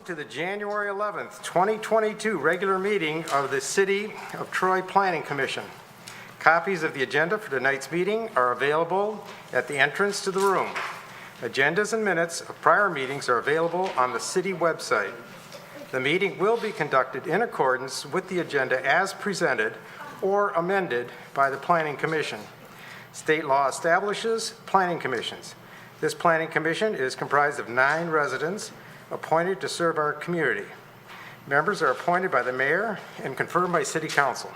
to the January 11th, 2022 regular meeting of the City of Troy Planning Commission. Copies of the agenda for tonight's meeting are available at the entrance to the room. Agendas and minutes of prior meetings are available on the city website. The meeting will be conducted in accordance with the agenda as presented or amended by the Planning Commission. State law establishes planning commissions. This planning commission is comprised of 9 residents appointed to serve our community. Members are appointed by the mayor and confirmed by city council.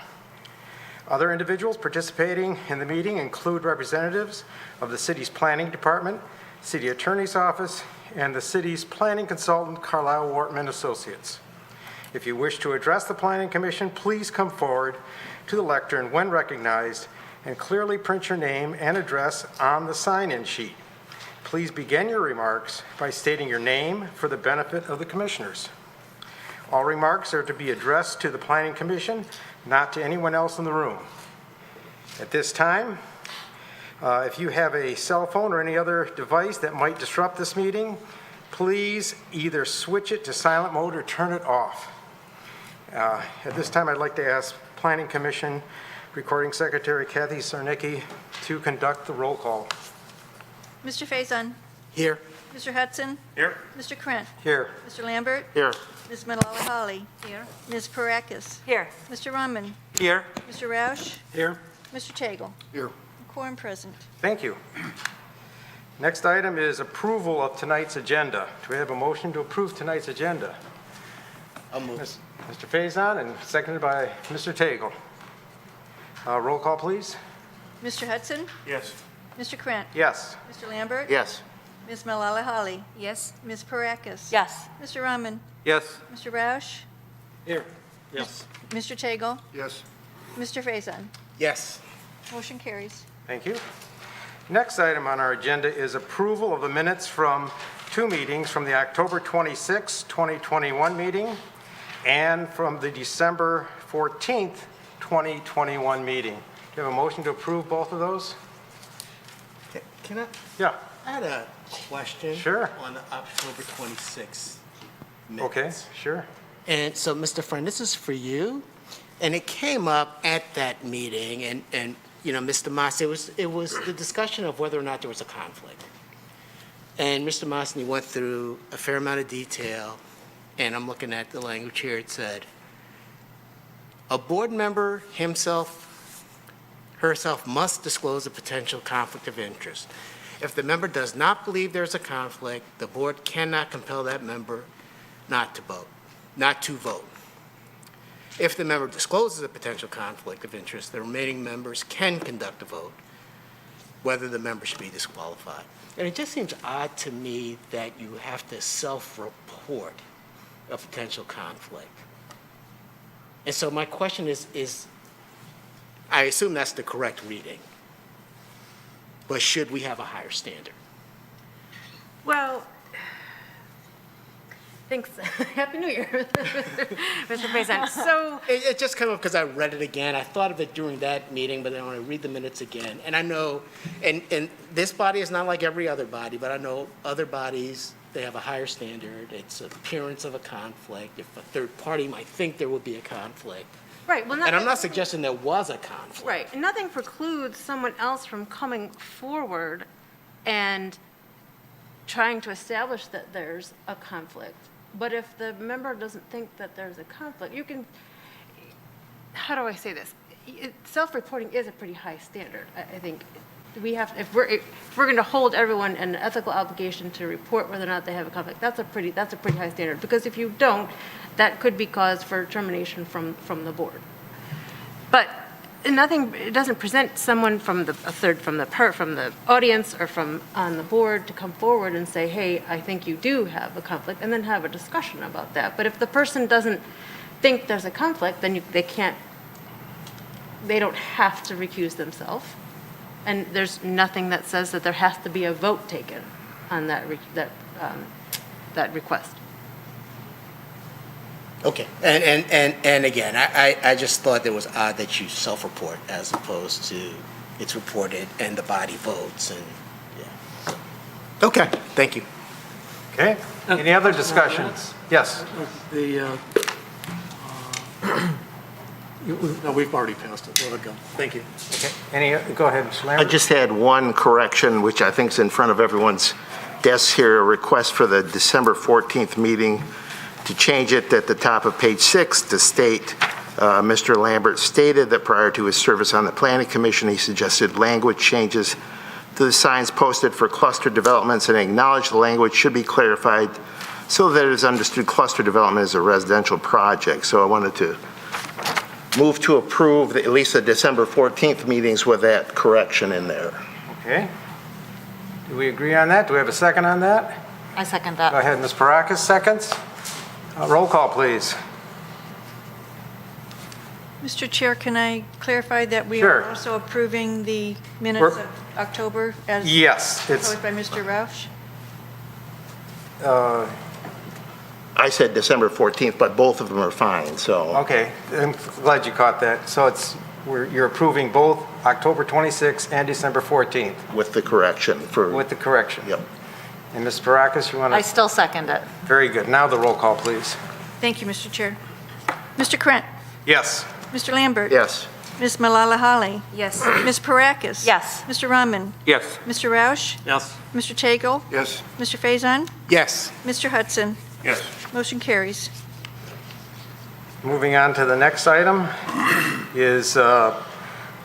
Other individuals participating in the meeting include representatives of the city's planning department, city attorney's office, and the city's planning consultant, Carlisle Wortman Associates. If you wish to address the planning commission, please come forward to the lectern when recognized and clearly print your name and address on the sign-in sheet. Please begin your remarks by stating your name for the benefit of the commissioners. All remarks are to be addressed to the Planning Commission, not to anyone else in the room. At this time, if you have a cell phone or any other device that might disrupt this meeting, please either switch it to silent mode or turn it off. At this time, I'd like to ask Planning Commission Recording Secretary Kathy Sarnicki to conduct the roll call. Mr. Faison. Here. Mr. Hudson. Here. Mr. Krent. Here. Mr. Lambert. Here. Ms. Malala-Holly. Here. Ms. Parakis. Here. Mr. Rumman. Here. Mr. Roush. Here. Mr. Tagle. Here. Quorum present. Thank you. Next item is approval of tonight's agenda. Do we have a motion to approve tonight's agenda? I'll move. Mr. Faison and seconded by Mr. Tagle. Roll call, please. Mr. Hudson. Yes. Mr. Krent. Yes. Mr. Lambert. Yes. Ms. Malala-Holly. Yes. Ms. Parakis. Yes. Mr. Rumman. Yes. Mr. Roush. Here. Yes. Mr. Tagle. Yes. Mr. Faison. Yes. Motion carries. Thank you. Next item on our agenda is approval of the minutes from 2 meetings, from the October 26, 2021 meeting and from the December 14th, 2021 meeting. Do you have a motion to approve both of those? Can I? Yeah. I had a question. Sure. On the October 26th minutes. Okay, sure. And so, Mr. Friend, this is for you. And it came up at that meeting, and you know, Mr. Moss, it was the discussion of whether or not there was a conflict. And Mr. Mossney went through a fair amount of detail, and I'm looking at the language here. It said, a board member herself must disclose a potential conflict of interest. If the member does not believe there's a conflict, the board cannot compel that member not to vote. If the member discloses a potential conflict of interest, the remaining members can conduct a vote whether the member should be disqualified. And it just seems odd to me that you have to self-report a potential conflict. And so my question is I assume that's the correct reading, but should we have a higher standard? Well, thanks. Happy New Year, Mr. President. So, It just came up because I read it again. I thought of it during that meeting, but then when I read the minutes again, and I know, and this body is not like every other body, but I know other bodies, they have a higher standard. It's an appearance of a conflict. If a third party might think there would be a conflict. right. Well, And I'm not suggesting there was a conflict. Right. And nothing precludes someone else from coming forward and trying to establish that there's a conflict. But if the member doesn't think that there's a conflict, you can, how do I say this? Self-reporting is a pretty high standard. I think we have, if we're going to hold everyone an ethical obligation to report whether or not they have a conflict, that's a pretty high standard. Because if you don't, that could be cause for termination from the board. But it doesn't present someone from the audience or from on the board to come forward and say, hey, I think you do have a conflict, and then have a discussion about that. But if the person doesn't think there's a conflict, then they don't have to recuse themselves. And there's nothing that says that there has to be a vote taken on that request. Okay, and again, I just thought it was odd that you self-report as opposed to it's reported and the body votes, and yeah. Okay, thank you. Okay, any other discussions? Yes, No, we've already passed it. Let it go. Thank you. go ahead, Mr. I Lambert. just had one correction, which I think is in front of everyone's desk here, a request for the December 14th meeting to change it at the top of page 6 to state, Mr. Lambert stated that prior to his service on the Planning Commission, he suggested language changes to the signs posted for cluster developments and acknowledged the language should be clarified so that it is understood cluster development is a residential project. So I wanted to move to approve at least the December 14th meetings with that correction in there. Okay. Do we agree on that? Do we have a second on that? I second Go that. ahead, Ms. Parakis, seconds. Roll call, please. Mr. Chair, can I clarify that we Sure. are also approving the minutes We're- of October as Yes, it's, proposed by Mr. Roush? I said December 14th, but both of them are fine, so. okay, I'm glad you caught that. So you're approving both October 26th and December 14th With the correction for. with the correction. Yep. And Ms. Parakis, you want I to? still second it. Very good. Now the roll call, please. Thank you, Mr. Chair. Mr. Krent? Yes. Mr. Lambert? Yes. Ms. Malala-Holly? Yes. Ms. Parakis? Yes. Mr. Rahman? Yes. Mr. Roush? Yes. Mr. Chago? Yes. Mr. Faison? Yes. Mr. Hudson? Yes. Motion carries. Moving on to the next item is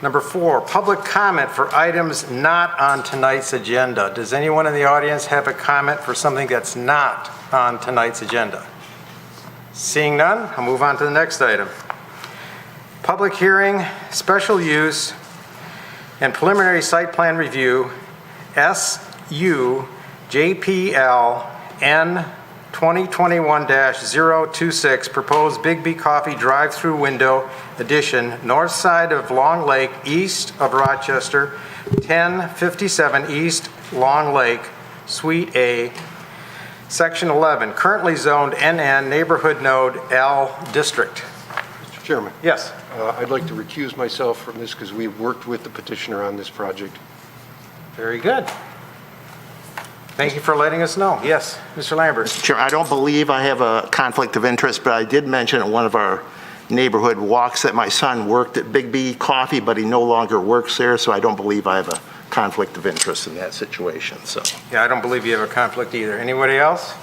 number 4, public comment for items not on tonight's agenda. Does anyone in the audience have a comment for something that's not on tonight's agenda? Seeing none, I'll move on to the next item. Public hearing, special use, and preliminary site plan review, SU JPL N 2021-026, proposed Bigby Coffee drive-through window addition, north side of Long Lake, east of Rochester, 1057 East Long Lake, Suite A, Section 11, currently zoned NN, Neighborhood Node L District. Mr. Chairman, Yes. I'd like to recuse myself from this because we've worked with the petitioner on this project. Very good. Thank you for letting us know. Yes, Mr. Lambert. Chair, I don't believe I have a conflict of interest, but I did mention at one of our neighborhood walks that my son worked at Bigby Coffee, but he no longer works there, so I don't believe I have a conflict of interest in that situation, so. Yeah, I don't believe you have a conflict either. Anybody else?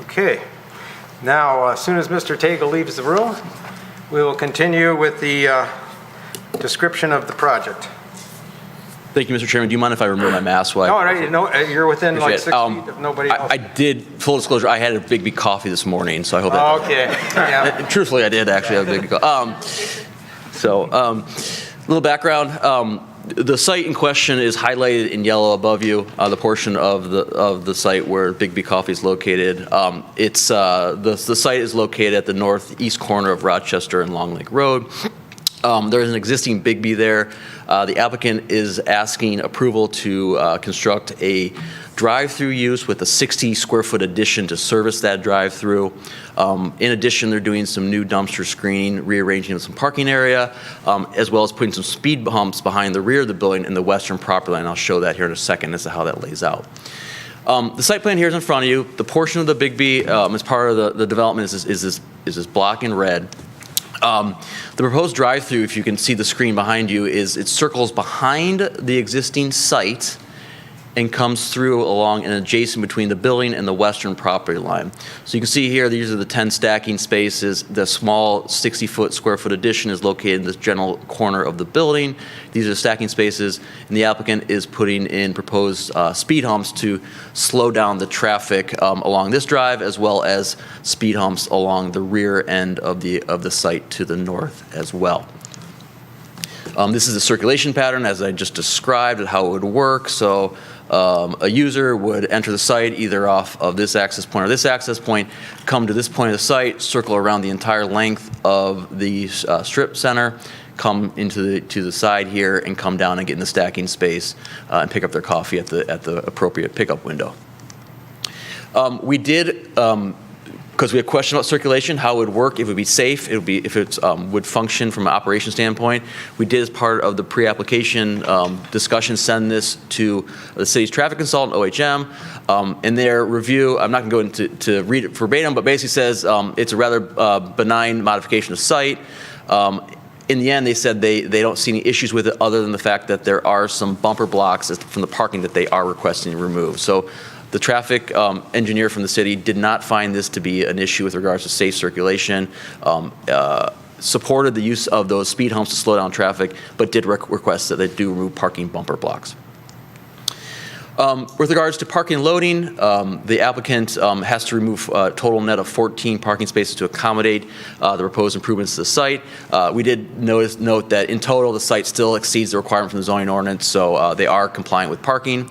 Okay. Now, as soon as Mr. Tagle leaves the room, we will continue with the description of the project. Thank you, Mr. Chairman. Do you mind if I remove my mask? No, right, no, you're within like 6 feet of nobody else. I did, full disclosure, I had a Bigby coffee this morning, so I hope that. Okay, yeah. Truthfully, I did actually have a Bigby coffee. Little background. The site in question is highlighted in yellow above you, the portion of the site where Bigby Coffee is located. The site is located at the northeast corner of Rochester and Long Lake Road. There is an existing Bigby there. The applicant is asking approval to construct a drive-through use with a 60-square-foot addition to service that drive-through. In addition, they're doing some new dumpster screening, rearranging some parking area, as well as putting some speed humps behind the rear of the building in the western property line. I'll show that here in a second as to how that lays out. The site plan here is in front of you. The portion of the Bigby as part of the development is this block in red. The proposed drive-through, if you can see the screen behind you, it circles behind the existing site and comes through along and adjacent between the building and the western property line. So you can see here, these are the 10 stacking spaces. The small 60-square-foot addition is located in this general corner of the building. These are the stacking spaces, and the applicant is putting in proposed speed humps to slow down the traffic along this drive, as well as speed humps along the rear end of the site to the north as well. This is a circulation pattern, as I just described, and how it would work. So a user would enter the site either off of this access point or this access point, come to this point of the site, circle around the entire length of the strip center, come into the side here, and come down and get in the stacking space and pick up their coffee at the appropriate pickup window. We did because we have questions about circulation, how it would work, if it would be safe, if it would function from an operation standpoint. We did, as part of the pre-application discussion, send this to the city's traffic consultant, OHM. In their review, I'm not going to go into to read it verbatim, but basically says it's a rather benign modification of site. In the end, they said they don't see any issues with it other than the fact that there are some bumper blocks from the parking that they are requesting to remove. So the traffic engineer from the city did not find this to be an issue with regards to safe circulation, supported the use of those speed humps to slow down traffic, but did request that they do remove parking bumper blocks. With regards to parking and loading, the applicant has to remove a total net of 14 parking spaces to accommodate the proposed improvements to the site. We did note that in total, the site still exceeds the requirement from the zoning ordinance, so they are compliant with parking.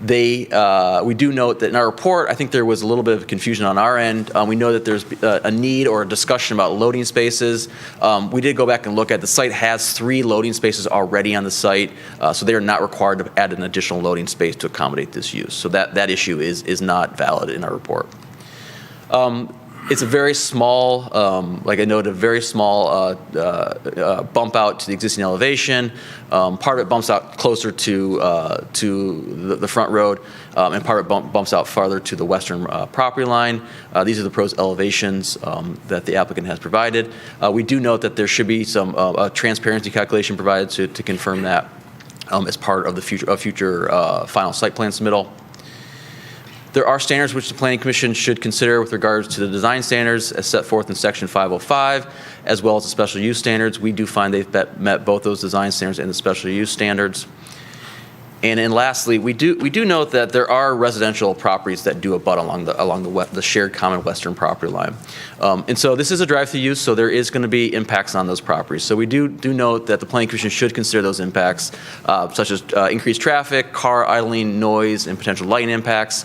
We do note that in our report, I think there was a little bit of confusion on our end. We know that there's a need or a discussion about loading spaces. We did go back and look at the site has 3 loading spaces already on the site, so they are not required to add an additional loading space to accommodate this use. So that issue is not valid in our report. It's a very small, like I noted, a very small bump out to the existing elevation. Part of it bumps out closer to the front road, and part of it bumps out farther to the western property line. These are the proposed elevations that the applicant has provided. We do note that there should be some transparency calculation provided to confirm that as part of the future final site plan submittal. There are standards which the Planning Commission should consider with regards to the design standards as set forth in Section 505, as well as the special use standards. We do find they've met both those design standards and the special use standards. And then lastly, we do note that there are residential properties that do abut along the shared common western property line. And so this is a drive-through use, so there is going to be impacts on those properties. So we do note that the Planning Commission should consider those impacts, such as increased traffic, car idling, noise, and potential lighting impacts.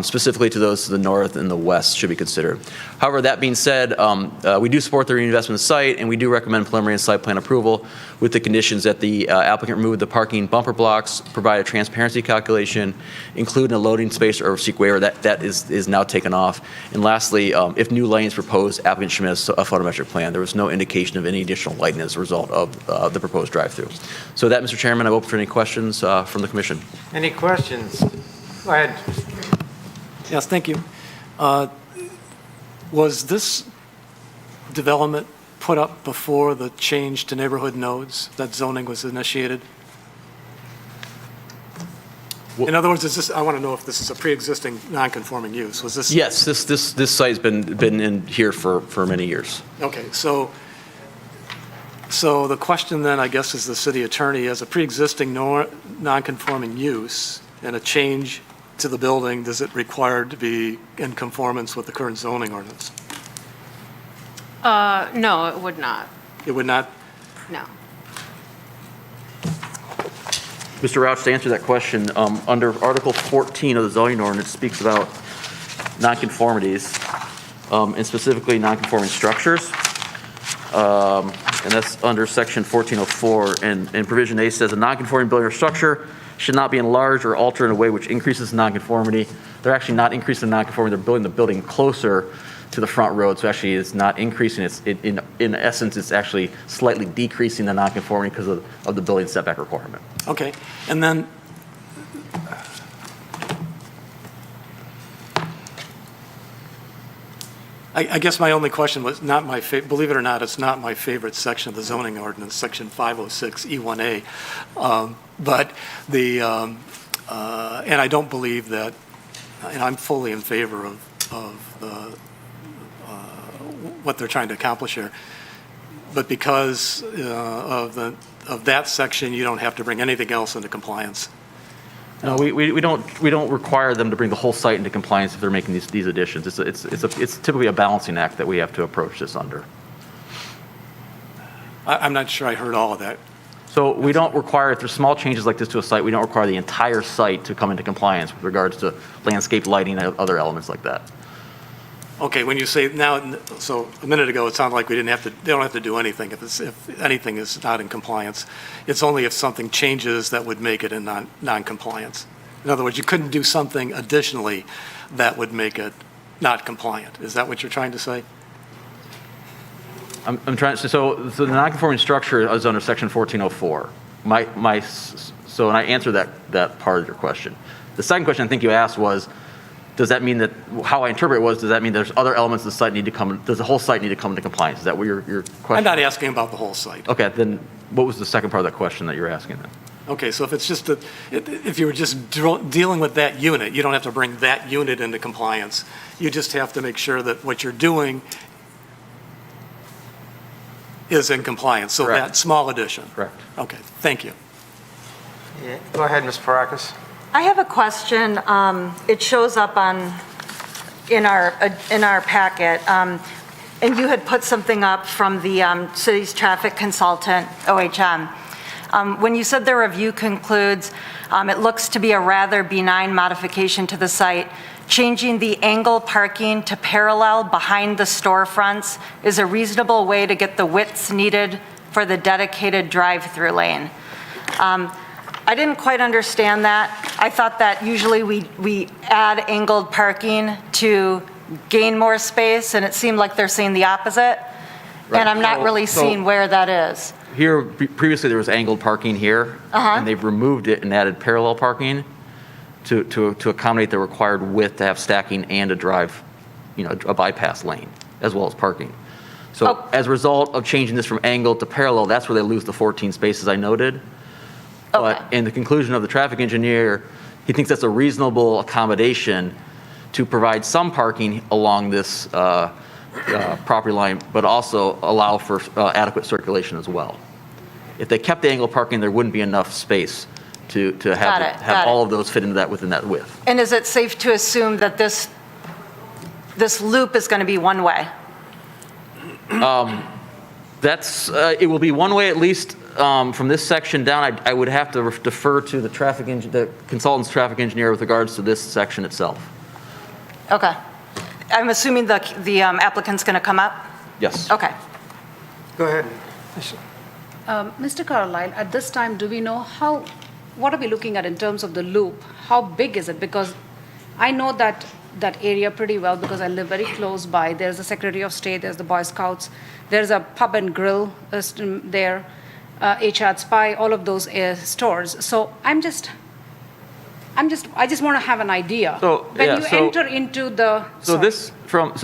Specifically to those to the north and the west should be considered. However, that being said, we do support the reinvestment of the site, and we do recommend preliminary and site plan approval with the conditions that the applicant remove the parking bumper blocks, provide a transparency calculation, include a loading space or seek waiver. That is now taken off. And lastly, if new lighting is proposed, applicant should submit a photometric plan. There was no indication of any additional lighting as a result of the proposed drive-through. So with that, Mr. Chairman, I'm open for any questions from the commission. Any questions? Go ahead. Yes, thank you. Was this development put up before the change to neighborhood nodes, that zoning was initiated? In other words, I want to know if this is a pre-existing non-conforming use. Was this? Yes, this site's been in here for many years. Okay, so the question then, I guess, is the city attorney, as a pre-existing non-conforming use and a change to the building, does it require to be in conformance with the current zoning ordinance? No, it would not. It would not? No. Mr. Rauch, to answer that question, under Article 14 of the zoning ordinance speaks about nonconformities, and specifically nonconforming structures. And that's under Section 1404, and Provision A says a nonconforming building or structure should not be enlarged or altered in a way which increases nonconformity. They're actually not increasing the nonconformity, they're building the building closer to the front road, so actually it's not increasing, in essence, it's actually slightly decreasing the nonconformity because of the building setback requirement. Okay, and then I guess my only question was not my favorite, believe it or not, it's not my favorite section of the zoning ordinance, Section 506 E1A. But and I don't believe that, and I'm fully in favor of what they're trying to accomplish here. But because of that section, you don't have to bring anything else into compliance. No, we don't require them to bring the whole site into compliance if they're making these additions. It's typically a balancing act that we have to approach this under. I'm not sure I heard all of that. So we don't require, if there's small changes like this to a site, we don't require the entire site to come into compliance with regards to landscape lighting and other elements like that. Okay, when you say now, so a minute ago, it sounded like they don't have to do anything if anything is not in compliance. It's only if something changes that would make it in non-compliance. In other words, you couldn't do something additionally that would make it not compliant. Is that what you're trying to say? I'm trying, so the non-conforming structure is under section 1404. So, and I answered that part of your question. The second question I think you asked was, does that mean that, how I interpret it was, does that mean there's other elements of the site need to come, does the whole site need to come into compliance? Is that what your question? I'm not asking about the whole site. Okay, then what was the second part of that question that you're asking then? Okay, so if it's just if you were just dealing with that unit, you don't have to bring that unit into compliance. You just have to make sure that what you're doing is in compliance. So Correct. that small addition. Correct. Okay, thank you. Yeah, go ahead, Ms. Parakis. I have a question. It shows up in our packet, and you had put something up from the city's traffic consultant, OHM. When you said the review concludes, it looks to be a rather benign modification to the site. Changing the angle parking to parallel behind the storefronts is a reasonable way to get the widths needed for the dedicated drive-through lane. I didn't quite understand that. I thought that usually we add angled parking to gain more space, and it seemed like they're saying the opposite. Right. And I'm not really So- seeing where that is. Here, previously there was angled parking here, and they've removed it and added parallel parking to accommodate the required width to have stacking and a drive, a bypass lane, as well as parking. So as a result of changing this from angled to parallel, that's where they lose the 14 spaces I noted. But in the conclusion of the traffic engineer, he thinks that's a reasonable accommodation to provide some parking along this property line, but also allow for adequate circulation as well. If they kept the angled parking, there wouldn't be enough space to have all of those fit into that within that width. And is it safe to assume that this loop is going to be one way? It will be one way at least from this section down. I would have to defer to the consultant's traffic engineer with regards to this section itself. Okay. I'm assuming the applicant's going to come up? Yes. Okay. Go ahead. Mr. Carlisle, at this time, do we know what are we looking at in terms of the loop? How big is it? Because I know that area pretty well because I live very close by. There's the Secretary of State, there's the Boy Scouts, there's a pub and grill there, HR Spy, all of those stores. So I just want to have an idea. So, when yeah, you so- enter into the. So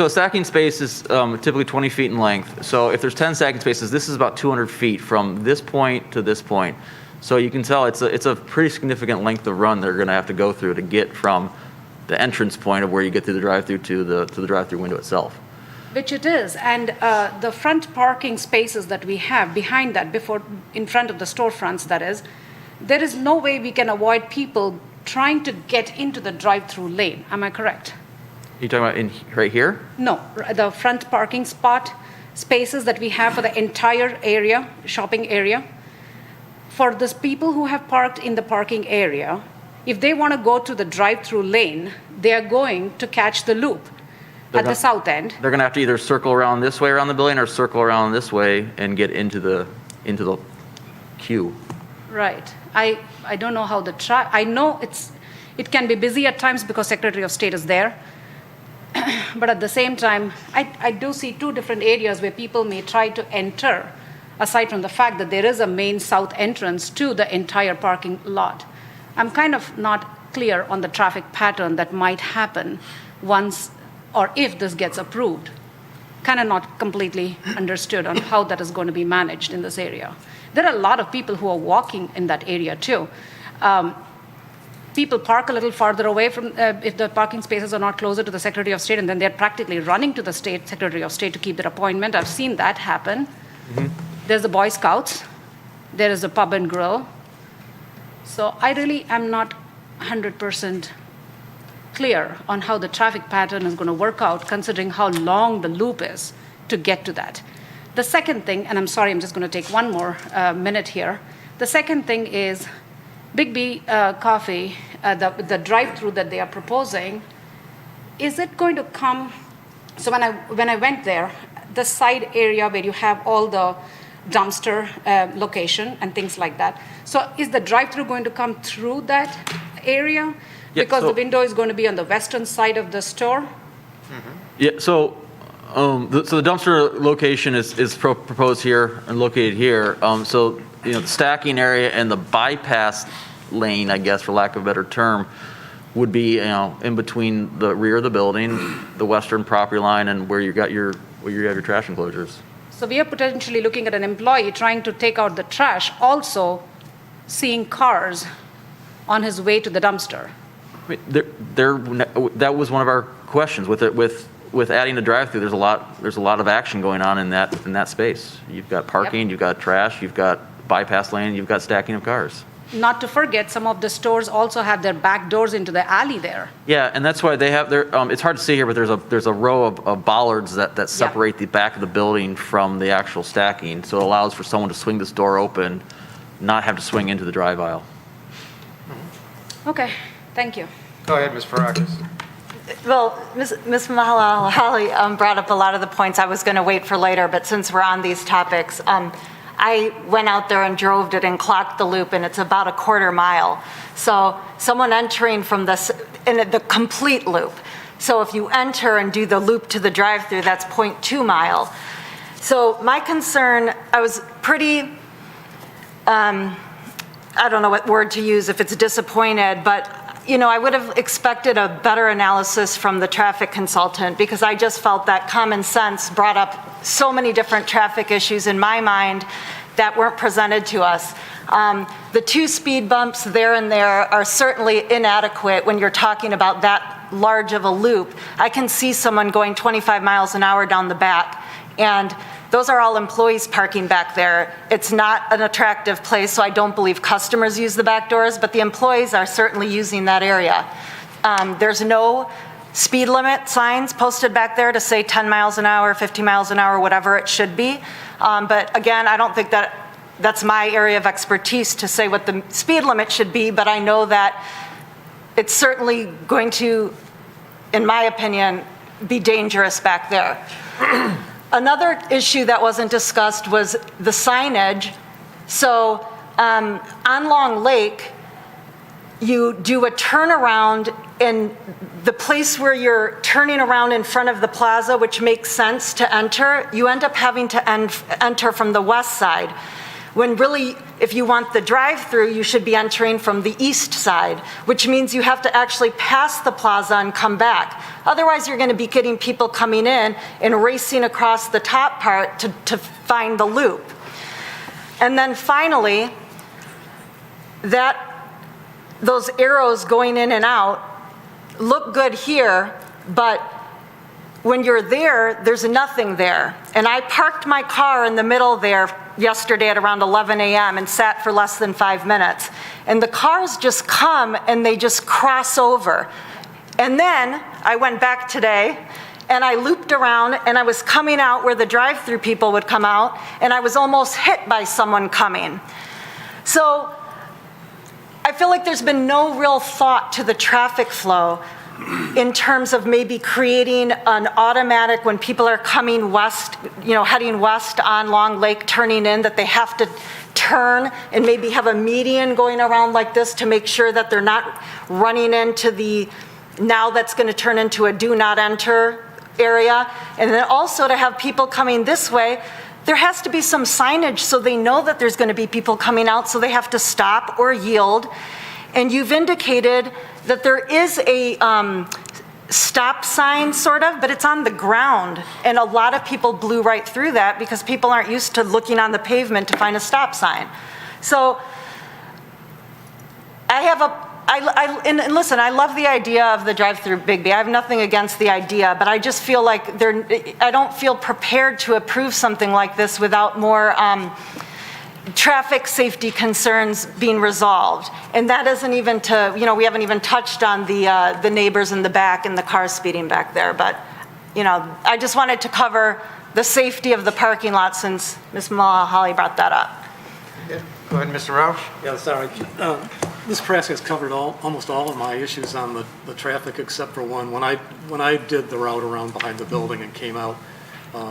a stacking space is typically 20 feet in length. So if there's 10 stacking spaces, this is about 200 feet from this point to this point. So you can tell it's a pretty significant length of run they're going to have to go through to get from the entrance point of where you get through the drive-through to the drive-through window itself. Which it is, and the front parking spaces that we have behind that, in front of the storefronts, that is, there is no way we can avoid people trying to get into the drive-through lane. Am I correct? You talking about right here? No, the front parking spaces that we have for the entire area, shopping area. For those people who have parked in the parking area, if they want to go to the drive-through lane, they are going to catch the loop at the south end. They're going to have to either circle around this way around the building or circle around this way and get into the queue. Right. I don't know how I know it can be busy at times because Secretary of State is there. But at the same time, I do see two different areas where people may try to enter, aside from the fact that there is a main south entrance to the entire parking lot. I'm kind of not clear on the traffic pattern that might happen once or if this gets approved. Kind of not completely understood on how that is going to be managed in this area. There are a lot of people who are walking in that area too. People park a little farther away from, if the parking spaces are not closer to the Secretary of State, and then they're practically running to the Secretary of State to keep their appointment. I've seen that happen. Mm-hmm. There's the Boy Scouts. There is a pub and grill. So I really am not 100% clear on how the traffic pattern is going to work out, considering how long the loop is to get to that. The second thing, and I'm sorry, I'm just going to take one more minute here. The second thing is Bigby Coffee, the drive-through that they are proposing, is it going to come? So when I went there, the side area where you have all the dumpster location and things like that. So is the drive-through going to come through that area? Yeah, Because so- the window is going to be on the western side of the store? Yeah, so the dumpster location is proposed here and located here. So, the stacking area and the bypass lane, I guess, for lack of a better term, would be, in between the rear of the building, the western property line, and where you have your trash enclosures. So we are potentially looking at an employee trying to take out the trash, also seeing cars on his way to the dumpster. I mean, that was one of our questions with adding the drive-through. There's a lot of action going on in that space. You've got parking, Yep. you've got trash, you've got bypass lane, you've got stacking of cars. Not to forget, some of the stores also have their back doors into the alley there. Yeah, and that's why they have their. It's hard to see here, but there's a row of bollards that separate the back of the building from the actual stacking, so it allows for someone to swing this door open, not have to swing into the drive aisle. Okay, thank you. Go ahead, Ms. Farakis. Well, Ms. Mahalali brought up a lot of the points I was going to wait for later, but since we're on these topics, I went out there and drove it and clocked the loop, and it's about a quarter mile. So someone entering from this, in the complete loop. So if you enter and do the loop to the drive-through, that's 0.2 mile. So my concern, I was pretty, I don't know what word to use, if it's disappointed, but I would have expected a better analysis from the traffic consultant, because I just felt that common sense brought up so many different traffic issues in my mind that weren't presented to us. The 2 speed bumps there and there are certainly inadequate when you're talking about that large of a loop. I can see someone going 25 miles an hour down the back, and those are all employees parking back there. It's not an attractive place, so I don't believe customers use the back doors, but the employees are certainly using that area. There's no speed limit signs posted back there to say 10 miles an hour, 50 miles an hour, whatever it should be. But again, I don't think that's my area of expertise to say what the speed limit should be, but I know that it's certainly going to, in my opinion, be dangerous back there. Another issue that wasn't discussed was the signage. So on Long Lake, you do a turnaround in the place where you're turning around in front of the plaza, which makes sense to enter. You end up having to enter from the west side, when really, if you want the drive-through, you should be entering from the east side, which means you have to actually pass the plaza and come back. Otherwise, you're going to be getting people coming in and racing across the top part to find the loop. And then finally, those arrows going in and out look good here, but when you're there, there's nothing there. And I parked my car in the middle there yesterday at around 11 a.m. and sat for less than 5 minutes. And the cars just come and they just cross over. And then I went back today and I looped around and I was coming out where the drive-through people would come out, and I was almost hit by someone coming. So I feel like there's been no real thought to the traffic flow in terms of maybe creating an automatic, when people are coming west, heading west on Long Lake, turning in, that they have to turn and maybe have a median going around like this to make sure that they're not running into now that's going to turn into a do not enter area. And then also to have people coming this way, there has to be some signage so they know that there's going to be people coming out, so they have to stop or yield. And you've indicated that there is a stop sign, sort of, but it's on the ground. And a lot of people blew right through that because people aren't used to looking on the pavement to find a stop sign. So and listen, I love the idea of the drive-through Bigby. I have nothing against the idea, but I just feel like I don't feel prepared to approve something like this without more traffic safety concerns being resolved. And that isn't even we haven't even touched on the neighbors in the back and the cars speeding back there. But, I just wanted to cover the safety of the parking lot since Ms. Mahalali brought that up. Yeah. Go ahead, Mr. Roush. Yeah, sorry. Ms. Prask has covered almost all of my issues on the traffic except for one. When I did the route around behind the building and came out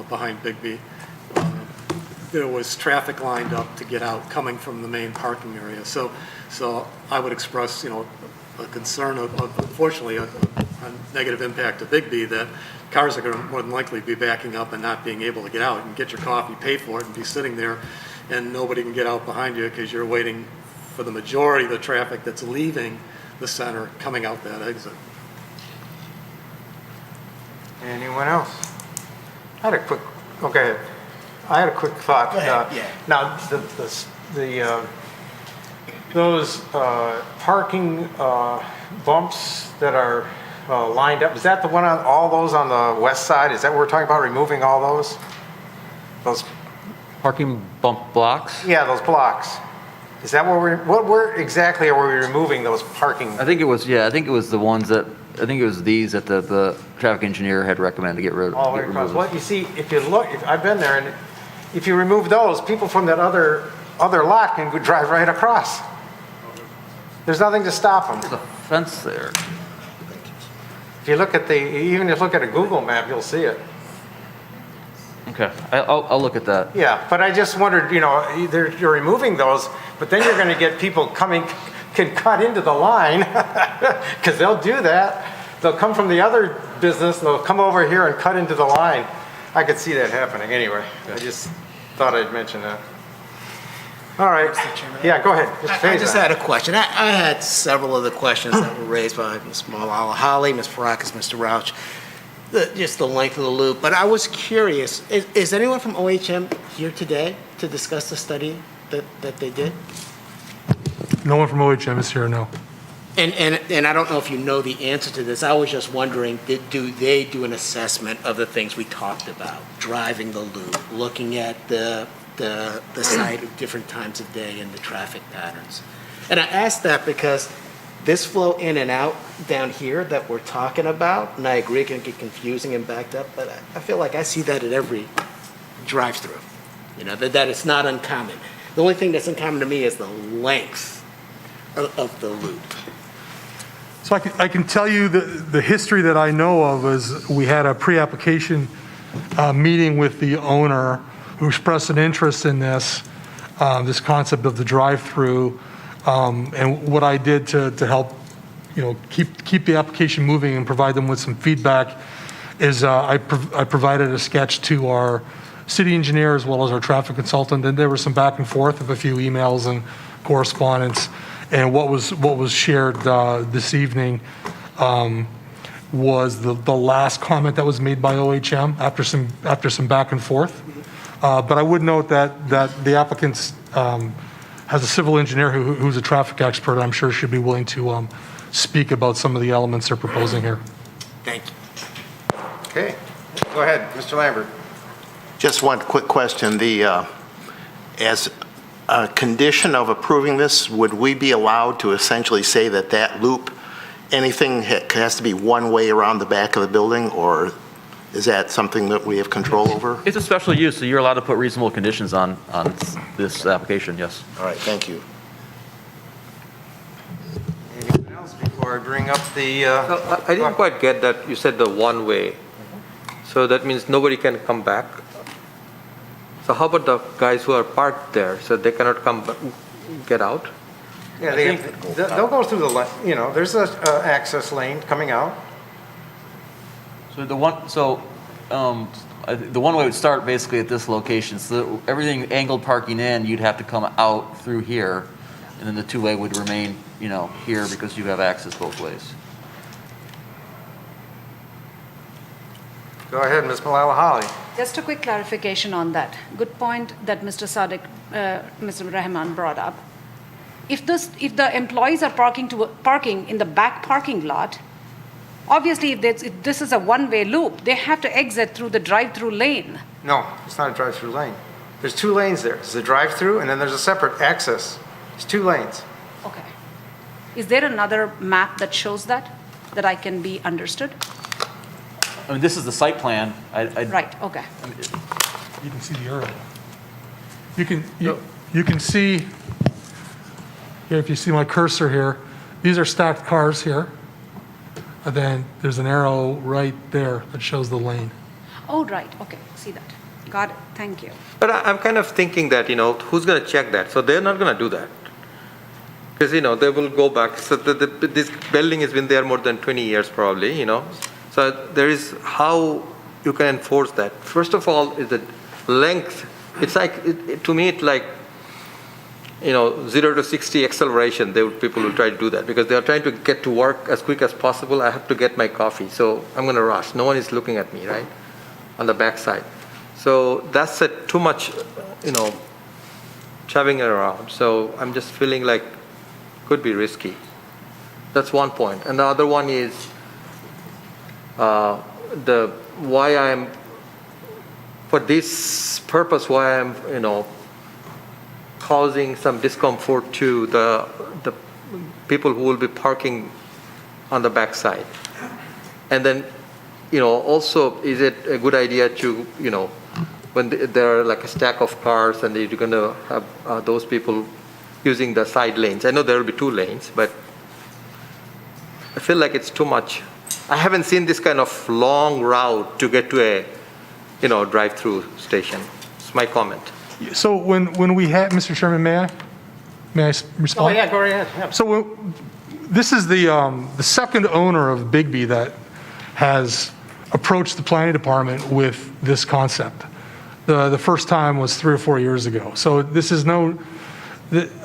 behind Bigby, there was traffic lined up to get out coming from the main parking area. So I would express, a concern of unfortunately, negative impact to Bigby, that cars are going to more than likely be backing up and not being able to get out. You can get your coffee, pay for it, and be sitting there, and nobody can get out behind you because you're waiting for the majority of the traffic that's leaving the center coming out that exit. Anyone else? I had a quick, okay, I had a quick thought. Go ahead, yeah. Now, those parking bumps that are lined up, is that the one on, all those on the west side? Is that what we're talking about, removing all those? Those, Parking bump blocks? yeah, those blocks. Is that where exactly are we removing those parking? I think it was the ones that, I think it was these that the traffic engineer had recommended to get rid of. All the way across. Well, you see, if you look, I've been there, and if you remove those, people from that other lot can go drive right across. There's nothing to stop There's them. a fence there. If you look at even if you look at a Google map, you'll see it. Okay, I'll look at that. Yeah, but I just wondered, you're removing those, but then you're going to get people can cut into the line, because they'll do that. They'll come from the other business, and they'll come over here and cut into the line. I could see that happening anyway. I just thought I'd mention that. All right. Yeah, go ahead. I just had a question. I had several of the questions that were raised by Ms. Malala Holly, Ms. Farakis, Mr. Rauch, just the length of the loop. But I was curious, is anyone from OHM here today to discuss the study that they did? No one from OHM is here, no. And I don't know if you know the answer to this. I was just wondering, do they do an assessment of the things we talked about? Driving the loop, looking at the site at different times of day and the traffic patterns. And I asked that because this flow in and out down here that we're talking about, and I agree it can get confusing and backed up, but I feel like I see that at every drive-through. That it's not uncommon. The only thing that's uncommon to me is the length of the loop. So I can tell you the history that I know of is we had a pre-application meeting with the owner who expressed an interest in this concept of the drive-through, and what I did to help, keep the application moving and provide them with some feedback is I provided a sketch to our city engineer as well as our traffic consultant, and there was some back and forth of a few emails and correspondence. And what was shared this evening was the last comment that was made by OHM after some back and forth. But I would note that the applicant has a civil engineer who's a traffic expert, and I'm sure should be willing to speak about some of the elements they're proposing here. Thank you. Okay, go ahead, Mr. Lambert. Just one quick question. As a condition of approving this, would we be allowed to essentially say that loop, anything has to be one way around the back of the building, or is that something that we have control over? It's a special use, so you're allowed to put reasonable conditions on this application, yes. All right, thank you. Anything else before I bring up the? I didn't quite get that. You said the one way. So that means nobody can come back. So how about the guys who are parked there? So they cannot get out? Yeah, they'll go through the lane. There's a access lane coming out. So the one way would start basically at this location. So everything angled parking in, you'd have to come out through here, and then the two-way would remain, here because you have access both ways. Go ahead, Ms. Malala Holly. Just a quick clarification on that. Good point that Mr. Sadiq, Mr. Rahman brought up. If the employees are parking in the back parking lot, obviously if this is a one-way loop, they have to exit through the drive-through lane. No, it's not a drive-through lane. There's two lanes there. There's a drive-through, and then there's a separate access. It's two lanes. Okay. Is there another map that shows that I can be understood? I mean, this is the site plan. Right, okay. You can see the arrow. You can see, here, if you see my cursor here, these are stacked cars here. And then there's an arrow right there that shows the lane. Oh, right, okay, see that. Got it, thank you. But I'm kind of thinking that, who's going to check that? So they're not going to do that. Because, they will go back. So this building has been there more than 20 years probably, So there is how you can enforce that. First of all, is the length. It's like, to me, it's like, 0 to 60 acceleration. People will try to do that because they are trying to get to work as quick as possible. I have to get my coffee, so I'm going to rush. No one is looking at me, right, on the backside. So that's too much, shoving it around. So I'm just feeling like could be risky. That's one point. And the other one is why I'm, for this purpose, why I'm, causing some discomfort to the people who will be parking on the backside. And then, also, is it a good idea to, when there are like a stack of cars and you're going to have those people using the side lanes. I know there will be 2 lanes, but I feel like it's too much. I haven't seen this kind of long route to get to a, drive-through station. It's my comment. So when we had, Mr. Chairman, may I respond? Oh, yeah, go right ahead. Yeah. So this is the second owner of Bigby that has approached the planning department with this concept. The first time was 3 or 4 years ago. So this is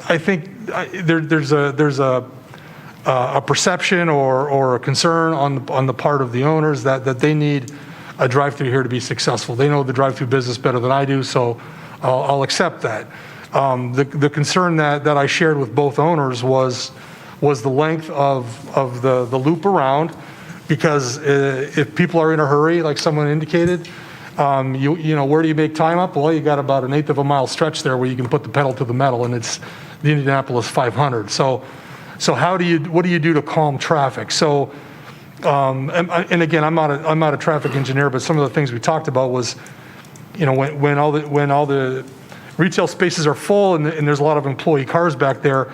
I think there's a perception or a concern on the part of the owners that they need a drive-through here to be successful. They know the drive-through business better than I do, so I'll accept that. The concern that I shared with both owners was the length of the loop around, because if people are in a hurry, like someone indicated, where do you make time up? Well, you got about 1/8 of a mile stretch there where you can put the pedal to the metal, and it's the Indianapolis 500. So what do you do to calm traffic? So, and again, I'm not a traffic engineer, but some of the things we talked about was, when all the retail spaces are full and there's a lot of employee cars back there,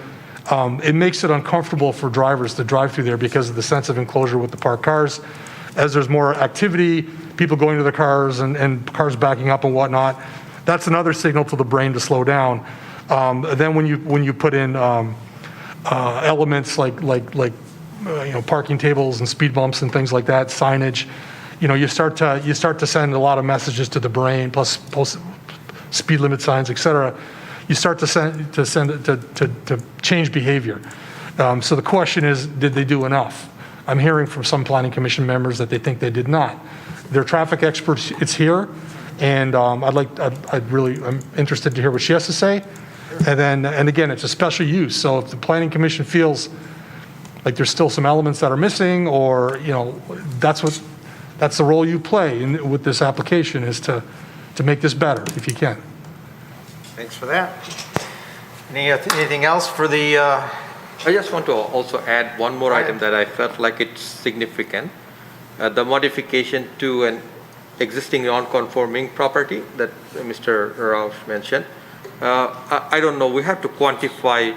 it makes it uncomfortable for drivers to drive through there because of the sense of enclosure with the parked cars. As there's more activity, people going to the cars and cars backing up and whatnot, that's another signal to the brain to slow down. Then when you put in elements like parking tables and speed bumps and things like that, signage, you start to send a lot of messages to the brain, plus speed limit signs, et cetera. You start to change behavior. So the question is, did they do enough? I'm hearing from some planning commission members that they think they did not. They're traffic experts. It's here, and I'm interested to hear what she has to say. And again, it's a special use. So if the planning commission feels like there's still some elements that are missing, or that's the role you play with this application, is to make this better if you can. Thanks for that. Anything else for the? I just want to also add one more item that I felt like it's significant. The modification to an existing non-conforming property that Mr. Rao mentioned. I don't know, we have to quantify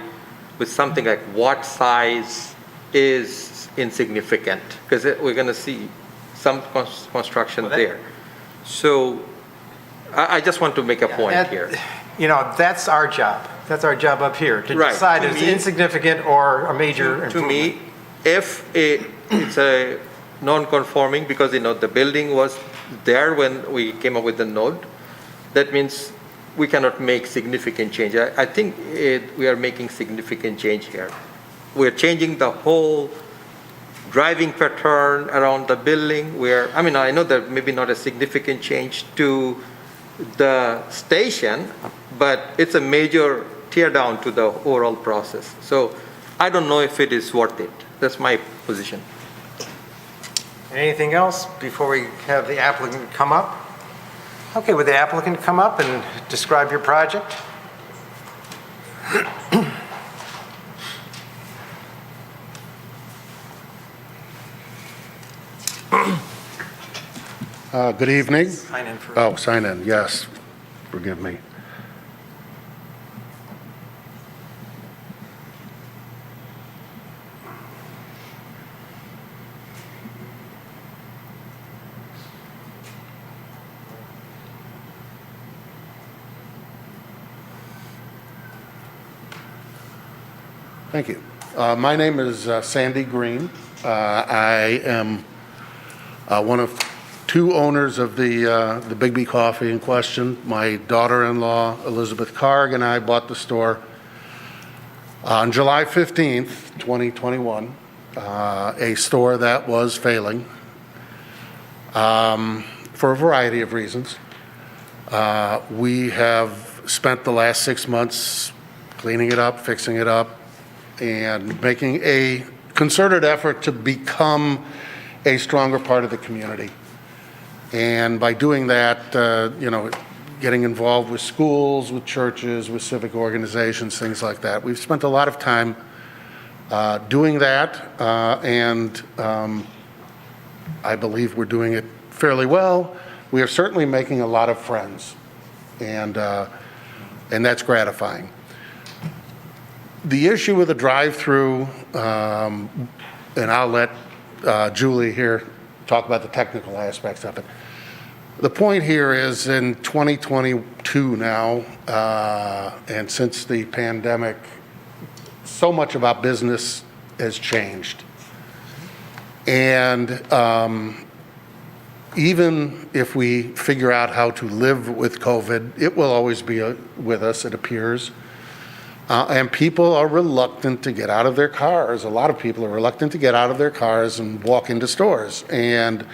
with something like what size is insignificant, because we're going to see some construction there. So I just want to make a point here. That's our job. That's our job up here, to decide if it's insignificant or a major improvement. To me, if it's a non-conforming, because the building was there when we came up with the node, that means we cannot make significant change. I think we are making significant change here. We're changing the whole driving pattern around the building. I know that maybe not a significant change to the station, but it's a major tear down to the overall process. So I don't know if it is worth it. That's my position. Anything else before we have the applicant come up? Okay, would the applicant come up and describe your project? Good evening. Sign in first. Oh, sign in, yes. Forgive me. Thank you. My name is Sandy Green. I am one of two owners of the Bigby Coffee in question. My daughter-in-law, Elizabeth Karg, and I bought the store on July 15th, 2021, a store that was failing for a variety of reasons. We have spent the last 6 months cleaning it up, fixing it up, and making a concerted effort to become a stronger part of the community. And by doing that, getting involved with schools, with churches, with civic organizations, things like that. We've spent a lot of time doing that, and I believe we're doing it fairly well. We are certainly making a lot of friends, and that's gratifying. The issue with the drive-through, and I'll let Julie here talk about the technical aspects of it. The point here is in 2022 now, and since the pandemic, so much about business has changed. And even if we figure out how to live with COVID, it will always be with us, it appears. And people are reluctant to get out of their cars. A lot of people are reluctant to get out of their cars and walk into stores. And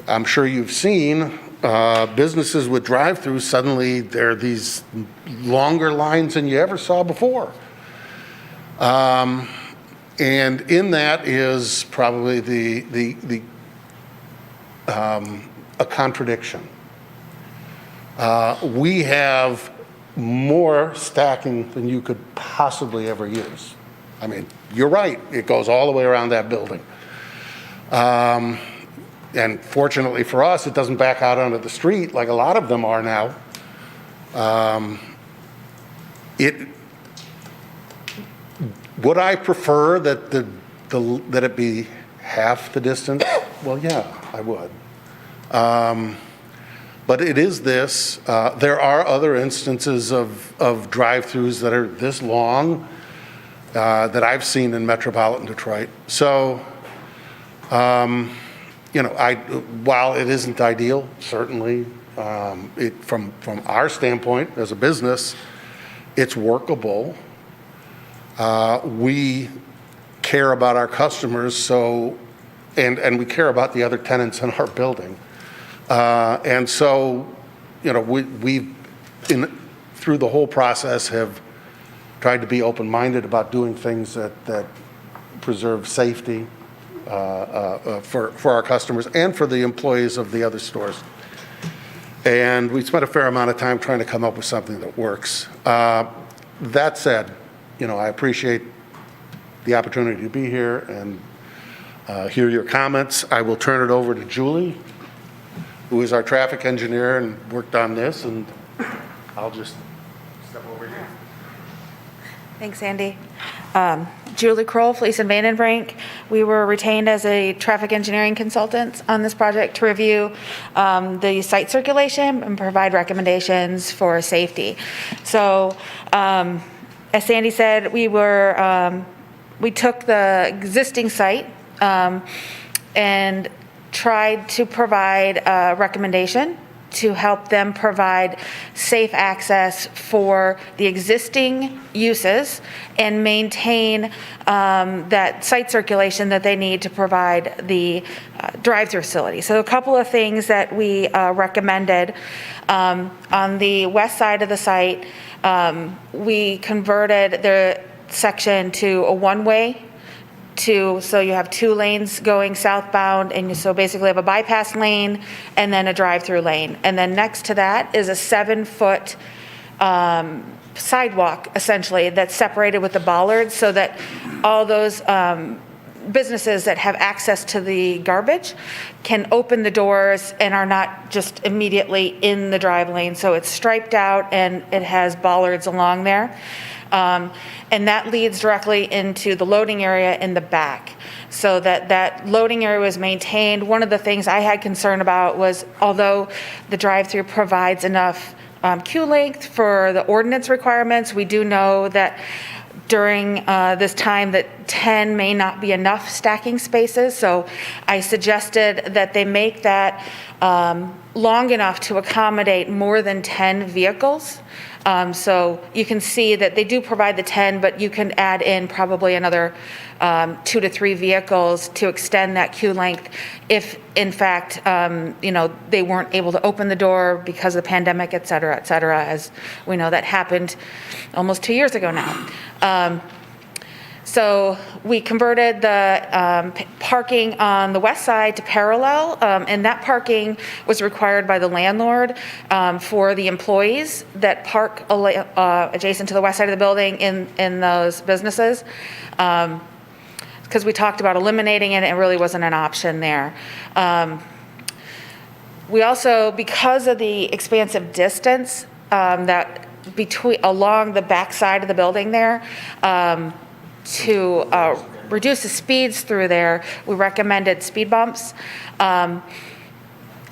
I'm sure you've seen businesses with drive-throughs, suddenly there are these longer lines than you ever saw before. And in that is probably a contradiction. We have more stacking than you could possibly ever use. I mean, you're right, it goes all the way around that building. And fortunately for us, it doesn't back out onto the street like a lot of them are now. Would I prefer that that it be half the distance? Well, yeah, I would. But it is this. There are other instances of drive-throughs that are this long that I've seen in metropolitan Detroit. So, while it isn't ideal, certainly, from our standpoint as a business, it's workable. We care about our customers, so, and we care about the other tenants in our building. And so, we've through the whole process have tried to be open-minded about doing things that preserve safety for our customers and for the employees of the other stores. And we spent a fair amount of time trying to come up with something that works. That said, I appreciate the opportunity to be here and hear your comments. I will turn it over to Julie, who is our traffic engineer and worked on this, and I'll just step over here. Thanks, Andy. Julie Kroll, Fleece and Vandenbrink. We were retained as a traffic engineering consultant on this project to review the site circulation and provide recommendations for safety. So, as Sandy said, we took the existing site and tried to provide a recommendation to help them provide safe access for the existing uses and maintain that site circulation that they need to provide the drive-through facility. So a couple of things that we recommended. On the west side of the site, we converted the section to a one-way so you have 2 lanes going southbound, and so basically have a bypass lane and then a drive-through lane. And then next to that is a 7-foot sidewalk, essentially, that's separated with the bollards so that all those businesses that have access to the garbage can open the doors and are not just immediately in the drive lane. So it's striped out and it has bollards along there. And that leads directly into the loading area in the back, so that loading area was maintained. One of the things I had concern about was, although the drive-through provides enough queue length for the ordinance requirements, we do know that during this time that 10 may not be enough stacking spaces. So I suggested that they make that long enough to accommodate more than 10 vehicles. So you can see that they do provide the 10, but you can add in probably another 2 to 3 vehicles to extend that queue length if, in fact, they weren't able to open the door because of the pandemic, et cetera, as we know that happened almost 2 years ago now. So we converted the parking on the west side to parallel, and that parking was required by the landlord for the employees that park adjacent to the west side of the building in those businesses. Because we talked about eliminating it, it really wasn't an option there. We also, because of the expansive distance that along the back side of the building there, to reduce the speeds through there, we recommended speed bumps. As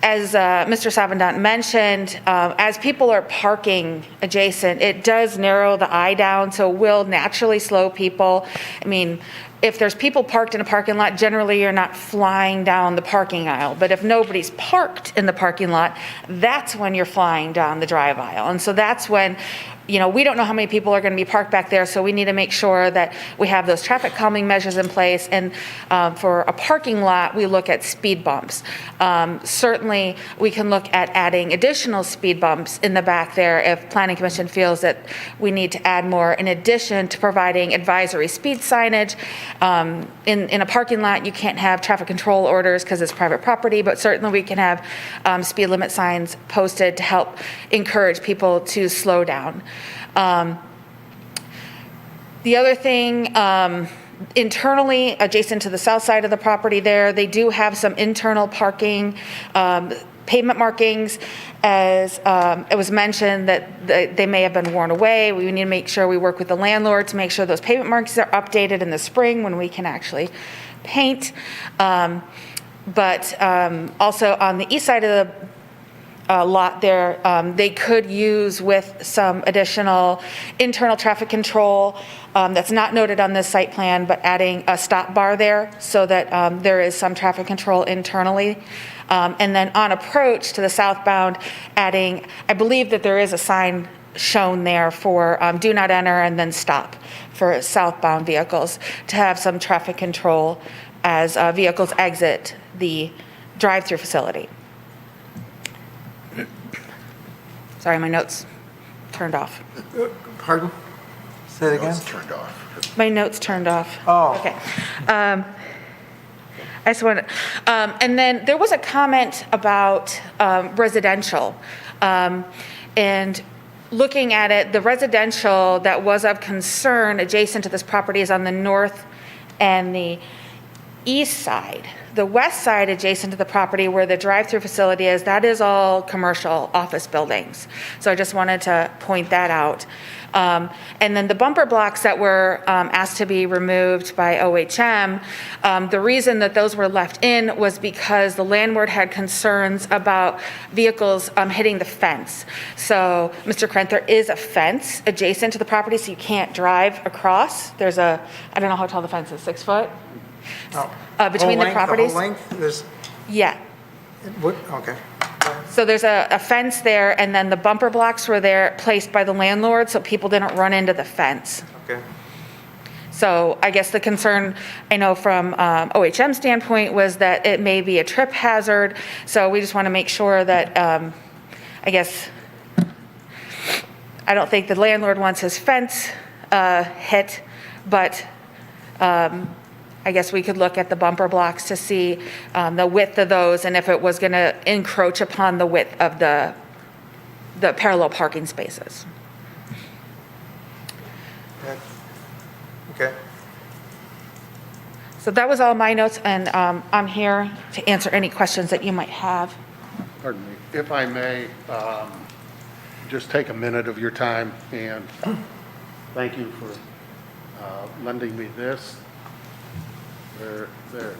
Mr. Savandant mentioned, as people are parking adjacent, it does narrow the eye down, so it will naturally slow people. I mean, if there's people parked in a parking lot, generally you're not flying down the parking aisle. But if nobody's parked in the parking lot, that's when you're flying down the drive aisle. And so that's when, we don't know how many people are going to be parked back there, so we need to make sure that we have those traffic calming measures in place. And for a parking lot, we look at speed bumps. Certainly, we can look at adding additional speed bumps in the back there if Planning Commission feels that we need to add more, in addition to providing advisory speed signage. In a parking lot, you can't have traffic control orders because it's private property, but certainly we can have speed limit signs posted to help encourage people to slow down. The other thing, internally, adjacent to the south side of the property there, they do have some internal parking pavement markings. As it was mentioned that they may have been worn away. We need to make sure we work with the landlord to make sure those pavement markings are updated in the spring when we can actually paint. But also on the east side of the lot there, they could use with some additional internal traffic control that's not noted on this site plan, but adding a stop bar there so that there is some traffic control internally. And then on approach to the southbound, adding, I believe that there is a sign shown there for do not enter and then stop for southbound vehicles to have some traffic control as vehicles exit the drive-through facility. Sorry, my notes turned off. Pardon? Say it again? It's turned off. My notes turned off. Oh. Okay. I just want to, and then there was a comment about residential. And looking at it, the residential that was of concern adjacent to this property is on the north and the east side. The west side adjacent to the property where the drive-through facility is, that is all commercial office buildings. So I just wanted to point that out. And then the bumper blocks that were asked to be removed by OHM, the reason that those were left in was because the landlord had concerns about vehicles hitting the fence. So, Mr. Krent, there is a fence adjacent to the property, so you can't drive across. There's I don't know how tall the fence is, 6 foot? Between the properties? The whole length? There's, Yeah. okay. So there's a fence there, and then the bumper blocks were there, placed by the landlord, so people didn't run into the fence. Okay. So I guess the concern, I know from OHM standpoint, was that it may be a trip hazard. So we just want to make sure that, I guess, I don't think the landlord wants his fence hit, but I guess we could look at the bumper blocks to see the width of those and if it was going to encroach upon the width of the parallel parking spaces. Okay. So that was all my notes, and I'm here to answer any questions that you might have. Pardon me. If I may, just take a minute of your time and thank you for lending me this. Where is it?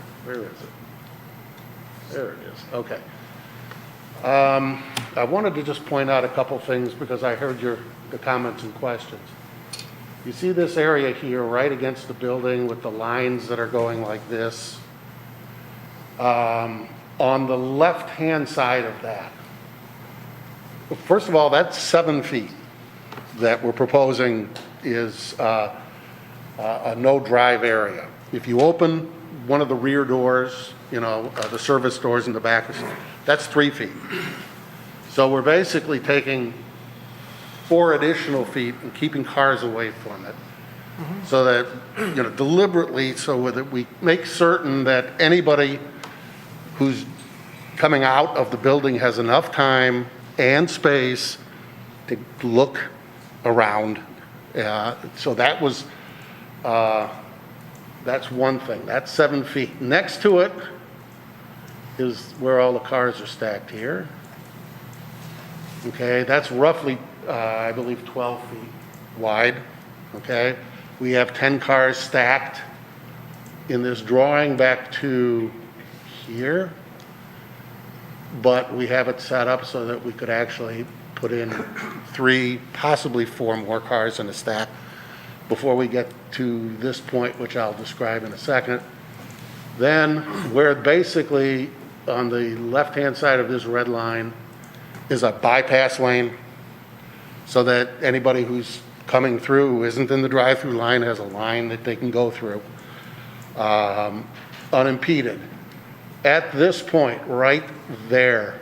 There it is, okay. I wanted to just point out a couple things because I heard the comments and questions. You see this area here right against the building with the lines that are going like this? On the left-hand side of that, first of all, that's 7 feet that we're proposing is a no-drive area. If you open one of the rear doors, the service doors in the back, that's 3 feet. So we're basically taking 4 additional feet and keeping cars away from it. So that, deliberately, so that we make certain that anybody who's coming out of the building has enough time and space to look around. So that was, that's one thing. That's 7 feet. Next to it is where all the cars are stacked here. Okay, that's roughly, I believe, 12 feet wide. Okay, we have 10 cars stacked in this drawing back to here, but we have it set up so that we could actually put in 3, possibly 4 more cars in a stack before we get to this point, which I'll describe in a second. Then, where basically on the left-hand side of this red line is a bypass lane, so that anybody who's coming through who isn't in the drive-through line has a line that they can go through unimpeded. At this point, right there,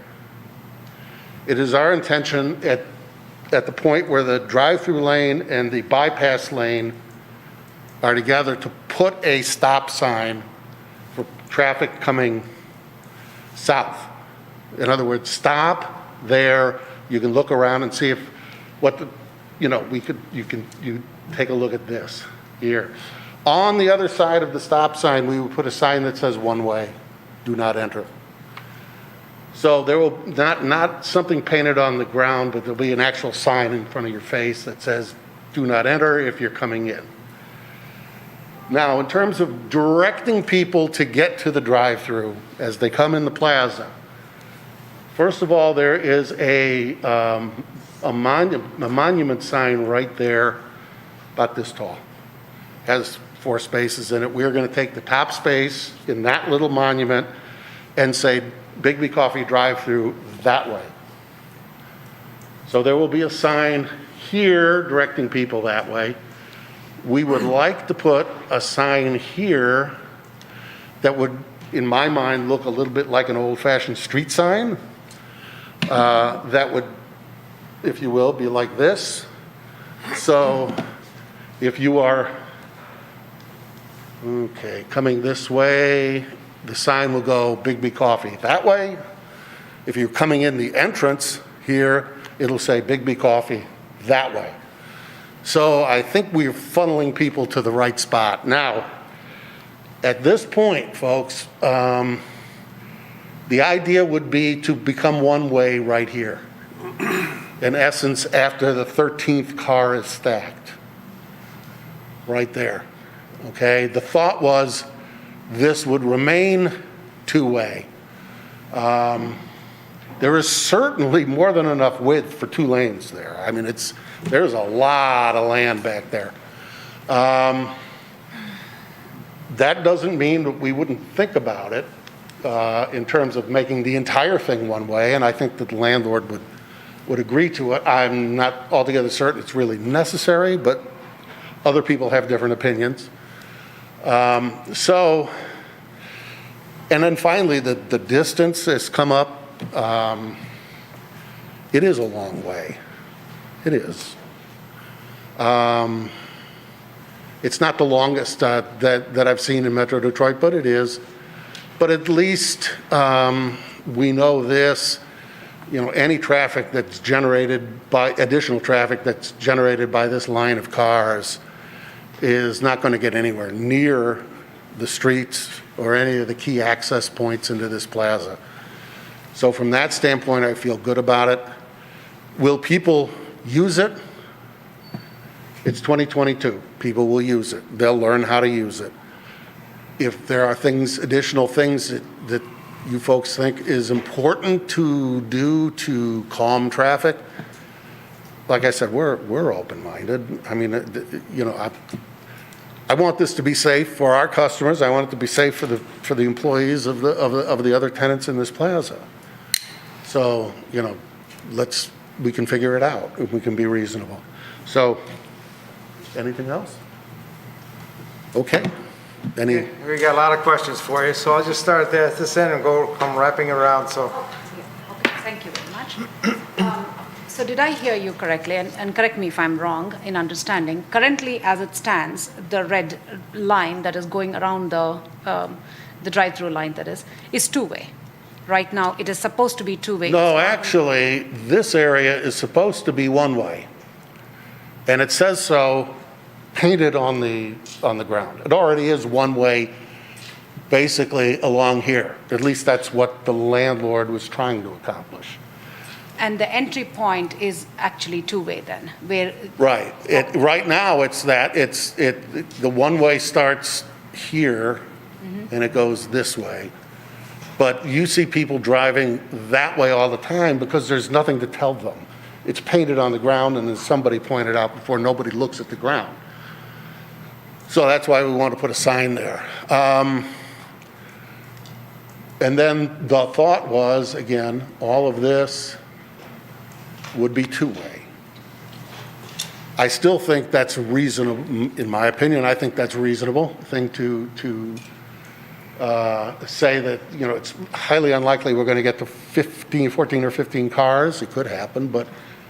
it is our intention at the point where the drive-through lane and the bypass lane are together to put a stop sign for traffic coming south. In other words, stop there. You can look around and see if you take a look at this here. On the other side of the stop sign, we will put a sign that says one way, do not enter. So there will not something painted on the ground, but there'll be an actual sign in front of your face that says do not enter if you're coming in. Now, in terms of directing people to get to the drive-through as they come in the plaza, first of all, there is a monument sign right there about this tall. Has 4 spaces in it. We're going to take the top space in that little monument and say Bigby Coffee drive-through that way. So there will be a sign here directing people that way. We would like to put a sign here that would, in my mind, look a little bit like an old-fashioned street sign. That would, if you will, be like this. So if you are, coming this way, the sign will go Bigby Coffee that way. If you're coming in the entrance here, it'll say Bigby Coffee that way. So I think we're funneling people to the right spot. Now, at this point, folks, the idea would be to become one way right here. In essence, after the 13th car is stacked. Right there. Okay? The thought was this would remain two-way. There is certainly more than enough width for 2 lanes there. I mean, there's a lot of land back there. That doesn't mean that we wouldn't think about it in terms of making the entire thing one way, and I think that the landlord would agree to it. I'm not altogether certain it's really necessary, but other people have different opinions. And then finally, the distance has come up. It is a long way. It is. It's not the longest that I've seen in Metro Detroit, but it is. But at least we know this, any traffic that's generated by, additional traffic that's generated by this line of cars is not going to get anywhere near the streets or any of the key access points into this plaza. So from that standpoint, I feel good about it. Will people use it? It's 2022. People will use it. They'll learn how to use it. If there are additional things that you folks think is important to do to calm traffic, like I said, we're open-minded. I mean, you know, I want this to be safe for our customers. I want it to be safe for the employees of the other tenants in this plaza. So, you know, we can figure it out, if we can be reasonable. So, anything else? Okay. We got a lot of questions for you, so I'll just start at this end and come wrapping around, so. Okay, thank you very much. So did I hear you correctly, and correct me if I'm wrong in understanding, currently as it stands, the red line that is going around the drive-through line that is two-way. Right now, it is supposed to be two-way. No, actually, this area is supposed to be one-way. And it says so painted on the ground. It already is one-way, basically along here. At least that's what the landlord was trying to accomplish. And the entry point is actually two-way then, where... Right. Right now, it's that. The one-way starts here, and it goes this way. But you see people driving that way all the time because there's nothing to tell them. It's painted on the ground, and as somebody pointed out before, nobody looks at the ground. So that's why we want to put a sign there. And then the thought was, again, all of this would be two-way. I still think that's reasonable, in my opinion. I think that's a reasonable thing to say that, you know, it's highly unlikely we're going to get to 14 or 15 cars. It could happen, but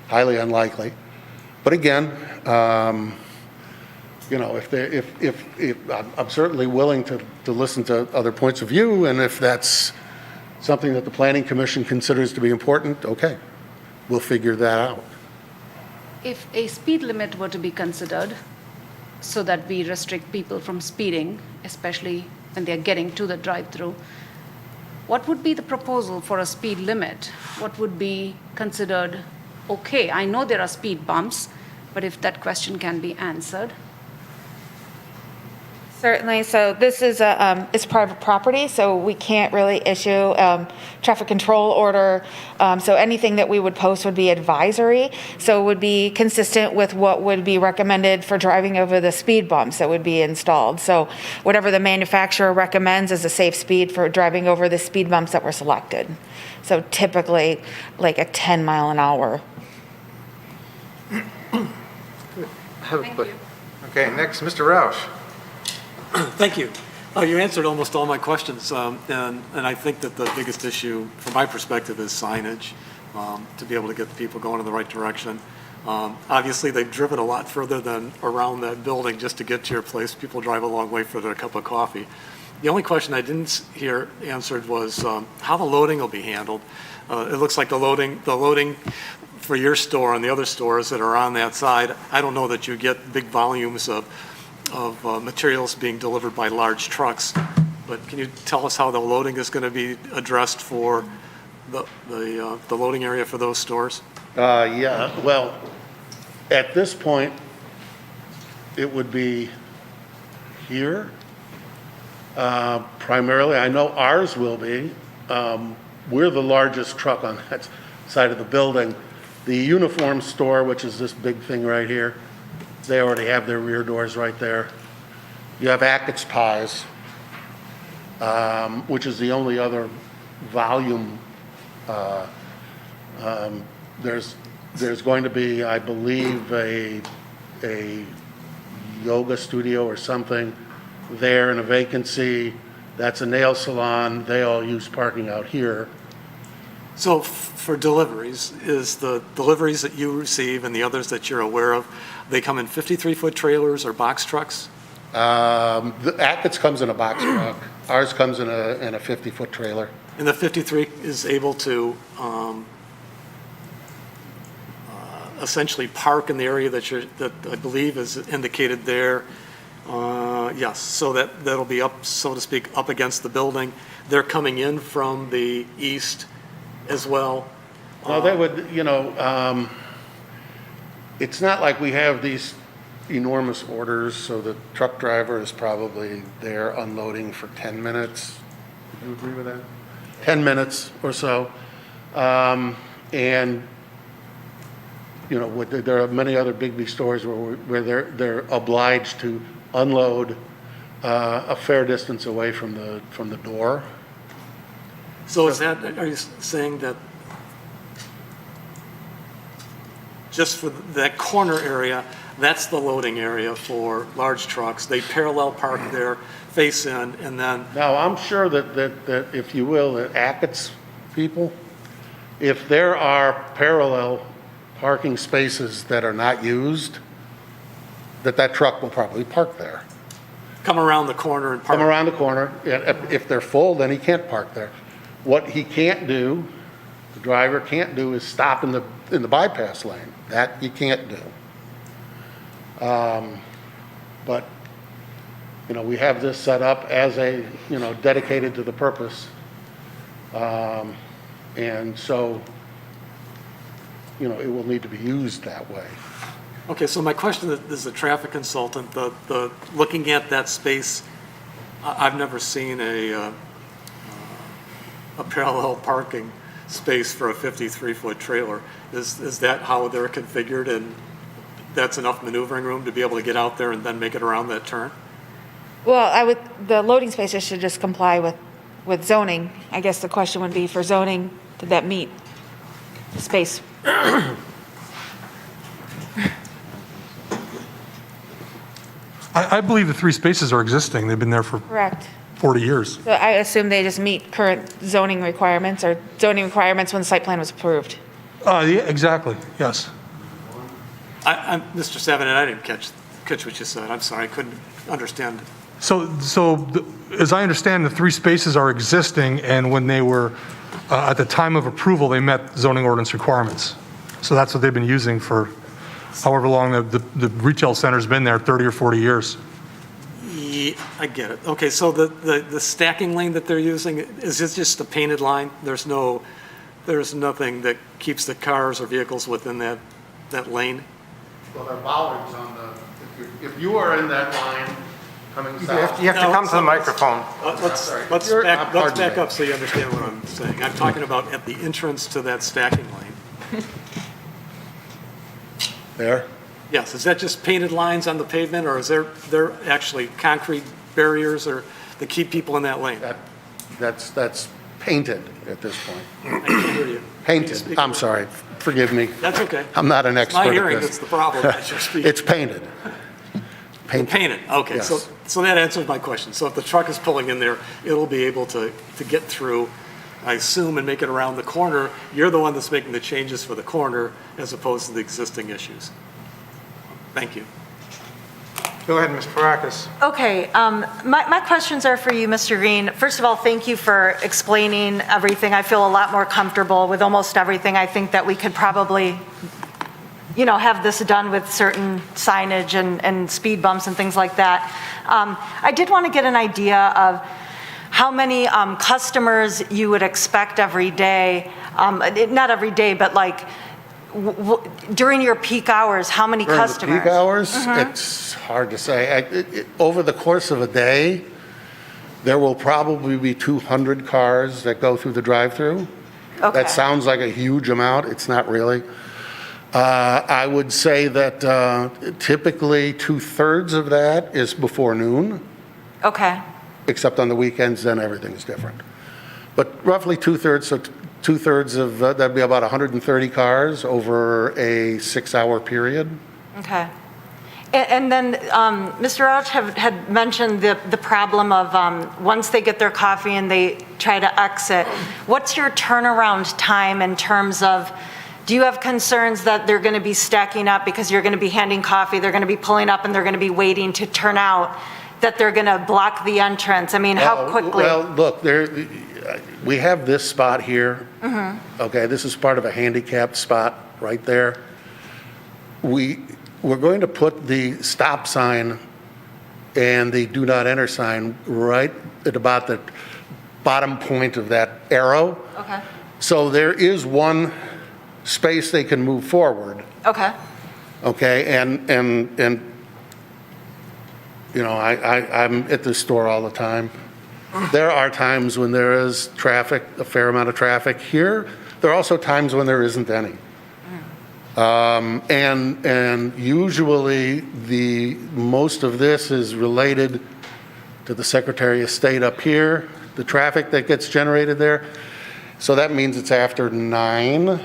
highly unlikely. But again, you know, if I'm certainly willing to listen to other points of view, and if that's something that the Planning Commission considers to be important, okay, we'll figure that out. If a speed limit were to be considered so that we restrict people from speeding, especially when they're getting to the drive-through, what would be the proposal for a speed limit? What would be considered okay? I know there are speed bumps, but if that question can be answered. Certainly. So this is it's private property, so we can't really issue traffic control order. So anything that we would post would be advisory. So it would be consistent with what would be recommended for driving over the speed bumps that would be installed. So whatever the manufacturer recommends is a safe speed for driving over the speed bumps that were selected. So typically like a 10 mile an hour. Okay, next, Mr. Roush. Thank you. You answered almost all my questions, and I think that the biggest issue, from my perspective, is signage, to be able to get the people going in the right direction. Obviously, they've driven a lot further than around that building just to get to your place. People drive a long way for their cup of coffee. The only question I didn't hear answered was how the loading will be handled. It looks like the loading for your store and the other stores that are on that side, I don't know that you get big volumes of materials being delivered by large trucks, but can you tell us how the loading is going to be addressed for the loading area for those stores? Yeah, well, at this point, it would be here, primarily. I know ours will be. We're the largest truck on that side of the building. The uniform store, which is this big thing right here, they already have their rear doors right there. You have Ackett's Pies, which is the only other volume. There's going to be, I believe, a yoga studio or something there in a vacancy. That's a nail salon. They all use parking out here. So for deliveries, is the deliveries that you receive and the others that you're aware of, they come in 53-foot trailers or box trucks? The Ackett's comes in a box truck. Ours comes in a 50-foot trailer. And the 53 is able to essentially park in the area that I believe is indicated there. Yes, so that'll be up, so to speak, up against the building. They're coming in from the east as well. Well, they would, you know, it's not like we have these enormous orders, so the truck driver is probably there unloading for 10 minutes. Would you agree with that? 10 minutes or so. And you know, there are many other Bigby stores where they're obliged to unload a fair distance away from the door. So are you saying that just for that corner area, that's the loading area for large trucks? They parallel park there, face in, and then, Now, I'm sure that if you will, the Ackett's people, if there are parallel parking spaces that are not used, that truck will probably park there. come around the corner and park? Come around the corner, and if they're full, then he can't park there. What he can't do, the driver can't do, is stop in the bypass lane. That you can't do. But, you know, we have this set up as a, you know, dedicated to the purpose. And so, you know, it will need to be used that way. Okay, so my question is the traffic consultant, looking at that space, I've never seen a parallel parking space for a 53-foot trailer. Is that how they're configured, and that's enough maneuvering room to be able to get out there and then make it around that turn? Well, the loading spaces should just comply with zoning. I guess the question would be for zoning, did that meet the space? I believe the 3 spaces are existing. They've been there for Correct. 40 years. So I assume they just meet current zoning requirements or zoning requirements when the site plan was approved. Yeah, exactly, yes. Mr. Savin, I didn't catch what you said. I'm sorry, I couldn't understand. As I understand, the 3 spaces are existing, and when they were, at the time of approval, they met zoning ordinance requirements. So that's what they've been using for however long the retail center's been there, 30 or 40 years. Yeah, I get it. Okay, so the stacking lane that they're using, is it just a painted line? There's nothing that keeps the cars or vehicles within that lane? Well, there are bollards on if you are in that line coming south. You have to come to the microphone. Let's back up so you understand what I'm saying. I'm talking about at the entrance to that stacking lane. There? Yes, is that just painted lines on the pavement, or is there actually concrete barriers or to keep people in that lane? That's painted at this point. I can't hear you. Painted, I'm sorry, forgive me. That's okay. I'm not an It's expert my at hearing this. that's the problem as you're speaking. It's painted. Painted, okay. Yes. So that answers my question. So if the truck is pulling in there, it'll be able to get through, I assume, and make it around the corner. You're the one that's making the changes for the corner as opposed to the existing issues. Thank you. Go ahead, Ms. Parakis. Okay, my questions are for you, Mr. Green. First of all, thank you for explaining everything. I feel a lot more comfortable with almost everything. I think that we could probably, you know, have this done with certain signage and speed bumps and things like that. I did want to get an idea of how many customers you would expect every day, not every day, but like during your peak hours, how many During customers? the peak hours, it's hard to say. Over the course of a day, there will probably be 200 cars that go through the drive-through. Okay. That sounds like a huge amount. It's not really. I would say that typically 2/3 of that is before noon, Okay. except on the weekends, then everything is different. But roughly 2/3, so 2/3 of, that'd be about 130 cars over a 6-hour period. Okay. And then Mr. Rauch had mentioned the problem of once they get their coffee and they try to exit, what's your turnaround time in terms of, do you have concerns that they're going to be stacking up because you're going to be handing coffee, they're going to be pulling up and they're going to be waiting to turn out, that they're going to block the entrance? I mean, how quickly? Well, look, we have this spot here. Okay, this is part of a handicapped spot right there. We're going to put the stop sign and the do not enter sign right at about the bottom point of that arrow. Okay. So there is one space they can move forward. Okay. Okay, and you know, I'm at this store all the time. There are times when there is traffic, a fair amount of traffic here. There are also times when there isn't any. And usually, most of this is related to the Secretary of State up here, the traffic that gets generated there. So that means it's after 9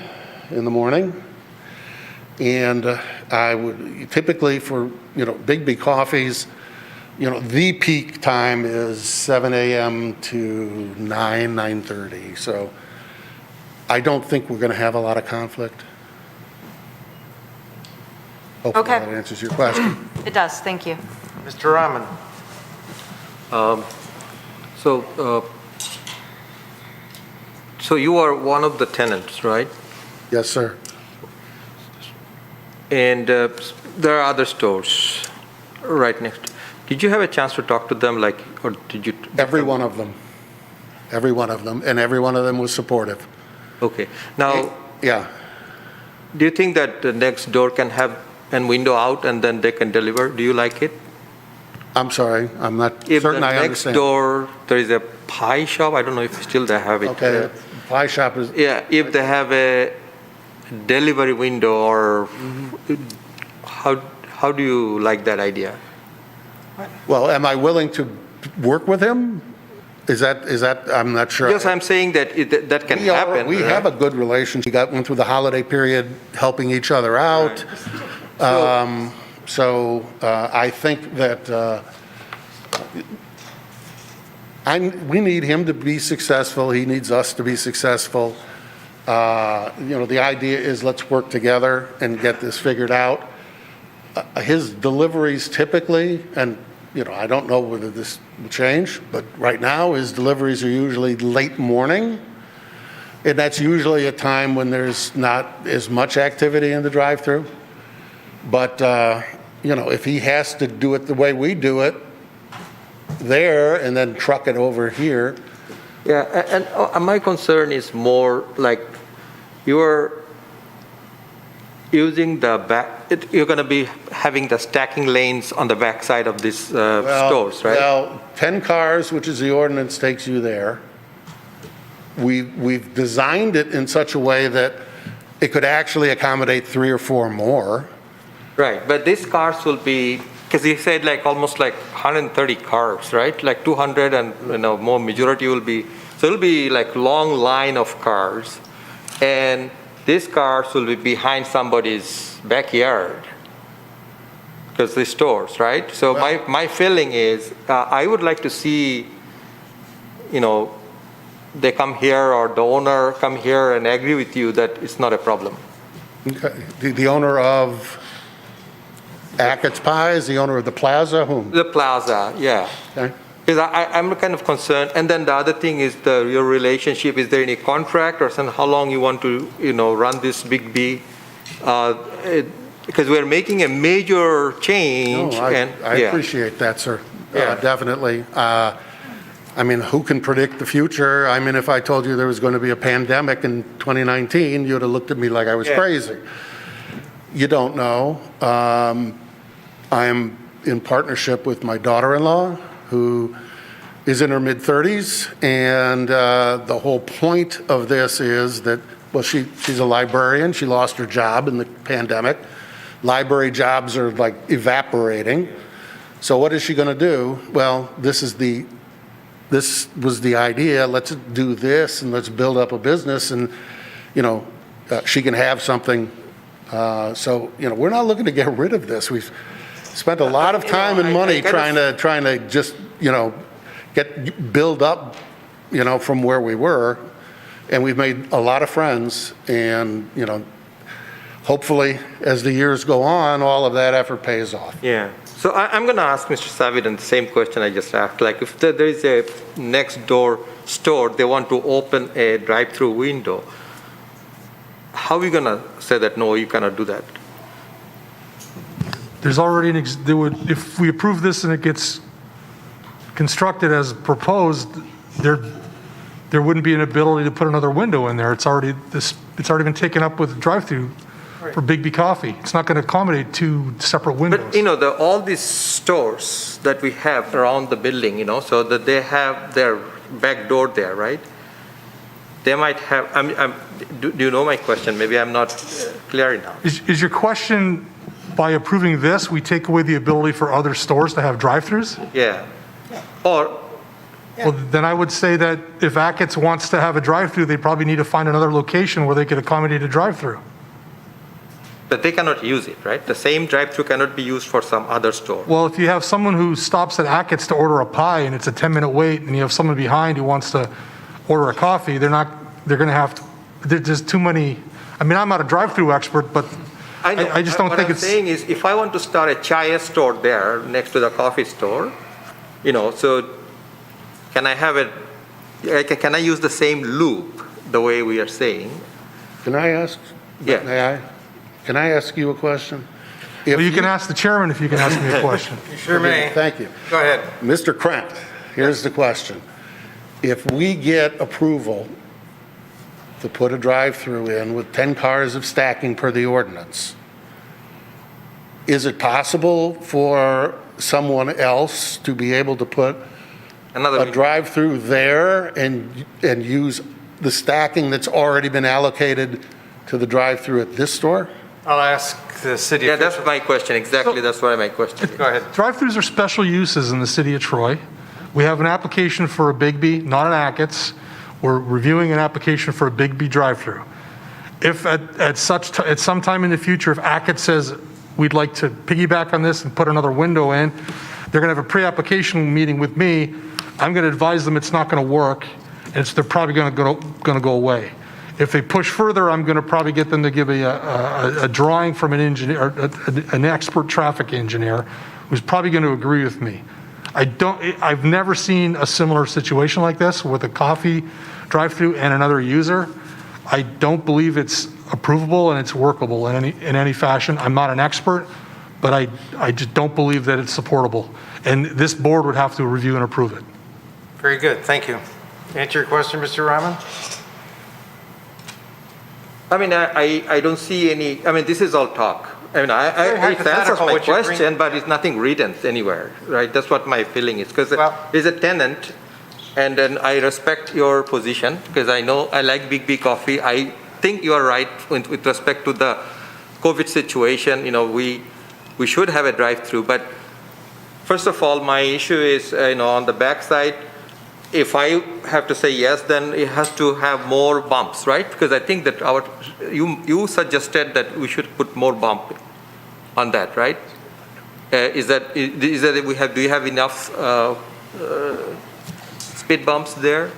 in the morning. And I would, typically for, Bigby Coffees, the peak time is 7 a.m. to 9:30. So I don't think we're going to have a lot of conflict. Hopefully Okay. that answers your question. It does, thank you. Mr. Rahman? So you are one of the tenants, right? Yes, sir. And there are other stores right next. Did you have a chance to talk to them, or did you? Every one of them. Every one of them. And every one of them was supportive. Okay. Now, Yeah. do you think that the next door can have a window out and then they can deliver? Do you like it? I'm sorry, I'm not If the certain I next understand. door, there is a pie shop, I don't know if still they have it. Okay, pie shop is, Yeah, if they have a delivery window or how do you like that idea? well, am I willing to work with him? Is that, I'm not sure. Yes, I'm saying that that can happen. We have a good relationship. We went through the holiday period helping each other out. So I think that we need him to be successful. He needs us to be successful. The idea is let's work together and get this figured out. His deliveries typically, and I don't know whether this will change, but right now his deliveries are usually late morning. And that's usually a time when there's not as much activity in the drive-through. But, if he has to do it the way we do it there and then truck it over here. Yeah, and my concern is more like you're using the back, you're going to be having the stacking lanes on the back side of these stores, right? Well, 10 cars, which is the ordinance, takes you there. We've designed it in such a way that it could actually accommodate 3 or 4 more. Right, but these cars will be, because you said almost 130 cars, right? 200 and more majority will be, so it'll be long line of cars. And these cars will be behind somebody's backyard because the stores, right? So my feeling is I would like to see, they come here or the owner come here and agree with you that it's not a problem. Okay. The owner of Ackett's Pies, the owner of the plaza, whom? The plaza, yeah. Okay. Because I'm kind of concerned. And then the other thing is your relationship. Is there any contract or something? How long you want to, run this Bigby? Because we're making a major change. No, I appreciate that, sir. Yeah. Definitely. Who can predict the future? If I told you there was going to be a pandemic in 2019, you'd have looked at me like I was crazy. You don't know. I am in partnership with my daughter-in-law, who is in her mid-30s, and the whole point of this is that, she's a librarian. She lost her job in the pandemic. Library jobs are evaporating. So what is she going to do? Well, this was the idea. Let's do this and let's build up a business, and she can have something. So we're not looking to get rid of this. We've spent a lot of time and money trying to just build up from where we were, and we've made a lot of friends, and hopefully as the years go on, all of that effort pays off. Yeah. So I'm going to ask Mr. Savidan the same question I just asked. If there is a next door store, they want to open a drive-through window, how are we going to say that, no, you cannot do that? There's already if we approve this and it gets constructed as proposed, there wouldn't be an ability to put another window in there. It's already been taken up with drive-through for Bigby Coffee. It's not going to accommodate 2 separate windows. But all these stores that we have around the building, so that they have their back door there, right? they might have, do you know my question? Maybe I'm not clear enough. Is your question, by approving this, we take away the ability for other stores to have drive-throughs? Yeah. Or, Well, then I would say that if Ackett's wants to have a drive-through, they probably need to find another location where they could accommodate a drive-through. but they cannot use it, right? The same drive-through cannot be used for some other store. Well, if you have someone who stops at Ackett's to order a pie and it's a 10-minute wait, and you have someone behind who wants to order a coffee, they're going to have to, there's too many, I mean, I'm not a drive-through expert, but I know. I just don't think What I'm it's. saying is, if I want to start a chai store there next to the coffee store, so can I have can I use the same loop the way we are saying? Can I ask? Yeah. May I? Can I ask you a question? If Well, you can ask the chairman if you can ask me a question. You sure may. Thank you. Go ahead. Mr. Krent, here's the question. If we get approval to put a drive-through in with 10 cars of stacking per the ordinance, is it possible for someone else to be able to put a drive-through there and use the stacking that's already been allocated to the drive-through at this store? I'll ask the city. Yeah, that's my question, exactly, that's what my question is. Go ahead. Drive-throughs are special uses in the city of Troy. We have an application for a Bigby, not an Ackett's. We're reviewing an application for a Bigby drive-through. If at some time in the future, if Ackett says we'd like to piggyback on this and put another window in, they're going to have a pre-application meeting with me. I'm going to advise them it's not going to work, and they're probably going to go away. If they push further, I'm going to probably get them to give a drawing from an engineer, an expert traffic engineer, who's probably going to agree with me. I've never seen a similar situation like this with a coffee drive-through and another user. I don't believe it's approvable and it's workable in any fashion. I'm not an expert, but I just don't believe that it's supportable. And this board would have to review and approve it. Very good, thank you. Answer your question, Mr. Rahman? I mean, I don't see any, I mean, this is all talk. I mean, it answers my question, but it's nothing written anywhere, right? That's what my feeling is, because it's a tenant, and then I respect your position, because I know I like Bigby coffee. I think you are right with respect to the COVID situation. We should have a drive-through, but first of all, my issue is, on the backside, if I have to say yes, then it has to have more bumps, right? Because I think that you suggested that we should put more bump on that, right? Do you have enough speed bumps there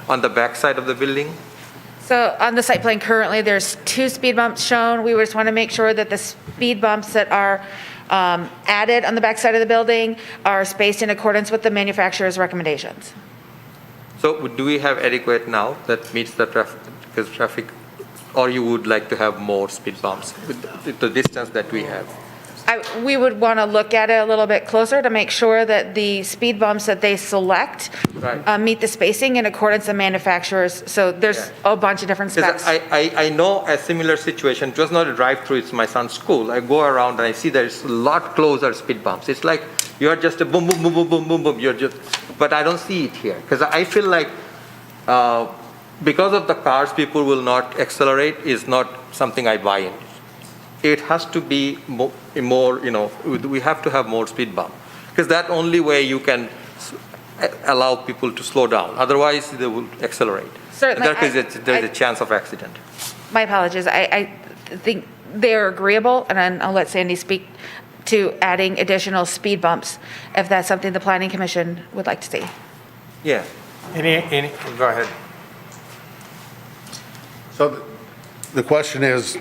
on the backside of the building? So on the site plan currently, there's 2 speed bumps shown. We just want to make sure that the speed bumps that are added on the backside of the building are spaced in accordance with the manufacturer's recommendations. So do we have adequate now that meets the traffic, or you would like to have more speed bumps with the distance that we have? We would want to look at it a little bit closer to make sure that the speed bumps that they select meet the spacing in accordance with manufacturers. So there's a bunch of different specs. I know a similar situation. It was not a drive-through, it's my son's school. I go around and I see there's a lot closer speed bumps. It's like you're just a boom, boom, boom, boom, boom, boom, boom. But I don't see it here, because I feel like because of the cars, people will not accelerate is not something I buy in. It has to be more, we have to have more speed bump, because that only way you can allow people to slow down. Otherwise, they will accelerate. Certainly. There's a chance of accident. My apologies. I think they're agreeable, and then I'll let Sandy speak to adding additional speed bumps if that's something the Planning Commission would like to see. Yeah. Go ahead. So the question is,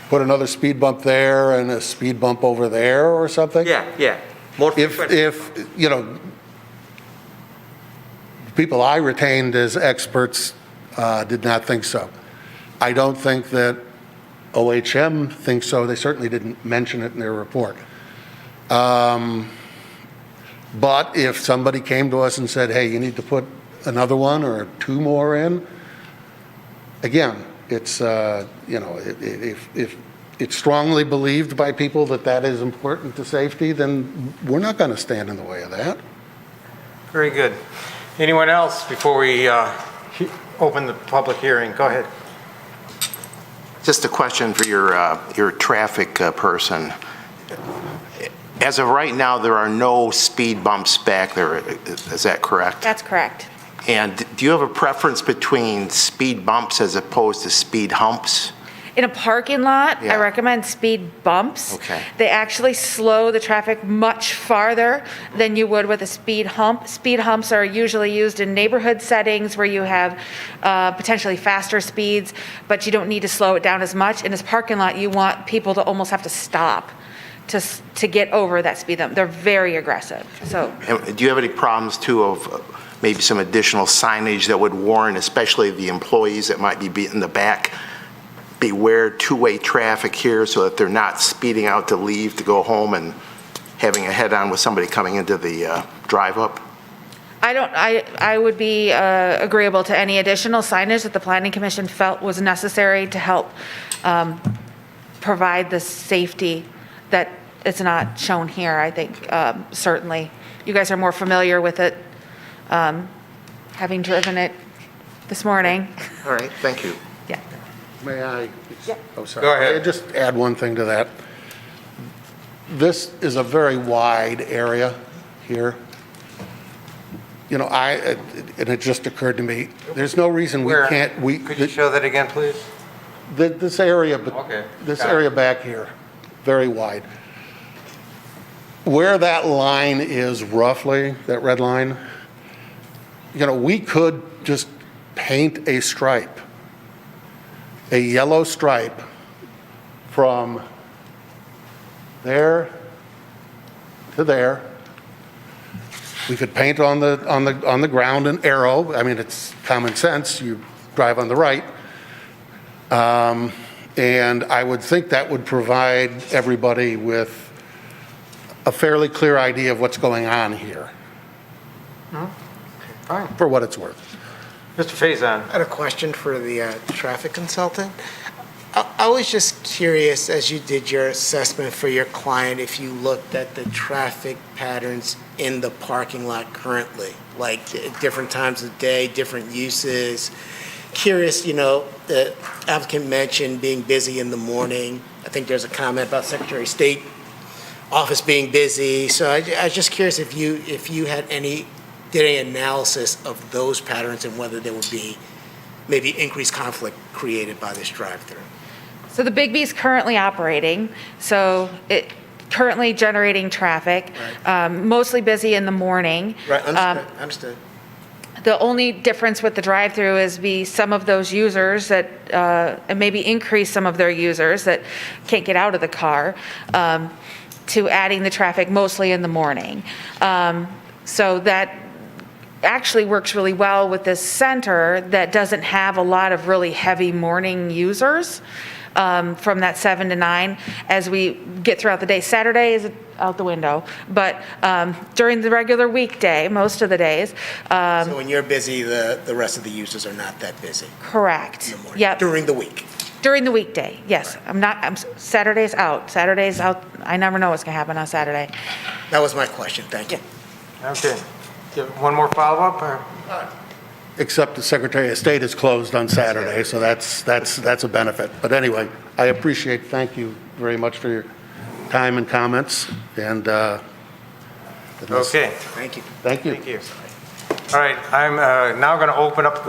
put another speed bump there and a speed bump over there or something? Yeah. More frequent. If people I retained as experts did not think so. I don't think that OHM thinks so. They certainly didn't mention it in their report. But if somebody came to us and said, hey, you need to put another one or 2 more in, again, it's, if it's strongly believed by people that that is important to safety, then we're not going to stand in the way of that. Very good. Anyone else before we open the public hearing? Go ahead. Just a question for your traffic person. As of right now, there are no speed bumps back there. Is that correct? That's correct. And do you have a preference between speed bumps as opposed to speed humps? In a parking lot, Yeah. I recommend speed bumps. Okay. They actually slow the traffic much farther than you would with a speed hump. Speed humps are usually used in neighborhood settings where you have potentially faster speeds, but you don't need to slow it down as much. In this parking lot, you want people to almost have to stop to get over that speed hump. They're very aggressive, so. And do you have any problems, too, of maybe some additional signage that would warn, especially the employees that might be in the back, beware two-way traffic here, so that they're not speeding out to leave to go home and having a head-on with somebody coming into the drive-up? I would be agreeable to any additional signage that the Planning Commission felt was necessary to help provide the safety that it's not shown here, I think, certainly. You guys are more familiar with it, having driven it this morning. All right, thank you. Yeah. May I? Yeah. Oh, sorry. Go ahead. May I just add one thing to that? This is a very wide area here. You know, and it just occurred to me, there's no reason we Where? can't, Could you show that again, please? this area, Okay, this got it. area back here, very wide. Where that line is roughly, that red line, you know, we could just paint a stripe, a yellow stripe from there to there. We could paint on the ground an arrow. I mean, it's common sense. You drive on the right. And I would think that would provide everybody with a fairly clear idea of what's going on here, Fine. for what it's worth. Mr. Faison. I had a question for the traffic consultant. I was just curious, as you did your assessment for your client, if you looked at the traffic patterns in the parking lot currently, like at different times of day, different uses. Curious, you know, the applicant mentioned being busy in the morning. I think there's a comment about Secretary of State office being busy. So I was just curious if you had did any analysis of those patterns and whether there would be maybe increased conflict created by this drive-through. So the Bigby is currently operating, so it currently generating traffic, mostly busy in the morning. Right, understood. The only difference with the drive-through is some of those users that, and maybe increase some of their users that can't get out of the car, to adding the traffic mostly in the morning. So that actually works really well with this center that doesn't have a lot of really heavy morning users. From that 7 to 9 as we get throughout the day. Saturday is out the window, but during the regular weekday, most of the days. So when you're busy, the rest of the users are not that busy? Correct. In the morning? Yep. During the week? During the weekday, yes. Saturday's out. Saturday's out. I never know what's going to happen on Saturday. That was my question, thank you. Okay. Do you have one more follow-up? Or? Except the Secretary of State is closed on Saturday, so that's a benefit. But anyway, thank you very much for your time and comments, and Okay. Thank you. Thank you. Thank you. All right, I'm now going to open up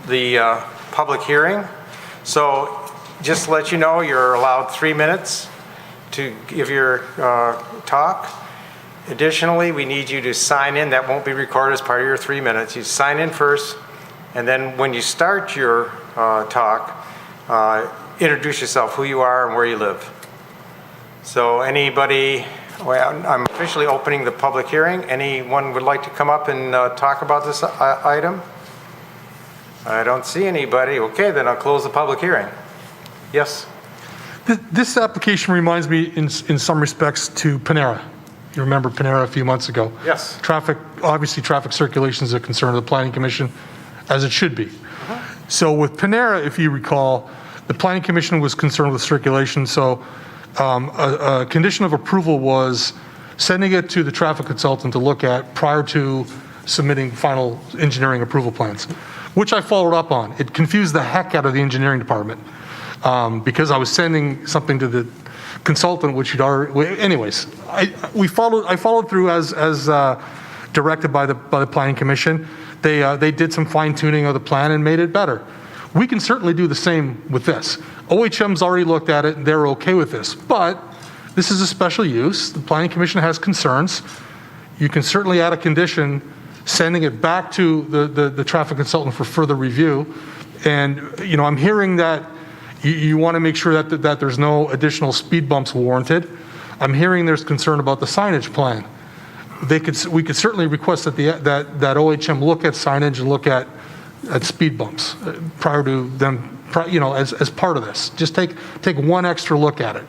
the public hearing. So just to let you know, you're allowed 3 minutes to give your talk. Additionally, we need you to sign in. That won't be recorded as part of your 3 minutes. You sign in first, and then when you start your talk, introduce yourself, who you are and where you live. So anybody, I'm officially opening the public hearing. Anyone would like to come up and talk about this item? I don't see anybody. Okay, then I'll close the public hearing. Yes? This application reminds me in some respects to Panera. You remember Panera a few months ago? Yes. Obviously traffic circulation is a concern of the Planning Commission, as it should be. So with Panera, if you recall, the Planning Commission was concerned with circulation, so a condition of approval was sending it to the traffic consultant to look at prior to submitting final engineering approval plans, which I followed up on. It confused the heck out of the engineering department because I was sending something to the consultant, which you'd already, anyways, I followed through as directed by the Planning Commission. They did some fine tuning of the plan and made it better. We can certainly do the same with this. OHM's already looked at it and they're okay with this, but this is a special use. The Planning Commission has concerns. You can certainly add a condition sending it back to the traffic consultant for further review. And, you know, I'm hearing that you want to make sure that there's no additional speed bumps warranted. I'm hearing there's concern about the signage plan. We could certainly request that that OHM look at signage and look at speed bumps prior to them, you know, as part of this. Just take one extra look at it,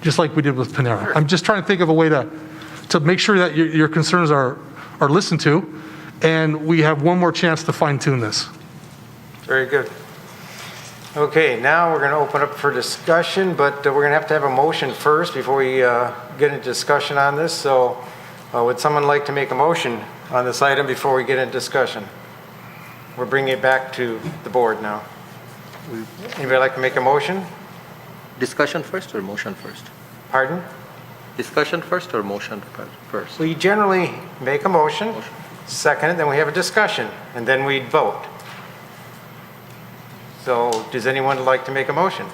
just like we did with Panera. I'm just trying to think of a way to make sure that your concerns are listened to, and we have one more chance to fine tune this. Very good. Okay, now we're going to open up for discussion, but we're going to have a motion first before we get into discussion on this. So would someone like to make a motion on this item before we get into discussion? We're bringing it back to the board now. Anybody like to make a motion? Discussion first or motion first? Pardon? Discussion first or motion first? We generally make a motion, second it, then we have a discussion, and then we vote. So does anyone like to make a motion?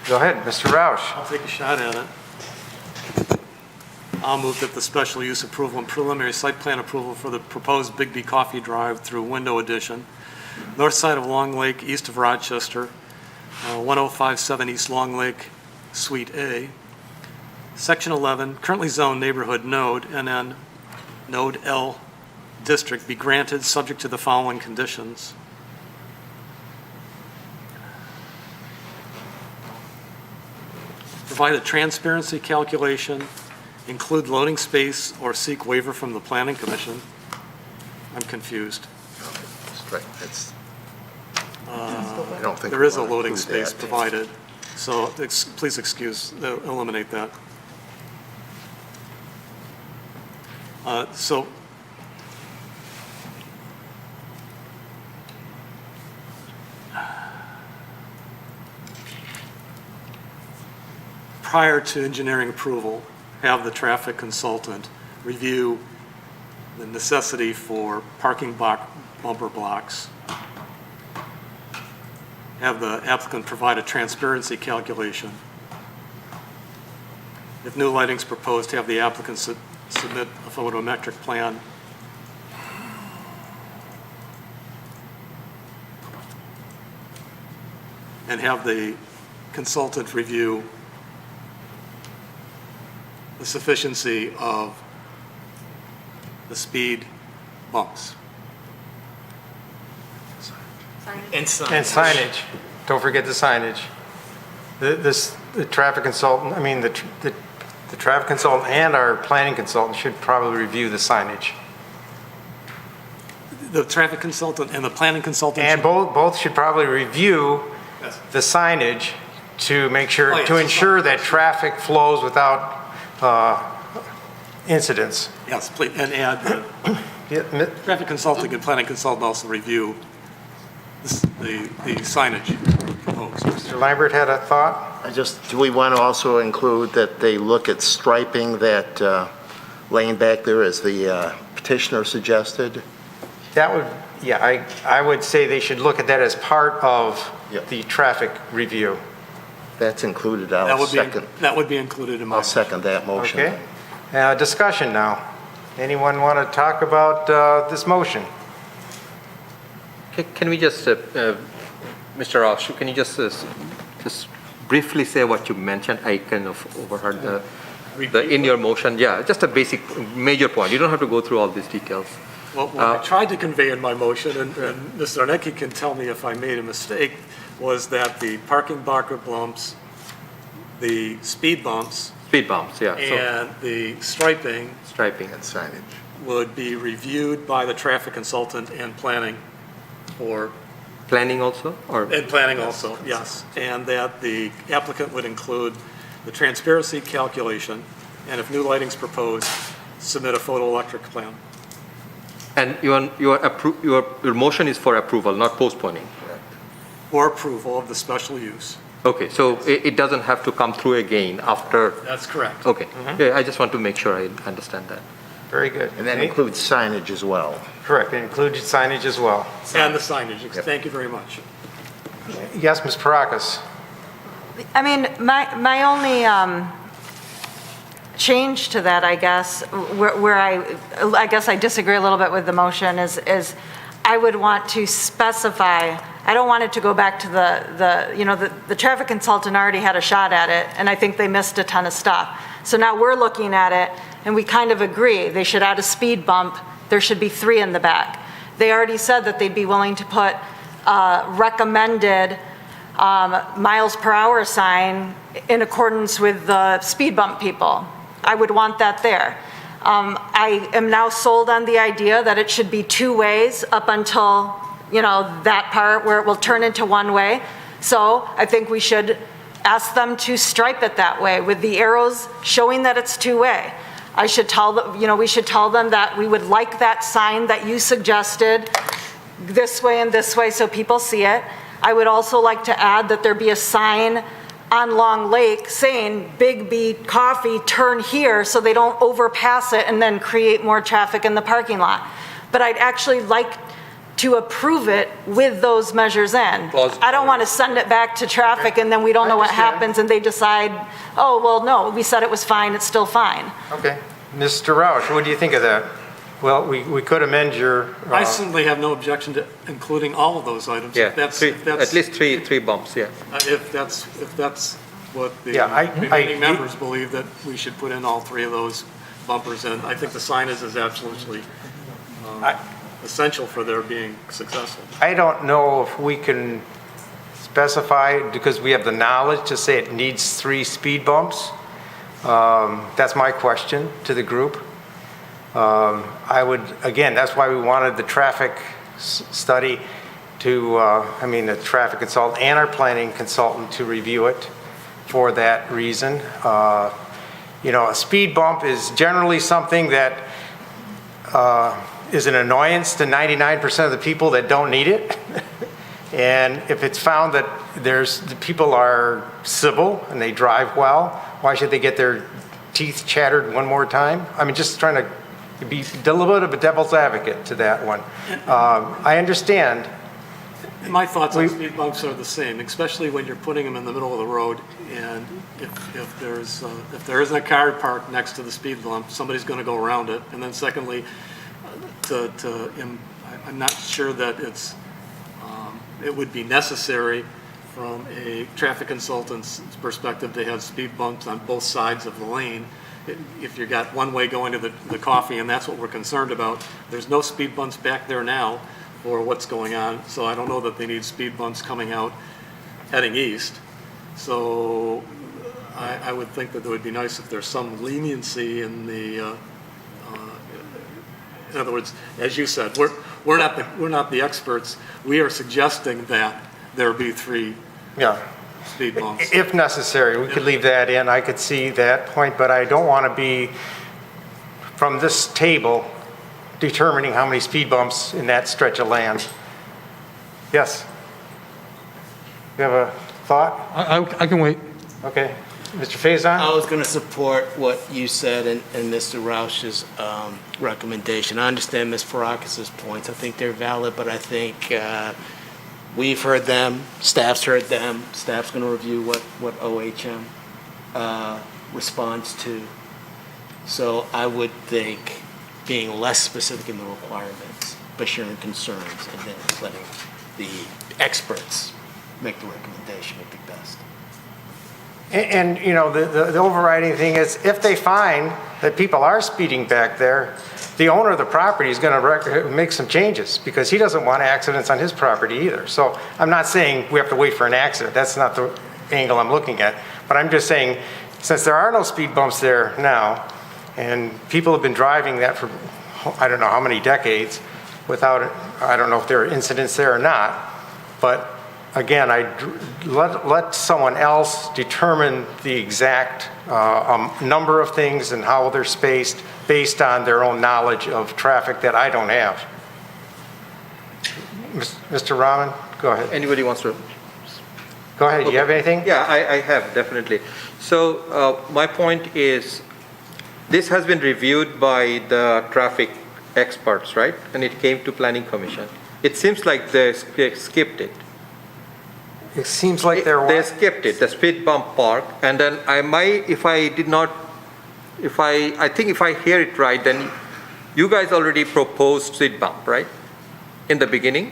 Go ahead, Mr. Roush. I'll take a shot at it. I'll move that the special use approval and preliminary site plan approval for the proposed Bigby Coffee Drive through window addition, north side of Long Lake, east of Rochester, 1057 East Long Lake, Suite A, Section 11, currently zoned neighborhood node, NN, Node L district be granted subject to the following conditions. Provide a transparency calculation, include loading space, or seek waiver from the Planning Commission. I'm confused. Right, that's, I don't think There we is a wanna loading include space that. provided, so please eliminate that. So prior to engineering approval, have the traffic consultant review the necessity for parking bumper blocks. Have the applicant provide a transparency calculation. If new lighting's proposed, have the applicant submit a photometric plan. And have the consultant review the sufficiency of the speed bumps. And signage. Don't forget the signage. The traffic consultant, I mean, the traffic consultant and our planning consultant should probably review the signage. The traffic consultant and the planning consultant. And both should probably review Yes. the signage to make sure, Oh, yes. to ensure that traffic flows without incidents. Yes, please, and add the Yeah, traffic consultant and planning consultant also review the signage proposed. Mr. Lambert had a thought? Do we want to also include that they look at striping that lane back there as the petitioner suggested? That would, yeah, I would say they should look at that as part of Yep. the traffic review. That's included, I'll second. That would be included in my. I'll second that motion. Okay. Discussion now. Anyone want to talk about this motion? Can we just, Mr. Roush, can you just briefly say what you mentioned? I kind of overheard in your motion. Yeah, just a basic major point. You don't have to go through all these details. Well, what I tried to convey in my motion, and Mr. Arnecki can tell me if I made a mistake, was that the parking bumper bumps, the speed bumps, yeah. and the striping Striping. And signage. would be reviewed by the traffic consultant and planning, or, Planning also, or? and planning also, yes. And that the applicant would include the transparency calculation, and if new lighting's proposed, submit a photoelectric plan. And your motion is for approval, not postponing? For approval of the special use. Okay, so it doesn't have to come through again after? That's correct. Okay. Yeah, I just want to make sure I understand that. Very good. And that includes signage as well. Correct, it includes signage as well. And the signage, thank you very much. Yes, Ms. Parakis? I mean, my only change to that, I guess, where I guess I disagree a little bit with the motion is I would want to specify, I don't want it to go back to the traffic consultant already had a shot at it, and I think they missed a ton of stuff. So now we're looking at it, and we kind of agree, they should add a speed bump, there should be 3 in the back. They already said that they'd be willing to put recommended miles per hour sign in accordance with the speed bump people. I would want that there. I am now sold on the idea that it should be 2 ways up until, that part where it will turn into 1 way. So I think we should ask them to stripe it that way with the arrows showing that it's 2 way. I should tell them, we should tell them that we would like that sign that you suggested this way and this way so people see it. I would also like to add that there be a sign on Long Lake saying Bigby Coffee, turn here, so they don't overpass it and then create more traffic in the parking lot. But I'd actually like to approve it with those measures in. I don't want to send it back to traffic and then we don't know what happens and they decide, oh, well, no, we said it was fine, it's still fine. Okay. Mr. Roush, what do you think of that? Well, we could amend your... I certainly have no objection to including all of those items. Yeah, If that's- at least three bumps, yeah. If that's what the Yeah, remaining members believe, that we should put in all 3 of those bumpers in. I think the signage is absolutely essential for their being successful. I don't know if we can specify, because we have the knowledge to say it needs 3 speed bumps. That's my question to the group. I would, again, that's why we wanted the traffic study to, the traffic consultant and our planning consultant to review it for that reason. A speed bump is generally something that is an annoyance to 99% of the people that don't need it. And if it's found that the people are civil and they drive well, why should they get their teeth chattered one more time? Just trying to be a little bit of a devil's advocate to that one. I understand. My thoughts on speed bumps are the same, especially when you're putting them in the middle of the road, and if there isn't a car parked next to the speed bump, somebody's going to go around it. And then secondly, I'm not sure that it would be necessary from a traffic consultant's perspective to have speed bumps on both sides of the lane. If you got one way going to the coffee, and that's what we're concerned about, there's no speed bumps back there now for what's going on, so I don't know that they need speed bumps coming out heading east. So I would think that it would be nice if there's some leniency in the, in other words, as you said, we're not the experts. We are suggesting that there be 3 speed bumps. If necessary, we could leave that in. I could see that point, but I don't want to be, from this table, determining how many speed bumps in that stretch of land. Yes? You have a thought? I can wait. Okay. Mr. Faison? I was going to support what you said and Mr. Roush's recommendation. I understand Ms. Farakis's points. I think they're valid, but I think we've heard them, staff's heard them, staff's going to review what OHM responds to. So I would think being less specific in the requirements, but sharing concerns, and then letting the experts make the recommendation would be best. And the overriding thing is, if they find that people are speeding back there, the owner of the property is going to make some changes, because he doesn't want accidents on his property either. So I'm not saying we have to wait for an accident. That's not the angle I'm looking at. But I'm just saying, since there are no speed bumps there now, and people have been driving that for I don't know how many decades without it, I don't know if there are incidents there or not, but again, let someone else determine the exact number of things and how they're spaced based on their own knowledge of traffic that I don't have. Mr. Rahman, go ahead. Anybody wants to? Go ahead, do you have anything? Yeah, I have, definitely. So my point is, this has been reviewed by the traffic experts, right? And it came to Planning Commission. It seems like they skipped it. It seems like they're... They skipped it, the speed bump park, and then I think if I hear it right, then you guys already proposed speed bump, right? In the beginning?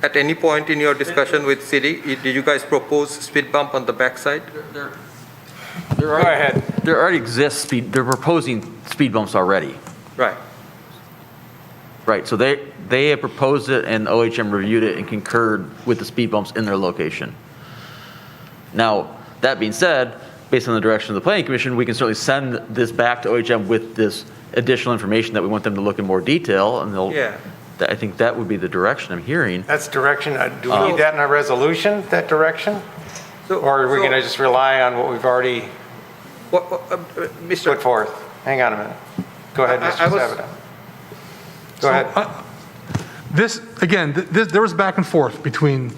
At any point in your discussion with city, did you guys propose speed bump on the backside? Go ahead. There already exists they're proposing speed bumps already. Right. Right, so they have proposed it and OHM reviewed it and concurred with the speed bumps in their location. Now, that being said, based on the direction of the Planning Commission, we can certainly send this back to OHM with this additional information that we want them to look in more detail, and they'll, Yeah. I think that would be the direction I'm hearing. That's direction. Do we need that in our resolution, that direction? Or are we going to just rely on what we've already put forth? Hang on a minute. Go ahead, Mr. Sabato. Go ahead. There was back and forth between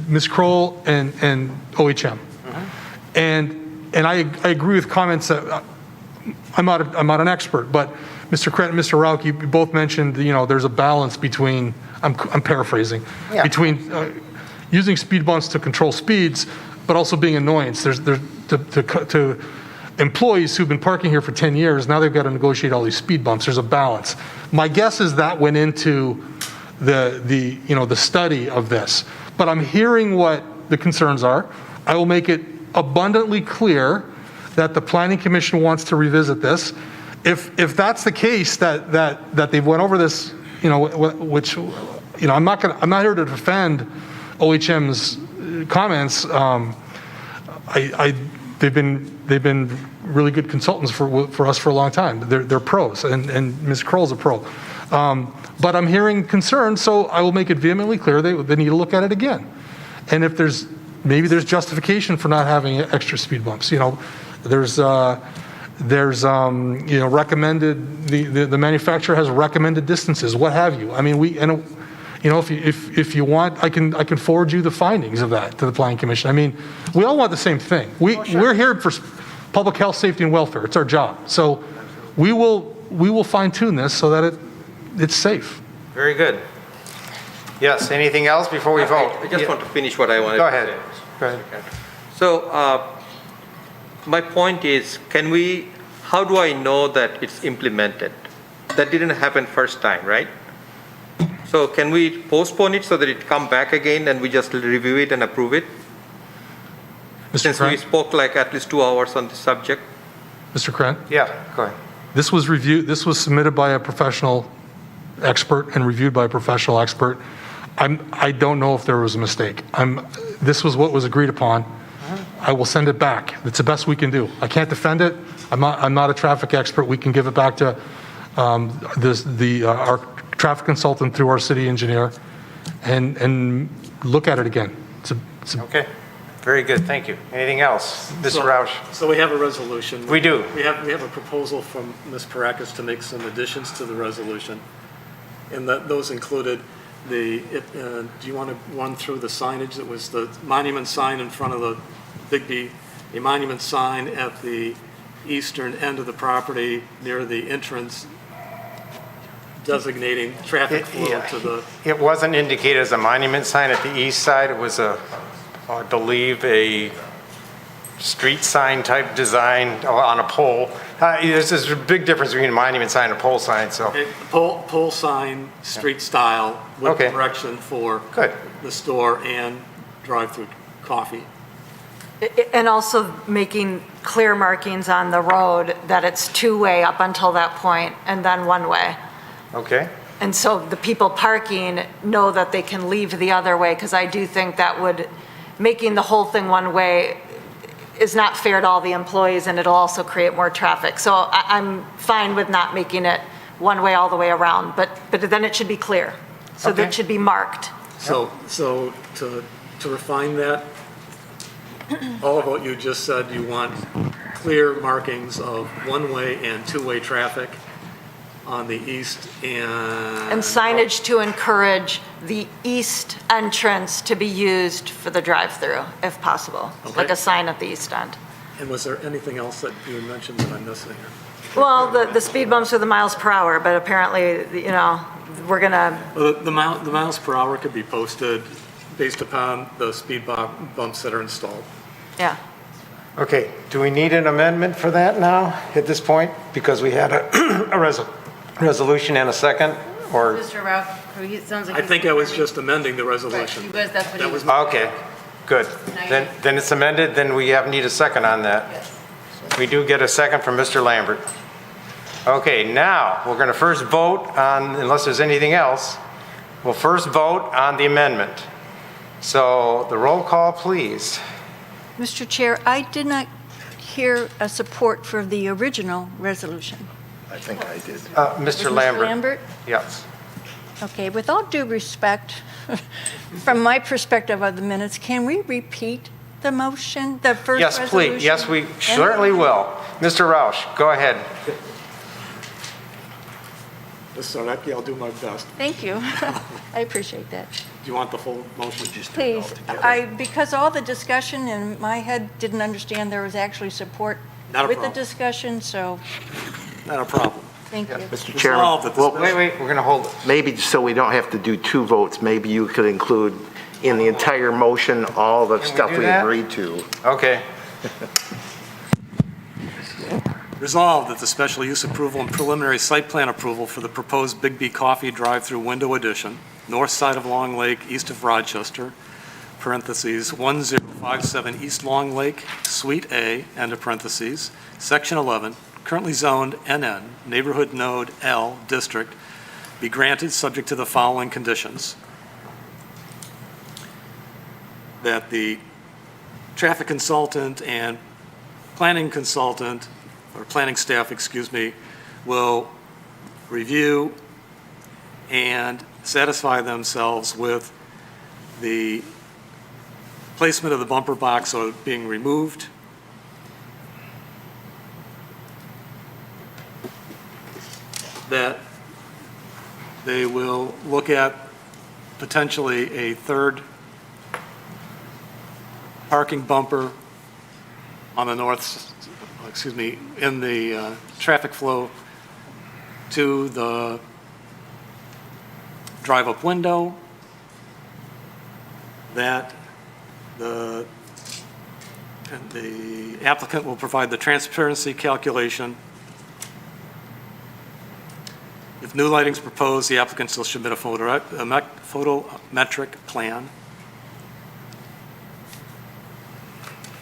Ms. Kroll and OHM. And I agree with comments that, I'm not an expert, but Mr. Krent and Mr. Rauch, you both mentioned, there's a balance between, I'm paraphrasing, Yeah. between using speed bumps to control speeds, but also being annoyance. There's to employees who've been parking here for 10 years, now they've got to negotiate all these speed bumps. There's a balance. My guess is that went into the study of this. But I'm hearing what the concerns are. I will make it abundantly clear that the Planning Commission wants to revisit this. If that's the case, that they've went over this, which, I'm not here to defend OHM's comments. They've been really good consultants for us for a long time. They're pros, and Ms. Kroll's a pro. But I'm hearing concerns, so I will make it vehemently clear they need to look at it again. And if maybe there's justification for not having extra speed bumps. There's recommended, the manufacturer has recommended distances, what have you. I mean, if you want, I can forward you the findings of that to the Planning Commission. I mean, we all want the same thing. We're here for public health, safety, and welfare. It's our job. So we will fine tune this so that it's safe. Very good. Yes, anything else before we vote? I just want to finish what I wanted Go to ahead. say. Go ahead. So my point is, how do I know that it's implemented? That didn't happen first time, right? So can we postpone it so that it come back again and we just review it and approve it? Mr. Since we Krent? spoke like at least 2 hours on this subject. Mr. Krent? Yeah, go ahead. This was submitted by a professional expert and reviewed by a professional expert. I don't know if there was a mistake. This was what was agreed upon. I will send it back. It's the best we can do. I can't defend it. I'm not a traffic expert. We can give it back to our traffic consultant through our city engineer and look at it again. Okay. Very good. Thank you. Anything else? Mr. Rauch? So we have a resolution. We do. We have a proposal from Ms. Parakis to make some additions to the resolution. And those included do you want to run through the signage? That was the monument sign in front of the Bigby, a monument sign at the eastern end of the property near the entrance designating traffic flow to the... It wasn't indicated as a monument sign at the east side. It was I believe, a street sign type design on a pole. There's a big difference between a monument sign and a pole sign, so. Pole sign, street style, with Okay. direction for Good. the store and drive-through coffee. And also making clear markings on the road that it's two-way up until that point and then one-way. Okay. And so the people parking know that they can leave the other way, because I do think that making the whole thing one way is not fair to all the employees, and it'll also create more traffic. So I'm fine with not making it one way all the way around, but then it should be clear. So Okay. that should be marked. So to refine that, all of what you just said, you want clear markings of one-way and two-way traffic on the east And signage to encourage the east entrance to be used for the drive-through, if possible, Okay. like a sign at the east end. And was there anything else that you had mentioned that I'm missing here? Well, the speed bumps are the miles per hour, but apparently, we're gonna, Well, the miles per hour could be posted based upon the speed bumps that are installed. yeah. Okay, do we need an amendment for that now, at this point? Because we had a resolution and a second, or, Mr. Ralph, it sounds like. I think I was just amending the resolution. You guys, that's what That he was was. okay, good. Then it's amended, then we need a second on that. We do get a second from Mr. Lambert. Okay, now, we're going to first vote on, unless there's anything else, we'll first vote on the amendment. So the roll call, please. Mr. Chair, I did not hear a support for the original resolution. I think I did. Mr. Was Lambert. Mr. Lambert? Yes. Okay, with all due respect, from my perspective of the minutes, can we repeat the motion, the first Yes, resolution? please. Yes, we certainly will. Mr. Roush, go ahead. Ms. Zarnecki, I'll do my best. Thank you. I appreciate that. Do you want the full motion? Please, because all the discussion in my head didn't understand there was actually support Not a with the problem. discussion, so Not a problem. thank you. Mr. Resolved Chairman, that the well, special- Wait, we're going to hold it. maybe so we don't have to do two votes, maybe you could include in the entire motion all the Can we stuff do we that? agreed to. Okay. Resolved that the special use approval and preliminary site plan approval for the proposed Bigby Coffee drive-through window addition, north side of Long Lake, east of Rochester, parentheses, 1057 East Long Lake, Suite A, end of parentheses, Section 11, currently zoned NN, Neighborhood Node L, District, be granted subject to the following conditions. That the traffic consultant and planning consultant, or planning staff, excuse me, will review and satisfy themselves with the placement of the bumper box or being removed. That they will look at potentially a third parking bumper on the north, in the traffic flow to the drive-up window, that the applicant will provide the transparency calculation. If new lighting is proposed, the applicant shall submit a photometric plan.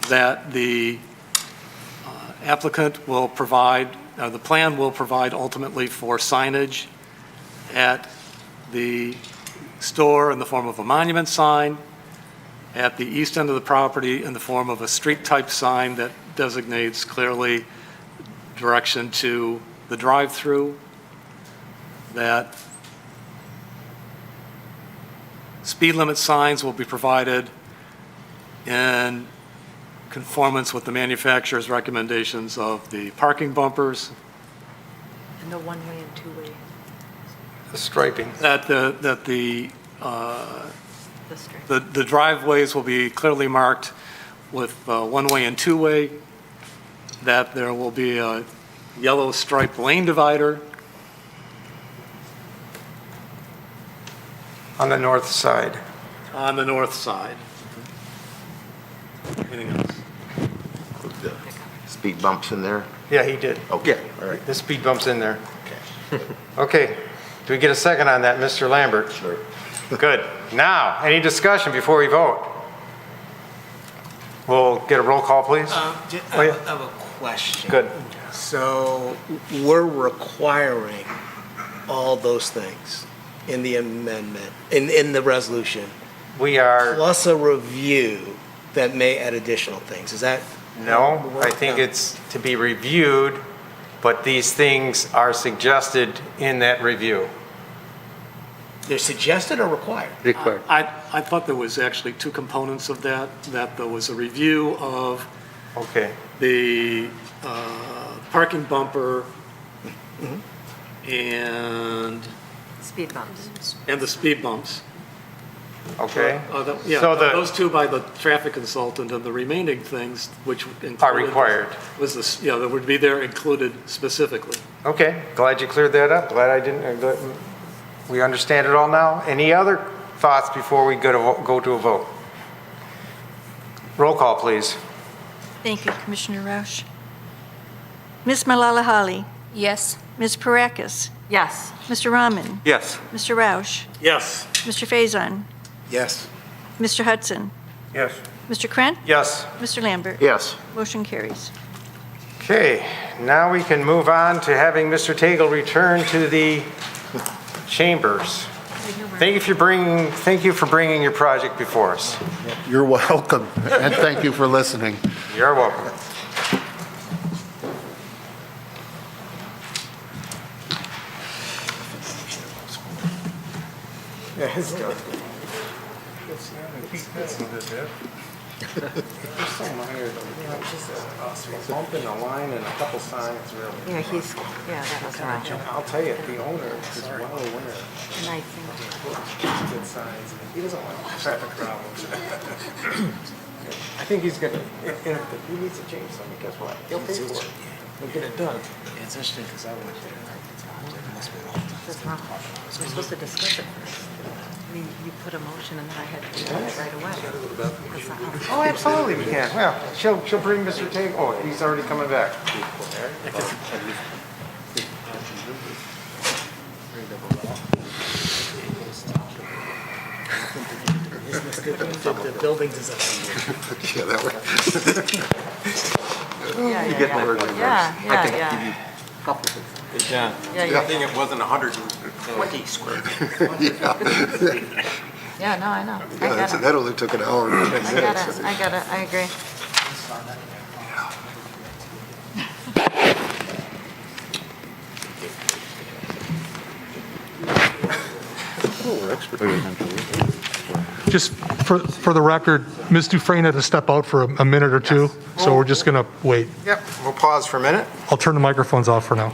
That the applicant will provide, the plan will provide ultimately for signage at the store in the form of a monument sign, at the east end of the property in the form of a street-type sign that designates clearly direction to the drive-through, that speed limit signs will be provided in conformance with the manufacturer's recommendations of the parking bumpers, And the one-way and two-way, The striping. that the the straight. the driveways will be clearly marked with one-way and two-way, that there will be a yellow striped lane divider On the north side. on the north side. Anything else? Speed bumps in there? Yeah, he did. Okay, all right. The speed bump's in there. Okay. Do we get a second on that, Mr. Lambert? Sure. Good. Now, any discussion before we vote? We'll get a roll call, please. I Oh, yeah. have a question. Good. So we're requiring all those things in the amendment, in the resolution, We are, plus a review that may add additional things. Is that? no, I think it's to be reviewed, but these things are suggested in that review. They're suggested or required? Required. I thought there was actually two components of that, that there was a review of Okay. the parking bumper and Speed bumps. the speed bumps. Okay. Yeah, So the- those two by the traffic consultant, and the remaining things, which included. Are required. Was this, yeah, that would be there included specifically. Okay, glad you cleared that up. Glad I didn't, glad we understand it all now. Any other thoughts before we go to a vote? Roll call, please. Thank you, Commissioner Roush. Ms. Malalahali, Yes. Ms. Parakis, Yes. Mr. Rahman, Yes. Mr. Roush, Yes. Mr. Faison, Yes. Mr. Hudson, Yes. Mr. Krent, Yes. Mr. Lambert. Yes. Motion carries. Okay, now we can move on to having Mr. Tagle return to the chambers. Thank you for bringing your project before us. You're welcome, and thank you for listening. You're welcome. Bump in the line and a couple signs, really. Yeah, that was right. I'll tell you, the owner is well aware. And I think, Good signs. He doesn't want traffic problems. I think he's gonna, if he needs to change something, guess what? He'll pay for it. He'll get it done. It's interesting because I went there. that's wrong. We're supposed to discuss it first. I mean, you put a motion and then I had to do it right away. That's not how- Oh, absolutely we can. Well, she'll bring Mr. Tagle, oh, he's already coming back. The building design. Yeah, that way. Yeah, You get yeah, more yeah. than Yeah, I can yeah, give you yeah. a couple of things. John, Yeah, good thing it wasn't 120 square. Yeah, no, I know. I Yeah, get it. that only took an hour and 10 I minutes. get it, I agree. Just for the record, Ms. Dufresne had to step out for a minute or two, so we're just going to wait. Yep, we'll pause for a minute. I'll turn the microphones off for now.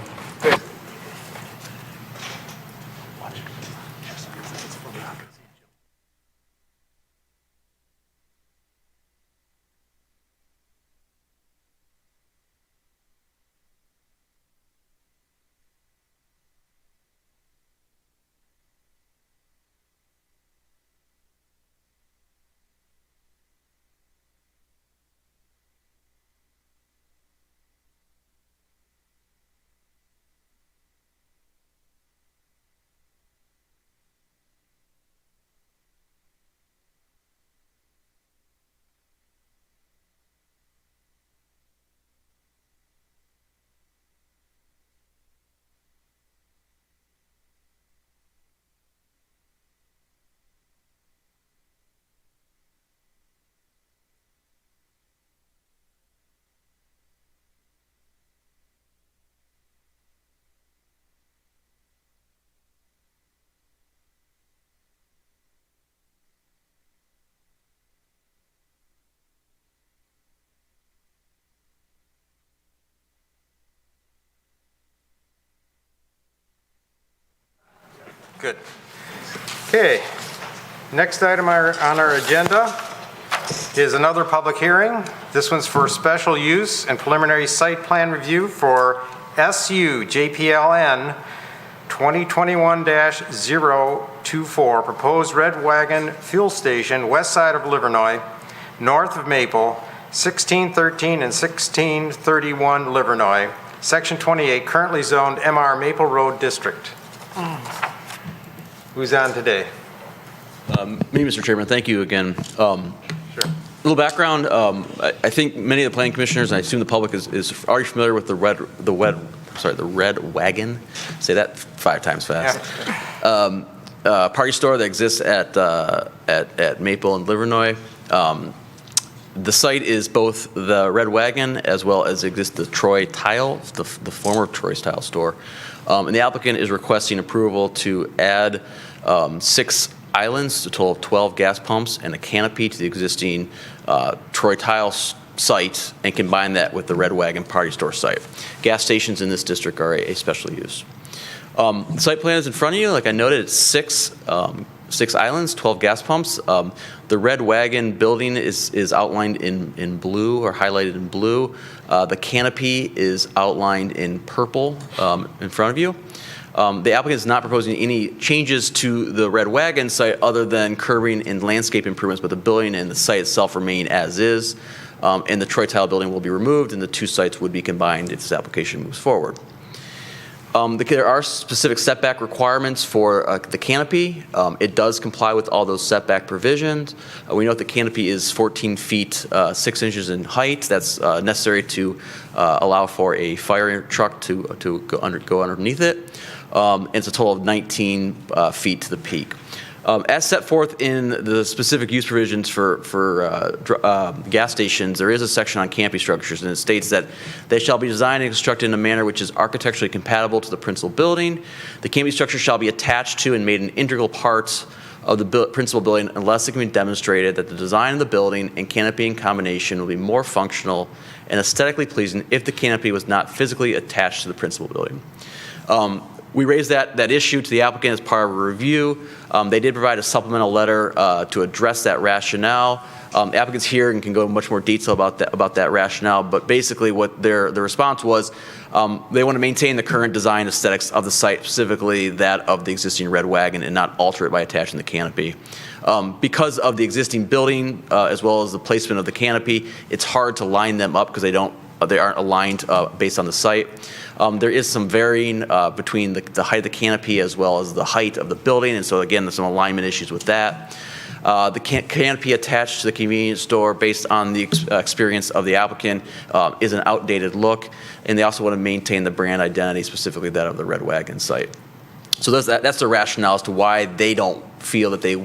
Good. Okay, next item on our agenda is another public hearing. This one's for special use and preliminary site plan review for SU JPLN 2021-024, proposed Red Wagon Fuel Station, west side of Livernois, north of Maple, 1613 and 1631 Livernois, Section 28, currently zoned MR Maple Road District. Who's on today? Me, Mr. Chairman, thank you again. Sure. A little background, I think many of the planning commissioners, and I assume the public is already familiar with the Red Wagon, say that 5 times fast. Party store that exists at Maple and Livernois. The site is both the Red Wagon as well as exists the Troy Tile, the former Troy's Tile store. And the applicant is requesting approval to add 6 islands, a total of 12 gas pumps, and a canopy to the existing Troy Tile site, and combine that with the Red Wagon Party Store site. Gas stations in this district are a special use. The site plan is in front of you. Like I noted, it's 6 islands, 12 gas pumps. The Red Wagon building is outlined in blue or highlighted in blue. The canopy is outlined in purple in front of you. The applicant is not proposing any changes to the Red Wagon site other than curbing and landscape improvements, but the building and the site itself remain as is. And the Troy Tile building will be removed, and the 2 sites would be combined if this application moves forward. There are specific setback requirements for the canopy. It does comply with all those setback provisions. We note the canopy is 14 feet 6 inches in height. That's necessary to allow for a fire truck to go underneath it. It's a total of 19 feet to the peak. As set forth in the specific use provisions for gas stations, there is a section on canopy structures, and it states that they shall be designed and constructed in a manner which is architecturally compatible to the principal building. The canopy structure shall be attached to and made an integral part of the principal building unless it can be demonstrated that the design of the building and canopy in combination will be more functional and aesthetically pleasing if the canopy was not physically attached to the principal building. We raised that issue to the applicant as part of a review. They did provide a supplemental letter to address that rationale. The applicant's here and can go into much more detail about that rationale, but basically what the response was, they want to maintain the current design aesthetics of the site, specifically that of the existing Red Wagon, and not alter it by attaching the canopy. Because of the existing building, as well as the placement of the canopy, it's hard to line them up because they aren't aligned based on the site. There is some varying between the height of the canopy as well as the height of the building, and so again, there's some alignment issues with that. The canopy attached to the convenience store, based on the experience of the applicant, is an outdated look, and they also want to maintain the brand identity, specifically that of the Red Wagon site. So that's the rationale as to why they don't feel that they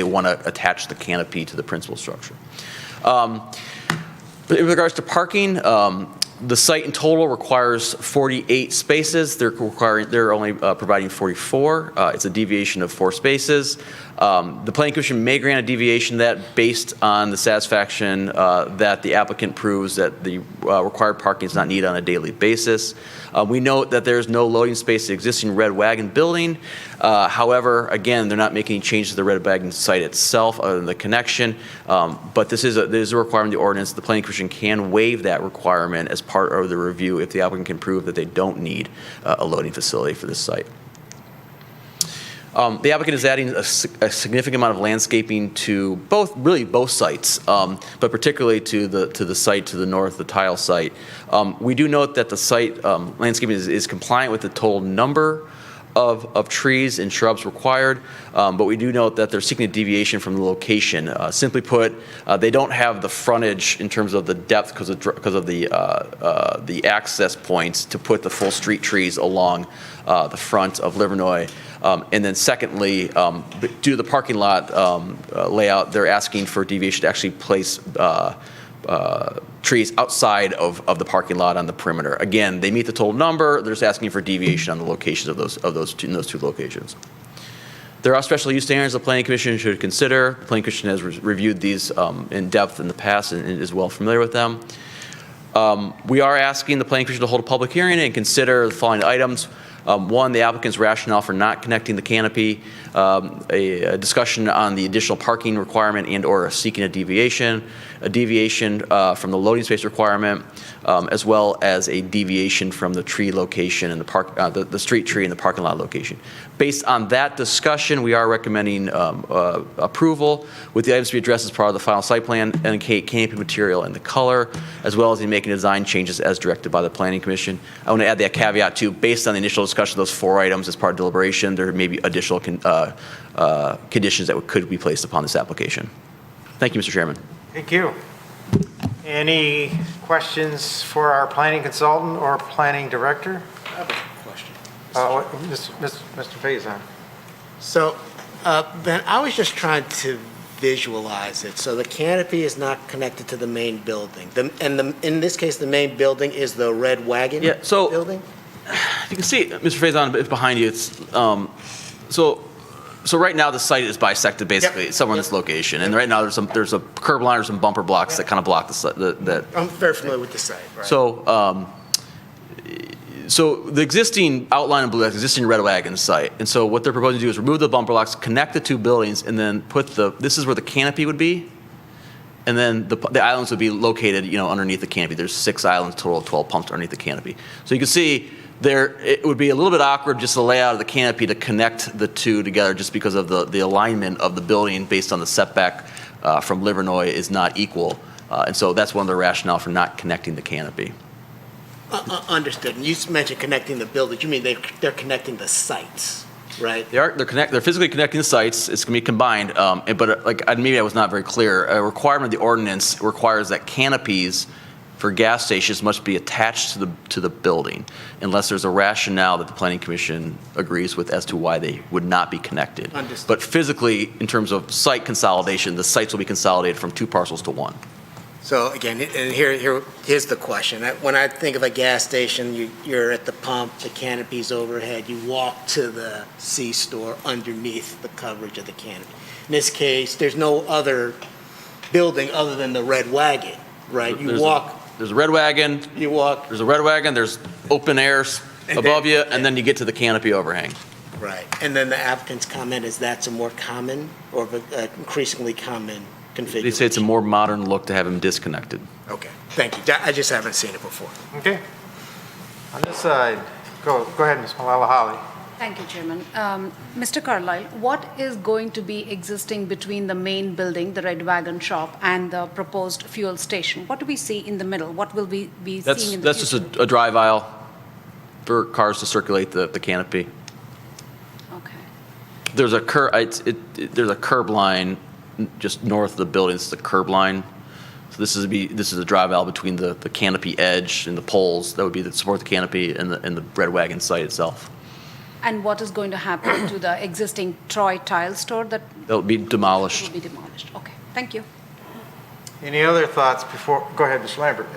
want to attach the canopy to the principal structure. In regards to parking, the site in total requires 48 spaces. They're only providing 44. It's a deviation of 4 spaces. The Planning Commission may grant a deviation that based on the satisfaction that the applicant proves that the required parking is not needed on a daily basis. We note that there's no loading space to the existing Red Wagon building. However, again, they're not making any changes to the Red Wagon site itself other than the connection. But this is a requirement of the ordinance. The Planning Commission can waive that requirement as part of the review if the applicant can prove that they don't need a loading facility for this site. The applicant is adding a significant amount of landscaping to both sites, but particularly to the site to the north, the tile site. We do note that the site landscaping is compliant with the total number of trees and shrubs required, but we do note that they're seeking a deviation from the location. Simply put, they don't have the frontage in terms of the depth because of the access points to put the full street trees along the front of Livernois. And then secondly, due to the parking lot layout, they're asking for deviation to actually place trees outside of the parking lot on the perimeter. Again, they meet the total number. They're just asking for deviation on the locations in those two locations. There are special use standards the Planning Commission should consider. The Planning Commission has reviewed these in depth in the past and is well familiar with them. We are asking the Planning Commission to hold a public hearing and consider the following items. One, the applicant's rationale for not connecting the canopy, a discussion on the additional parking requirement and or seeking a deviation from the loading space requirement, as well as a deviation from the tree location and the street tree and the parking lot location. Based on that discussion, we are recommending approval with the items to be addressed as part of the final site plan, indicate canopy material and the color, as well as in making design changes as directed by the Planning Commission. I want to add that caveat too, based on the initial discussion of those 4 items as part of deliberation, there may be additional conditions that could be placed upon this application. Thank you, Mr. Chairman. Thank you. Any questions for our planning consultant or planning director? I have a question. Mr. Faison. So, Ben, I was just trying to visualize it. So the canopy is not connected to the main building. In this case, the main building is the Red Wagon building? You can see, Mr. Faison, behind you. It's so So right now, the site is bisected basically somewhere in this location. And right now, there's a curb line or some bumper blocks that kind of block that. I'm very familiar with the site, right? So the existing outline in blue, that's existing Red Wagon site. And so what they're proposing to do is remove the bumper blocks, connect the two buildings, and then put this is where the canopy would be. And then the islands would be located, underneath the canopy. There's 6 islands, total of 12 pumps underneath the canopy. So you can see it would be a little bit awkward just the layout of the canopy to connect the two together just because of the alignment of the building based on the setback from Livernois is not equal. And so that's one of the rationale for not connecting the canopy. Understood. And you mentioned connecting the buildings. You mean they're connecting the sites, right? They're physically connecting the sites. It's going to be combined. But maybe I was not very clear. A requirement of the ordinance requires that canopies for gas stations must be attached to the building unless there's a rationale that the Planning Commission agrees with as to why they would not be connected. Understood. But physically, in terms of site consolidation, the sites will be consolidated from 2 parcels to 1. So again, and here's the question. When I think of a gas station, you're at the pump, the canopy's overhead, you walk to the C-store underneath the coverage of the canopy. In this case, there's no other building other than the Red Wagon, right? There's a Red Wagon. You walk. There's a Red Wagon, there's open airs above you, and then you get to the canopy overhang. Right. And then the applicant's comment is that's a more common or increasingly common configuration? They say it's a more modern look to have them disconnected. Okay, thank you. I just haven't seen it before. Okay. On this side, go ahead, Ms. Malala Holly. Thank you, Chairman. Mr. Carlisle, what is going to be existing between the main building, the Red Wagon shop, and the proposed fuel station? What do we see in the middle? What will we be seeing in the That's future? just a drive aisle for cars to circulate the canopy. Okay. There's a curb line just north of the building. It's the curb line. So this is a drive aisle between the canopy edge and the poles. That would be to support the canopy and the Red Wagon site itself. And what is going to happen to the existing Troy tile store that That'll be demolished. will be demolished? Okay, thank you. Any other thoughts before, go ahead, Mr. Lambert.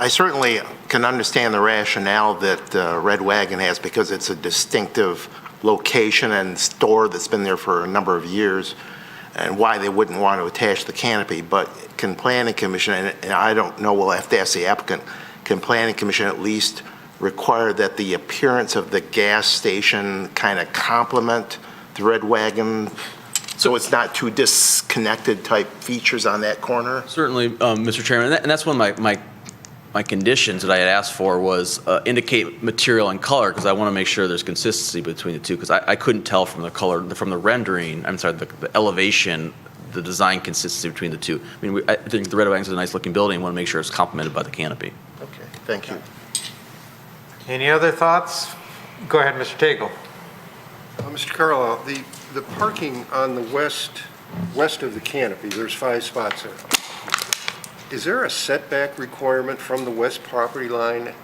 I certainly can understand the rationale that Red Wagon has because it's a distinctive location and store that's been there for a number of years and why they wouldn't want to attach the canopy. But can Planning Commission, and I don't know, we'll have to ask the applicant, can Planning Commission at least require that the appearance of the gas station kind of complement the Red Wagon so it's not two disconnected type features on that corner? Certainly, Mr. Chairman, and that's one of my conditions that I had asked for was indicate material and color because I want to make sure there's consistency between the two because I couldn't tell from the color, from the rendering, the elevation, the design consistency between the two. I mean, I think the Red Wagon's a nice looking building. I want to make sure it's complemented by the canopy. Okay, thank you. Any other thoughts? Go ahead, Mr. Tagle. Mr. Carlisle, the parking on the west of the canopy, there's 5 spots there. Is there a setback requirement from the west property line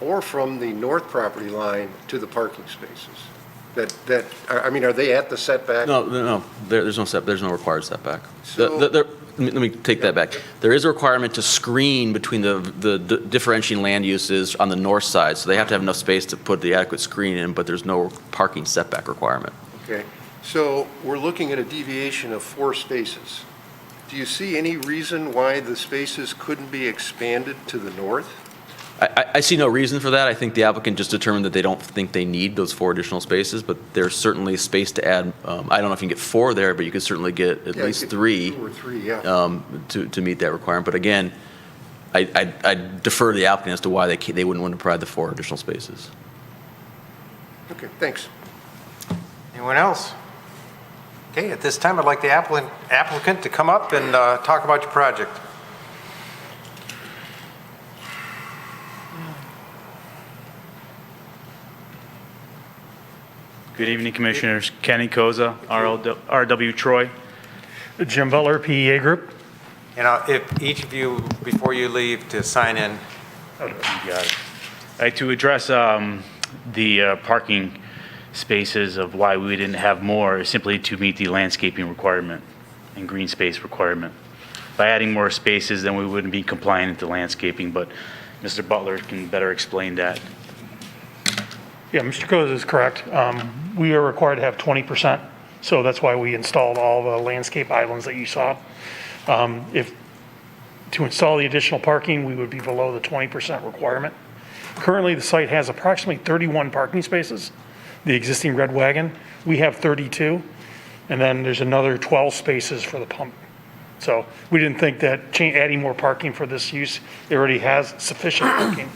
or from the north property line to the parking spaces? Are they at the setback? No, there's no required setback. So- Let me take that back. There is a requirement to screen between the differentiating land uses on the north side, so they have to have enough space to put the adequate screen in, but there's no parking setback requirement. Okay, so we're looking at a deviation of 4 spaces. Do you see any reason why the spaces couldn't be expanded to the north? I see no reason for that. I think the applicant just determined that they don't think they need those 4 additional spaces, but there's certainly space to add. I don't know if you can get 4 there, but you could certainly get at least 3. 2 or 3, yeah. To meet that requirement. But again, I defer to the applicant as to why they wouldn't want to provide the 4 additional spaces. Okay, thanks. Anyone else? Okay, at this time, I'd like the applicant to come up and talk about your project. Good evening, Commissioners. Kenny Koza, RW Troy. Jim Butler, PEA Group. If each of you, before you leave, to sign in. You got it. To address the parking spaces of why we didn't have more is simply to meet the landscaping requirement and green space requirement. By adding more spaces, then we wouldn't be compliant with the landscaping, but Mr. Butler can better explain that. Yeah, Mr. Coz is correct. We are required to have 20%, so that's why we installed all the landscape islands that you saw. If, to install the additional parking, we would be below the 20% requirement. Currently, the site has approximately 31 parking spaces, the existing red wagon. We have 32, and then there's another 12 spaces for the pump. So we didn't think that adding more parking for this use, it already has sufficient parking.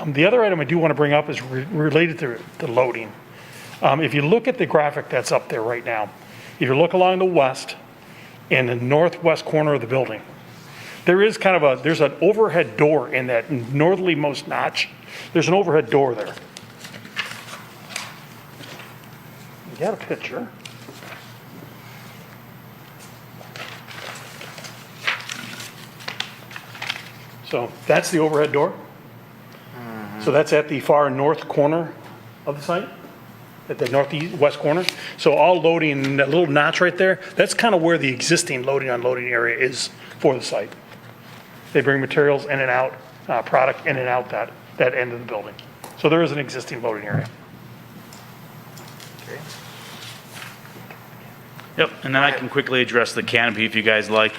The other item I do want to bring up is related to the loading. If you look at the graphic that's up there right now, if you look along the west and the northwest corner of the building, there is kind of there's an overhead door in that northerlymost notch. There's an overhead door there. You got a picture. So that's the overhead door. So that's at the far north corner of the site, at the northeast west corner. So all loading, that little notch right there, that's kind of where the existing loading unloading area is for the site. They bring materials in and out, product in and out that end of the building. So there is an existing loading area. Yep, and then I can quickly address the Canopy if you guys like.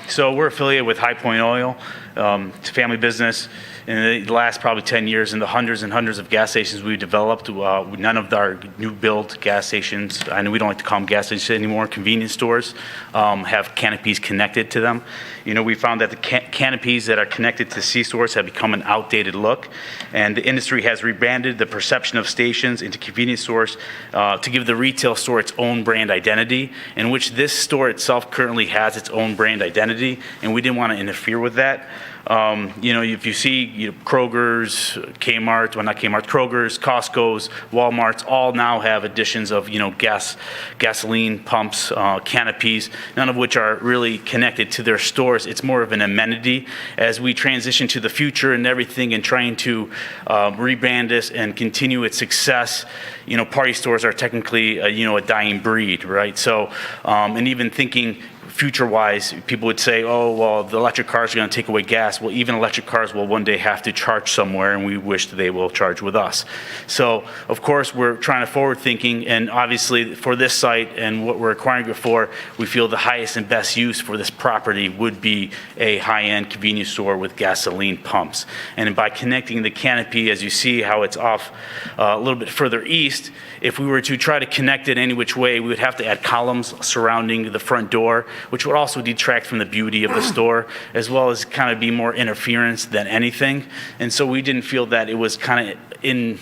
So we're affiliated with High Point Oil. It's a family business. In the last probably 10 years, in the hundreds and hundreds of gas stations we've developed, none of our new build gas stations, I know we don't like to call them gas stations anymore, convenience stores, have canopies connected to them. You know, we found that the canopies that are connected to C-stores have become an outdated look, and the industry has rebranded the perception of stations into convenience stores to give the retail store its own brand identity, in which this store itself currently has its own brand identity, and we didn't want to interfere with that. You know, if you see Kroger's, Kmart, well not Kmart, Kroger's, Costco's, Walmart's, all now have additions of, you know, gasoline pumps, canopies, none of which are really connected to their stores. It's more of an amenity as we transition to the future and everything and trying to rebrand this and continue its success. You know, party stores are technically, you know, a dying breed, right? So, and even thinking future-wise, people would say, oh, well, the electric cars are going to take away gas. Well, even electric cars will one day have to charge somewhere, and we wish that they will charge with us. So, of course, we're trying to forward-thinking, and obviously for this site and what we're acquiring it for, we feel the highest and best use for this property would be a high-end convenience store with gasoline pumps. And by connecting the canopy, as you see how it's off a little bit further east, if we were to try to connect it any which way, we would have to add columns surrounding the front door, which would also detract from the beauty of the store, as well as kind of be more interference than anything. And so we didn't feel that it was kind of it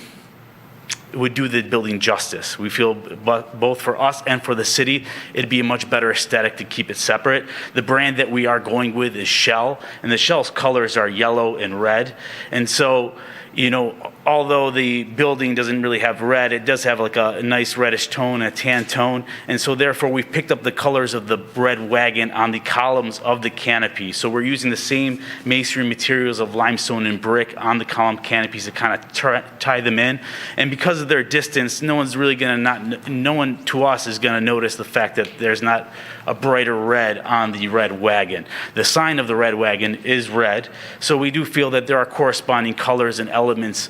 would do the building justice. We feel both for us and for the city, it'd be a much better aesthetic to keep it separate. The brand that we are going with is Shell, and the Shell's colors are yellow and red. And so, you know, although the building doesn't really have red, it does have like a nice reddish tone, a tan tone. And so therefore we've picked up the colors of the red wagon on the columns of the canopy. So we're using the same masonry materials of limestone and brick on the column canopies to kind of tie them in. And because of their distance, no one to us is gonna notice the fact that there's not a brighter red on the red wagon. The sign of the red wagon is red. So we do feel that there are corresponding colors and elements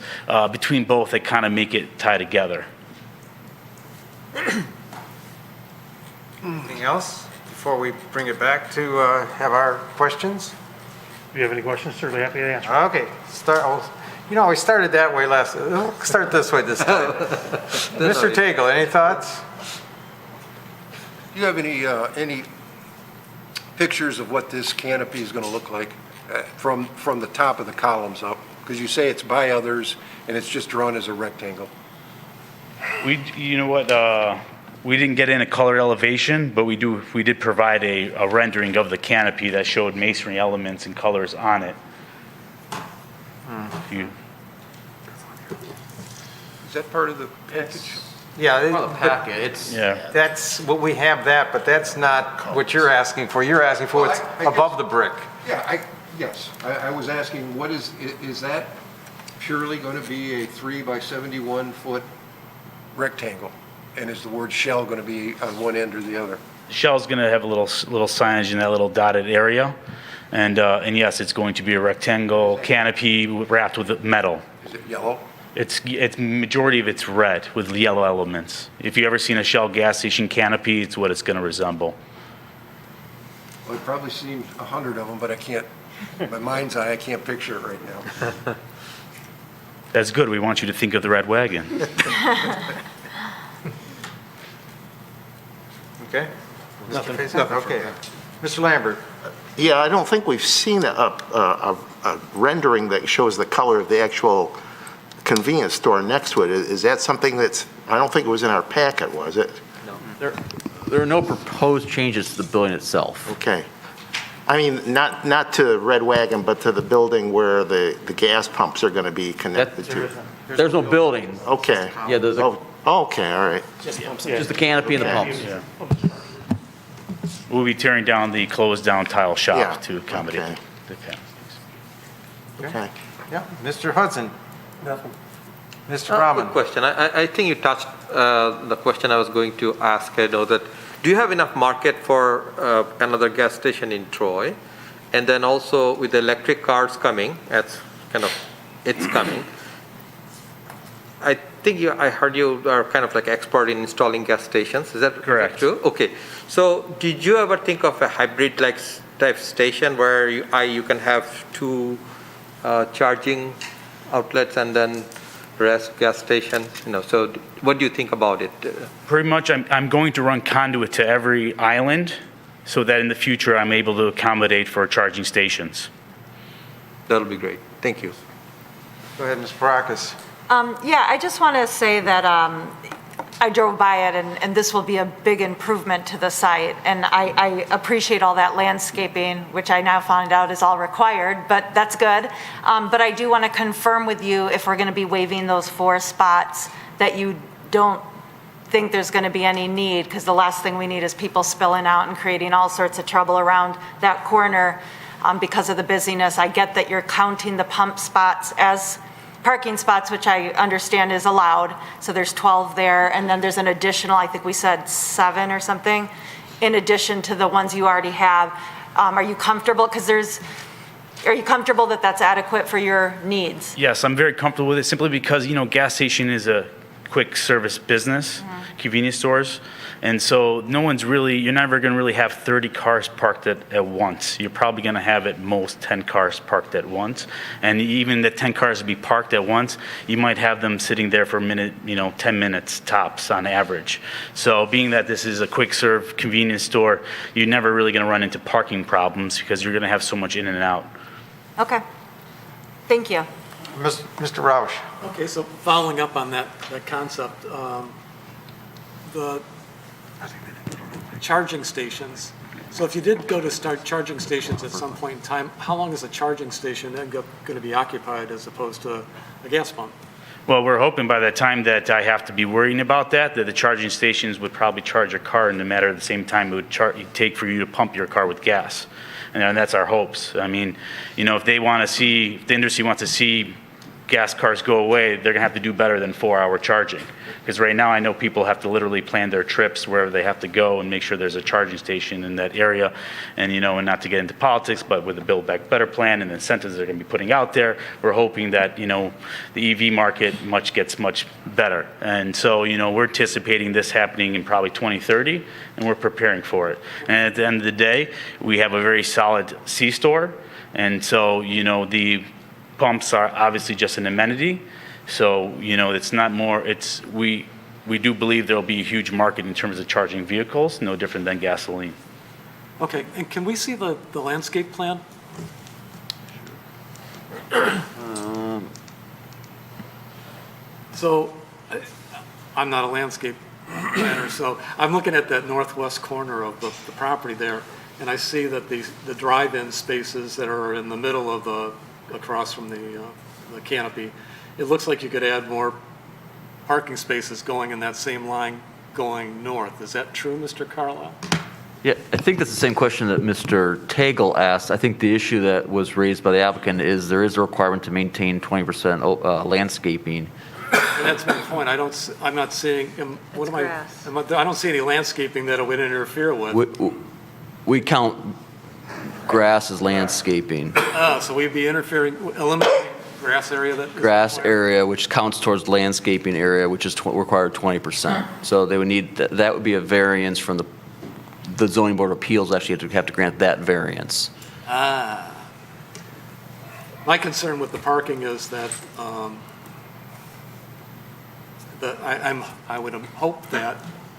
between both that kind of make it tie together. Anything else before we bring it back to have our questions? If you have any questions, certainly happy to answer. Okay, you know, we started that way last, we'll start this way this time. Mr. Tagle, any thoughts? Do you have any pictures of what this canopy is going to look like from the top of the columns up? Because you say it's by others and it's just drawn as a rectangle. You know what, we didn't get in a color elevation, but we did provide a rendering of the canopy that showed masonry elements and colors on it. Is that part of the package? Yeah. Well, the packet, That's what we have that, but that's not what you're asking for. You're asking for what's above the brick. Yeah, yes. I was asking, what is that purely going to be a 3 by 71 foot rectangle? And is the word shell going to be on one end or the other? The shell's going to have a little signage in that little dotted area. And yes, it's going to be a rectangle canopy wrapped with metal. Is it yellow? It's majority of it's red with yellow elements. If you ever seen a Shell gas station canopy, it's what it's going to resemble. Well, I've probably seen 100 of them, but I can't, in my mind's eye, I can't picture it right now. That's good. We want you to think of the red wagon. Okay? Nothing. Okay. Mr. Lambert? Yeah, I don't think we've seen a rendering that shows the color of the actual convenience store next to it. Is that something that's, I don't think it was in our packet, was it? There are no proposed changes to the building itself. Okay. I mean, not to Red Wagon, but to the building where the gas pumps are going to be connected to. There's no building. Okay. Yeah, Okay, all right. just the canopy and the pumps. Yeah. We'll be tearing down the closed down tile Yeah, shop to accommodate okay. the canopies. Okay. Yeah. Mr. Hudson? Nothing. Mr. Good Brahman? question. I think you touched the question I was going to ask. I know that, do you have enough market for another gas station in Troy? And then also with the electric cars coming, it's coming. I think I heard you are kind of like expert in installing gas stations. Is that Correct. true? Okay. So did you ever think of a hybrid like type station where you can have two charging outlets and then rest gas station? So what do you think about it? Pretty much, I'm going to run conduit to every island so that in the future I'm able to accommodate for charging stations. That'll be great. Thank you. Go ahead, Ms. Parakis. Yeah, I just want to say that I drove by it, and this will be a big improvement to the site. And I appreciate all that landscaping, which I now found out is all required, but that's good. But I do want to confirm with you, if we're going to be waiving those 4 spots, that you don't think there's going to be any need, because the last thing we need is people spilling out and creating all sorts of trouble around that corner because of the busyness. I get that you're counting the pump spots as parking spots, which I understand is allowed. So there's 12 there, and then there's an additional, I think we said 7 or something, in addition to the ones you already have. Are you comfortable? Are you comfortable that that's adequate for your needs? Yes, I'm very comfortable with it simply because, gas station is a quick service business, convenience stores. And so you're never going to really have 30 cars parked at once. You're probably going to have at most 10 cars parked at once. And even the 10 cars to be parked at once, you might have them sitting there for a minute, 10 minutes tops on average. So being that this is a quick serve convenience store, you're never really going to run into parking problems because you're going to have so much in and out. Okay. Thank you. Mr. Roush? Okay, so following up on that concept, the charging stations. So if you did go to start charging stations at some point in time, how long is a charging station then going to be occupied as opposed to a gas pump? Well, we're hoping by the time that I have to be worrying about that the charging stations would probably charge your car in a matter of the same time it would take for you to pump your car with gas. And that's our hopes. I mean, if the industry wants to see gas cars go away, they're going to have to do better than 4-hour charging. Because right now I know people have to literally plan their trips wherever they have to go and make sure there's a charging station in that area. And, and not to get into politics, but with the Build Back Better plan and the incentives they're going to be putting out there, we're hoping that, the EV market gets much better. And so, we're anticipating this happening in probably 2030, and we're preparing for it. And at the end of the day, we have a very solid C-store. And so, the pumps are obviously just an amenity. So, it's not more, we do believe there'll be a huge market in terms of charging vehicles, no different than gasoline. Okay, and can we see the landscape plan? So, I'm not a landscape planner, so I'm looking at that northwest corner of the property there, and I see that the drive-in spaces that are in the middle of across from the canopy, it looks like you could add more parking spaces going in that same line going north. Is that true, Mr. Carlisle? Yeah, I think that's the same question that Mr. Tagle asked. I think the issue that was raised by the applicant is there is a requirement to maintain 20% landscaping. And that's my point. I'm not seeing, what am I don't see any landscaping that it would interfere with. We count grass as landscaping. So we'd be eliminating grass area that is grass required? area, which counts towards landscaping area, which is required 20%. So they would need, that would be a variance from the zoning board of appeals actually have to grant that variance. My concern with the parking is that, I would hope that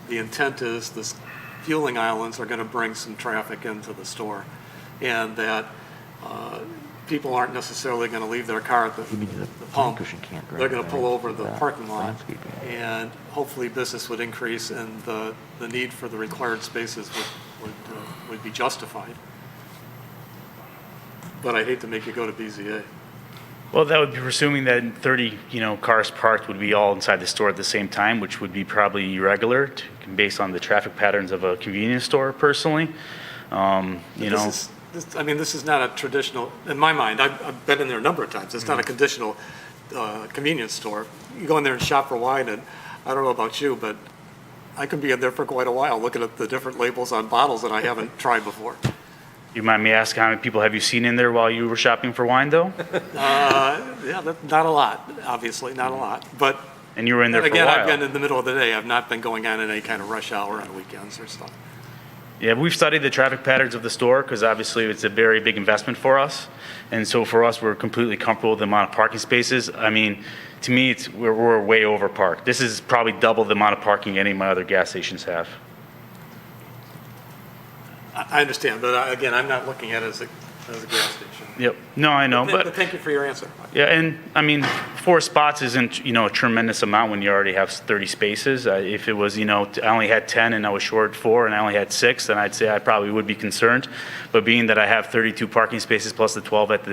the intent is this fueling islands are going to bring some traffic into the store, and that people aren't necessarily going to leave their car at the pump. They're going to pull over the parking lot, and hopefully business would increase, and the need for the required spaces would be justified. But I'd hate to make you go to BZA. Well, that would be presuming that 30, cars parked would be all inside the store at the same time, which would be probably irregular based on the traffic patterns of a convenience store personally. This is not a traditional, in my mind, I've been in there a number of times. It's not a traditional convenience store. You go in there and shop for wine, and I don't know about you, but I can be in there for quite a while looking at the different labels on bottles that I haven't tried before. You mind me asking how many people have you seen in there while you were shopping for wine, though? Not a lot, obviously, not a lot. But And you were in there for a again, while. I've been in the middle of the day. I've not been going on in any kind of rush hour on weekends or stuff. Yeah, we've studied the traffic patterns of the store because obviously it's a very big investment for us. And so for us, we're completely comfortable with the amount of parking spaces. I mean, to me, we're way over parked. This is probably double the amount of parking any of my other gas stations have. I understand, but again, I'm not looking at it as a gas station. Yep. No, I know, But thank you for your answer. yeah, and I mean, 4 spots isn't, a tremendous amount when you already have 30 spaces. If it was, I only had 10 and I was short 4 and I only had 6, then I'd say I probably would be concerned. But being that I have 32 parking spaces plus the 12 at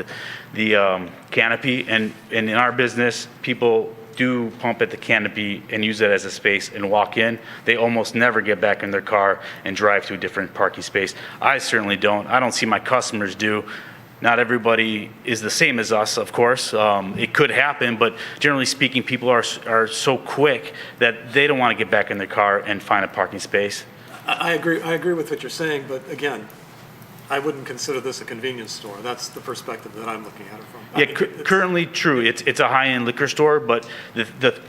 the Canopy, and in our business, people do pump at the Canopy and use it as a space and walk in, they almost never get back in their car and drive to a different parking space. I certainly don't. I don't see my customers do. Not everybody is the same as us, of course. It could happen, but generally speaking, people are so quick that they don't want to get back in their car and find a parking space. I agree with what you're saying, but again, I wouldn't consider this a convenience store. That's the perspective that I'm looking at it from. Yeah, currently, true, it's a high-end liquor store, but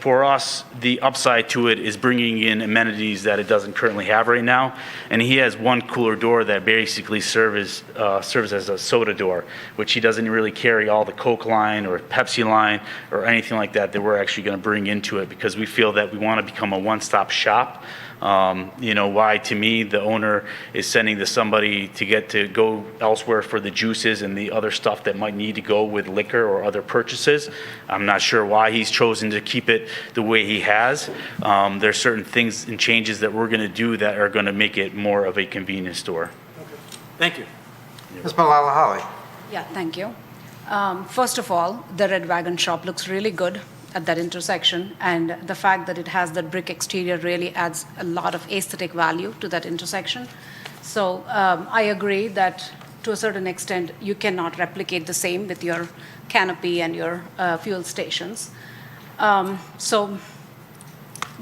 for us, the upside to it is bringing in amenities that it doesn't currently have right now. And he has one cooler door that basically serves as a soda door, which he doesn't really carry all the Coke line or Pepsi line or anything like that we're actually going to bring into it, because we feel that we want to become a one-stop shop. Why to me the owner is sending somebody to go elsewhere for the juices and the other stuff that might need to go with liquor or other purchases. I'm not sure why he's chosen to keep it the way he has. There's certain things and changes that we're going to do that are going to make it more of a convenience store. Thank you. Ms. Malala Holly. Yeah, thank you. First of all, the Red Wagon shop looks really good at that intersection, and the fact that it has that brick exterior really adds a lot of aesthetic value to that intersection. So I agree that to a certain extent, you cannot replicate the same with your Canopy and your fuel stations. So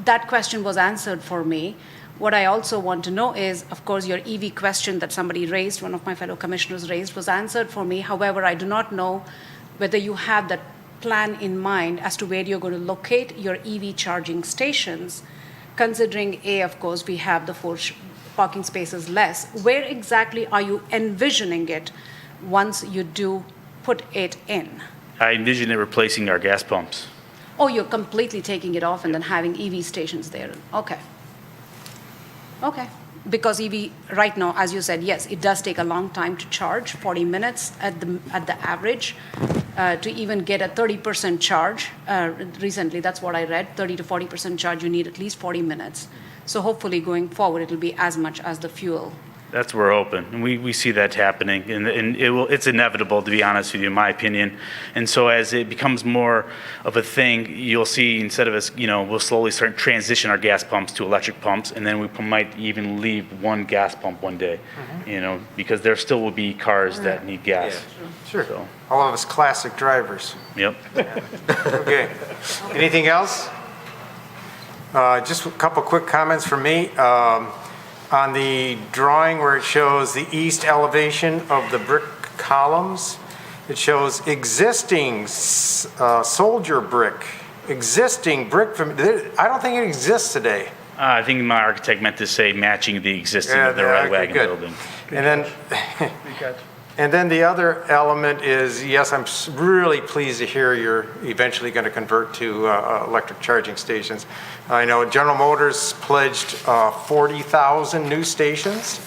that question was answered for me. What I also want to know is, of course, your EV question that somebody raised, one of my fellow commissioners raised, was answered for me. However, I do not know whether you have that plan in mind as to where you're going to locate your EV charging stations, considering, of course, we have the 4 parking spaces less. Where exactly are you envisioning it once you do put it in? I envision it replacing our gas pumps. Oh, you're completely taking it off and then having EV stations there. Okay. Okay. Because EV, right now, as you said, yes, it does take a long time to charge, 40 minutes at the average. To even get a 30% charge, recently, that's what I read, 30 to 40% charge, you need at least 40 minutes. So hopefully going forward, it'll be as much as the fuel. That's where we're open, and we see that happening, and it's inevitable, to be honest with you, in my opinion. And so as it becomes more of a thing, you'll see, instead of us, we'll slowly start transition our gas pumps to electric pumps, and then we might even leave one gas pump one day, because there still will be cars that need gas. Yeah, sure. So. All of us classic drivers. Yep. Okay. Anything else? Just a couple quick comments from me. On the drawing where it shows the east elevation of the brick columns, It shows existing soldier brick, existing brick from, I don't think it exists today. I think my architect meant to say matching the existing of the Red okay, Wagon good. building. And then the other element is, yes, I'm really pleased to hear you're eventually going to convert to electric charging stations. I know General Motors pledged 40,000 new stations,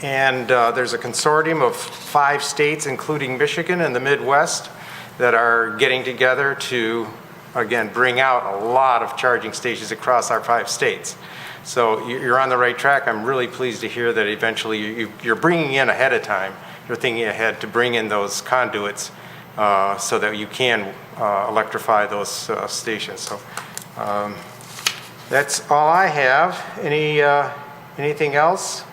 and there's a consortium of 5 states, including Michigan and the Midwest, that are getting together to, again, bring out a lot of charging stations across our 5 states. So you're on the right track. I'm really pleased to hear that eventually you're bringing in ahead of time. You're thinking ahead to bring in those conduits so that you can electrify those stations. So that's all I have. Anything else?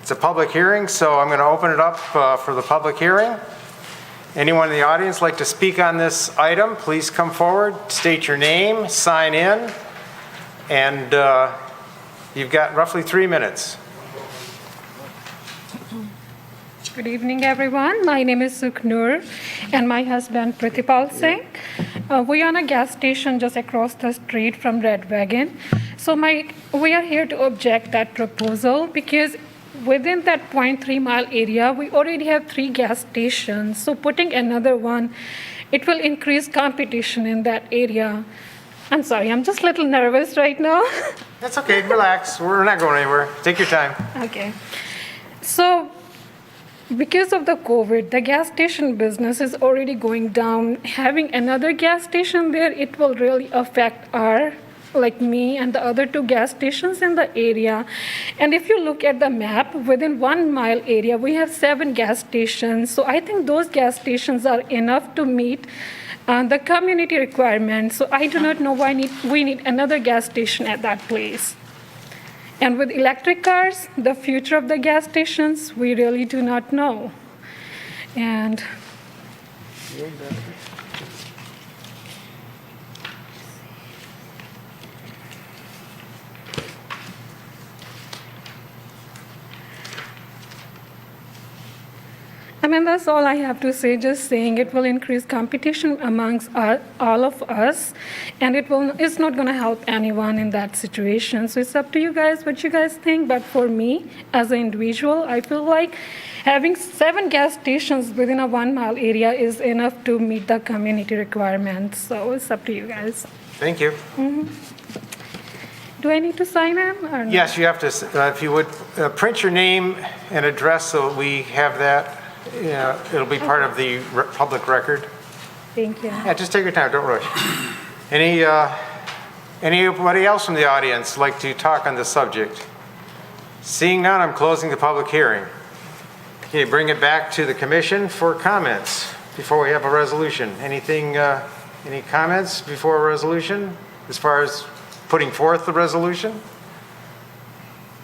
It's a public hearing, so I'm going to open it up for the public hearing. Anyone in the audience like to speak on this item, please come forward, state your name, sign in, and you've got roughly 3 minutes. Good evening, everyone. My name is Sukhnur, and my husband Pritipal Singh. We are on a gas station just across the street from Red Wagon. So we are here to object that proposal because within that 0.3 mile area, we already have 3 gas stations. So putting another one, it will increase competition in that area. I'm sorry, I'm just a little nervous right now. That's okay, relax. We're not going anywhere. Take your time. Okay. So because of the COVID, the gas station business is already going down. Having another gas station there, it will really affect me and the other 2 gas stations in the area. And if you look at the map, within 1 mile area, we have 7 gas stations. So I think those gas stations are enough to meet the community requirements. So I do not know why we need another gas station at that place. And with electric cars, the future of the gas stations, we really do not know. And that's all I have to say, just saying it will increase competition amongst all of us, and it's not going to help anyone in that situation. So it's up to you guys what you guys think, but for me, as an individual, I feel like having 7 gas stations within a 1 mile area is enough to meet the community requirements. So it's up to you guys. Thank you. Do I need to sign in or no? Yes, you have to, if you would, print your name and address so we have that. Yeah, it'll be part of the public record. Thank you. Yeah, just take your time, don't rush. Anybody else from the audience like to talk on this subject? Seeing none, I'm closing the public hearing. Okay, bring it back to the commission for comments before we have a resolution. Any comments before a resolution as far as putting forth the resolution?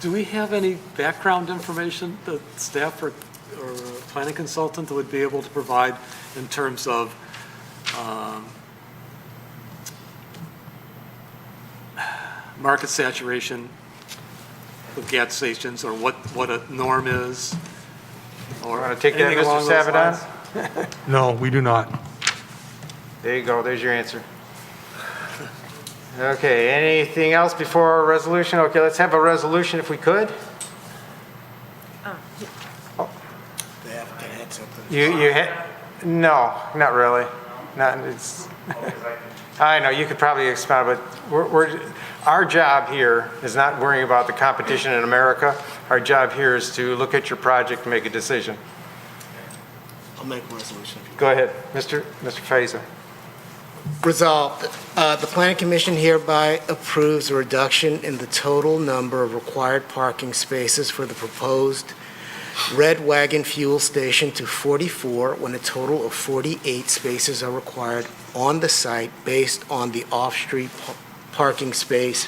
Do we have any background information that staff or planning consultant would be able to provide in terms of market saturation of gas stations, or what a norm is? Or Want to take that, anything Mr. along those lines? Savedon? No, we do not. There you go, there's your answer. Okay, anything else before a resolution? Okay, let's have a resolution if we could. The applicant had something. You had, no, not really. I know, you could probably expound, but our job here is not worrying about the competition in America. Our job here is to look at your project and make a decision. I'll make a resolution. Go ahead, Mr. Faiza. Resolved, the Planning Commission hereby approves a reduction in the total number of required parking spaces for the proposed Red Wagon fuel station to 44, when a total of 48 spaces are required on the site based on the off-street parking space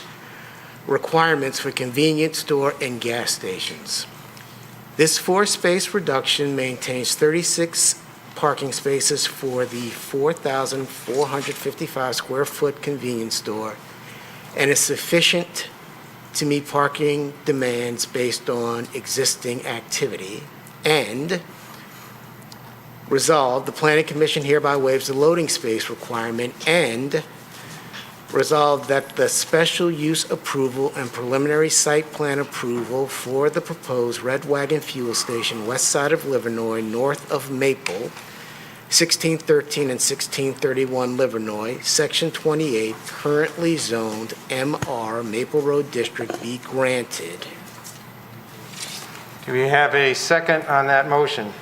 requirements for convenience store and gas stations. This 4-space reduction maintains 36 parking spaces for the 4,455 square foot convenience store and is sufficient to meet parking demands based on existing activity. And Resolved, the Planning Commission hereby waives the loading space requirement, and resolved that the special use approval and preliminary site plan approval for the proposed Red Wagon Fuel Station west side of Livernois, north of Maple, 1613 and 1631 Livernois, Section 28, currently zoned MR Maple Road District, be granted. Do we have a second on that motion?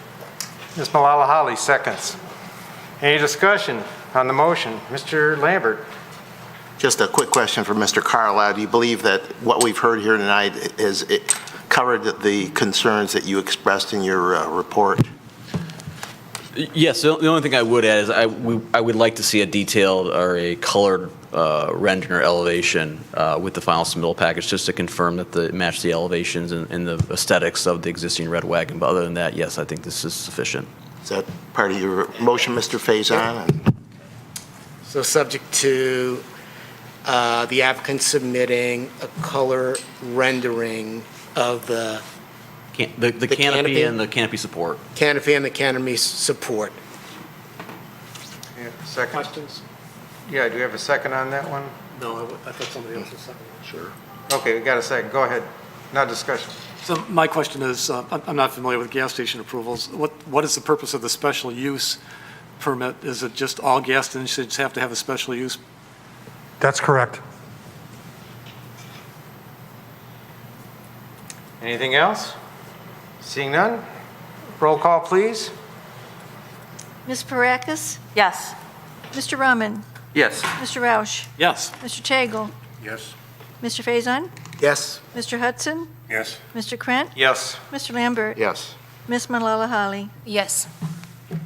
Ms. Malala Holly seconds. Any discussion on the motion? Mr. Lambert? Just a quick question for Mr. Carlisle. Do you believe that what we've heard here tonight is it covered the concerns that you expressed in your report? Yes, the only thing I would add is I would like to see a detailed or a colored rendering or elevation with the final submittal package, just to confirm that they match the elevations and the aesthetics of the existing Red Wagon. But other than that, yes, I think this is sufficient. Is that part of your motion, Mr. Faison? So subject to the applicant submitting a color rendering of the The canopy and the canopy support. canopy and the canopy support. Yeah, second. Questions? Yeah, do you have a second on that one? No, I thought somebody else was second. Sure. Okay, we got a second. Go ahead. Now discussion. So my question is, I'm not familiar with gas station approvals. What is the purpose of the special use permit? Is it just all gas stations have to have a special use? That's correct. Anything else? Seeing none? Roll call, please. Ms. Parakis? Yes. Mr. Rahman? Yes. Mr. Roush? Yes. Mr. Tagle? Yes. Mr. Faison? Yes? Mr. Hudson? Yes. Mr. Krant? Yes. Mr. Lambert? Yes. Ms. Malala Holly? Yes.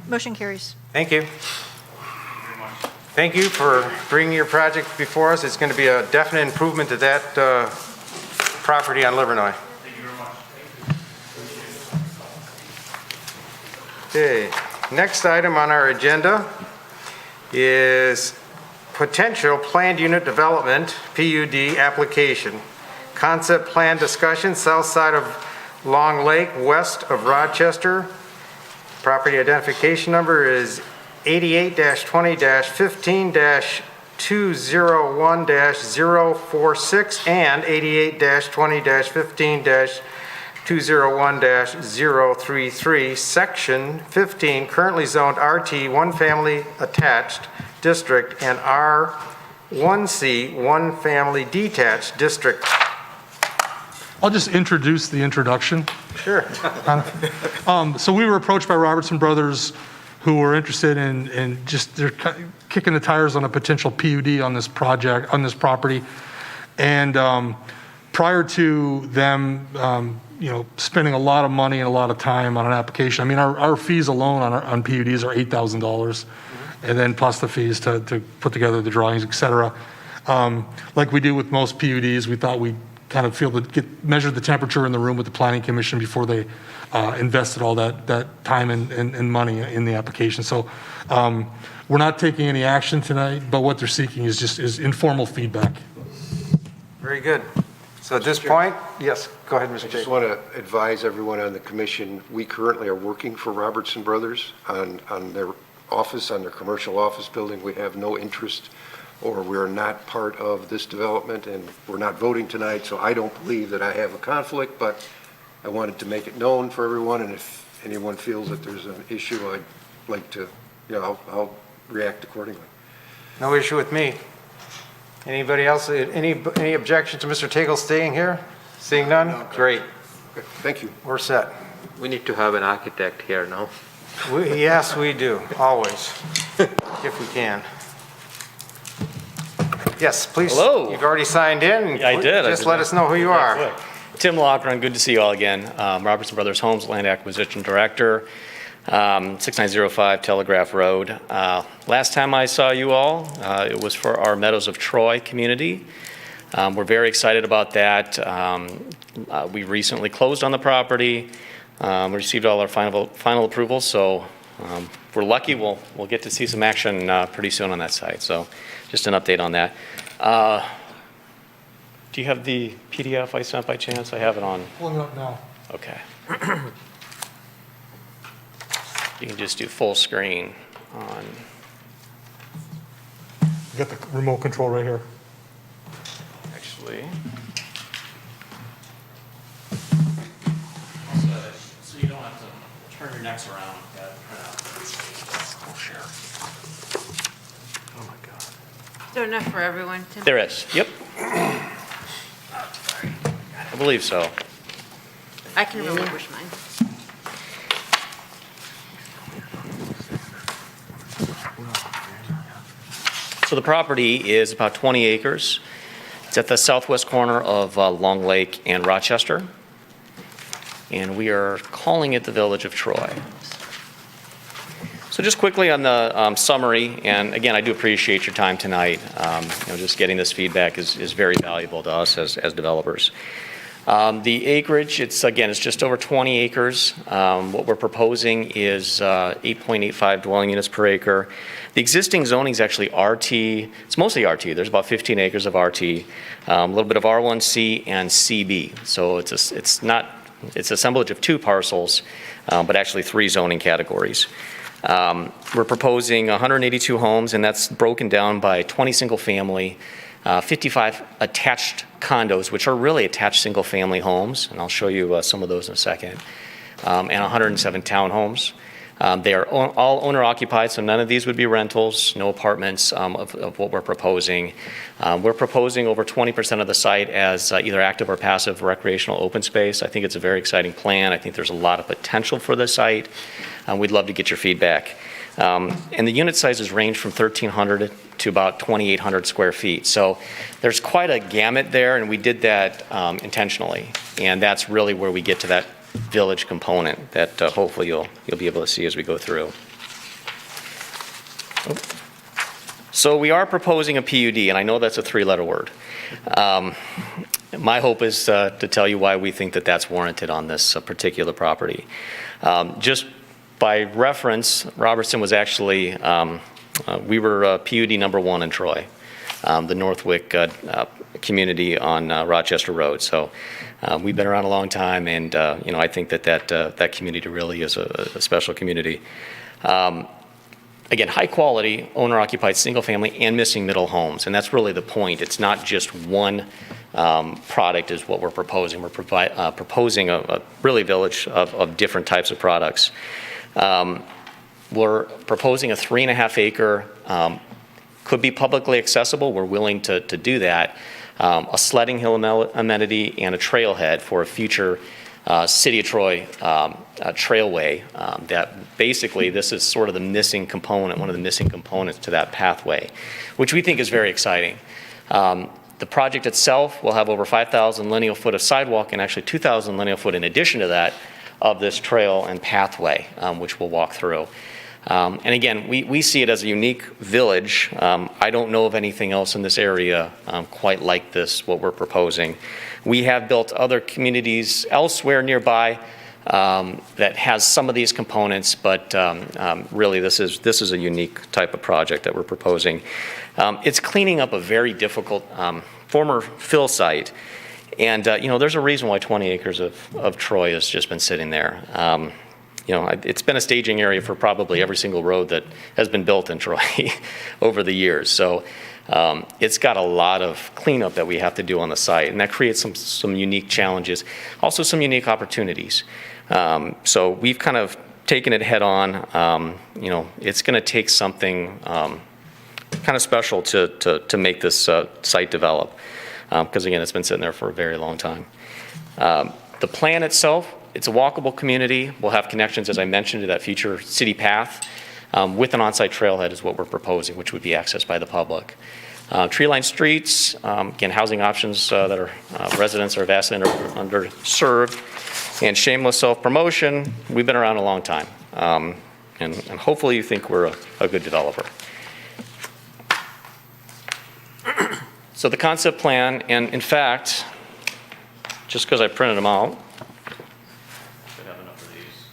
Motion carries. Thank you. Thank you for bringing your project before us. It's going to be a definite improvement to that property on Livernois. Thank you very much. Okay, next item on our agenda is potential planned unit development, PUD application. Concept plan discussion, south side of Long Lake, west of Rochester. Property identification number is 88-20-15-201-046 and 88-20-15-201-033, Section 15, currently zoned RT, one family attached district, and R1C, one family detached district. I'll just introduce the introduction. Sure. So we were approached by Robertson Brothers, who were interested in just, they're kicking the tires on a potential PUD on this project, on this property. And prior to them, spending a lot of money and a lot of time on an application, I mean, our fees alone on PUDs are $8,000, and then plus the fees to put together the drawings, et cetera. Like we do with most PUDs, we thought we'd kind of measure the temperature in the room with the Planning Commission before they invested all that time and money in the application. So we're not taking any action tonight, but what they're seeking is informal feedback. Very good. So at this point, yes, go ahead, Mr. I just Jacobs. want to advise everyone on the commission, we currently are working for Robertson Brothers on their office, on their commercial office building. We have no interest, or we're not part of this development, and we're not voting tonight, so I don't believe that I have a conflict, but I wanted to make it known for everyone, and if anyone feels that there's an issue, I'd like to, I'll react accordingly. No issue with me. Anybody else, any objection to Mr. Tagle staying here? Seeing none? Great. Okay, thank you. We're set. We need to have an architect here now. Yes, we do, always, if we can. Yes, please. Hello. You've already signed in. Yeah, I did. Just let us know who you are. Tim Loughran, good to see you all again. Robertson Brothers Homes Land Acquisition Director, 6905 Telegraph Road. Last time I saw you all, it was for our Meadows of Troy community. We're very excited about that. We recently closed on the property. We received all our final approvals, so we're lucky. We'll get to see some action pretty soon on that site. So just an update on that. Do you have the PDF I sent by chance? I have it on. Pulling it up now. Okay. You can just do full screen on. You got the remote control right here. Actually. So you don't have to turn your necks around. I'll share. Oh my God. Is there enough for everyone, Tim? There is, yep. I believe so. I can relinquish mine. So the property is about 20 acres. It's at the southwest corner of Long Lake and Rochester. And we are calling it the Village of Troy. So just quickly on the summary, and again, I do appreciate your time tonight. Just getting this feedback is very valuable to us as developers. The acreage, it's just over 20 acres. What we're proposing is 8.85 dwelling units per acre. The existing zoning is actually RT. It's mostly RT. There's about 15 acres of RT, a little bit of R1C and CB. So it's assemblage of two parcels, but actually three zoning categories. We're proposing 182 homes, and that's broken down by 20 single-family, 55 attached condos, which are really attached single-family homes, and I'll show you some of those in a second, and 107 townhomes. They are all owner-occupied, so none of these would be rentals, no apartments of what we're proposing. We're proposing over 20% of the site as either active or passive recreational open space. I think it's a very exciting plan. I think there's a lot of potential for the site. We'd love to get your feedback. And the unit sizes range from 1,300 to about 2,800 square feet. So there's quite a gamut there, and we did that intentionally. And that's really where we get to that village component that hopefully you'll be able to see as we go through. So we are proposing a PUD, and I know that's a three-letter word. My hope is to tell you why we think that that's warranted on this particular property. Just by reference, Robertson was actually, we were PUD number 1 in Troy, the Northwick community on Rochester Road. So we've been around a long time, and I think that community really is a special community. Again, high quality, owner-occupied, single-family, and missing middle homes, and that's really the point. It's not just one product is what we're proposing. We're proposing a really village of different types of products. We're proposing a 3.5 acre, could be publicly accessible. We're willing to do that. A sledding hill amenity and a trailhead for a future City of Troy trailway. That basically this is sort of the missing component, one of the missing components to that pathway, which we think is very exciting. The project itself will have over 5,000 lineal foot of sidewalk and actually 2,000 lineal foot in addition to that of this trail and pathway, which we'll walk through. And again, we see it as a unique village. I don't know of anything else in this area quite like this, what we're proposing. We have built other communities elsewhere nearby that has some of these components, but really this is a unique type of project that we're proposing. It's cleaning up a very difficult former fill site. And, there's a reason why 20 acres of Troy has just been sitting there. It's been a staging area for probably every single road that has been built in Troy over the years. So it's got a lot of cleanup that we have to do on the site, and that creates some unique challenges, also some unique opportunities. So we've kind of taken it head on. It's going to take something kind of special to make this site develop. Because again, it's been sitting there for a very long time. The plan itself, it's a walkable community. We'll have connections, as I mentioned, to that future city path with an on-site trailhead is what we're proposing, which would be accessed by the public. Tree-lined streets, again, housing options that are residents are vastly underserved. And shameless self-promotion, we've been around a long time. And hopefully you think we're a good developer. So the concept plan, and in fact, just because I printed them out, I have enough of these.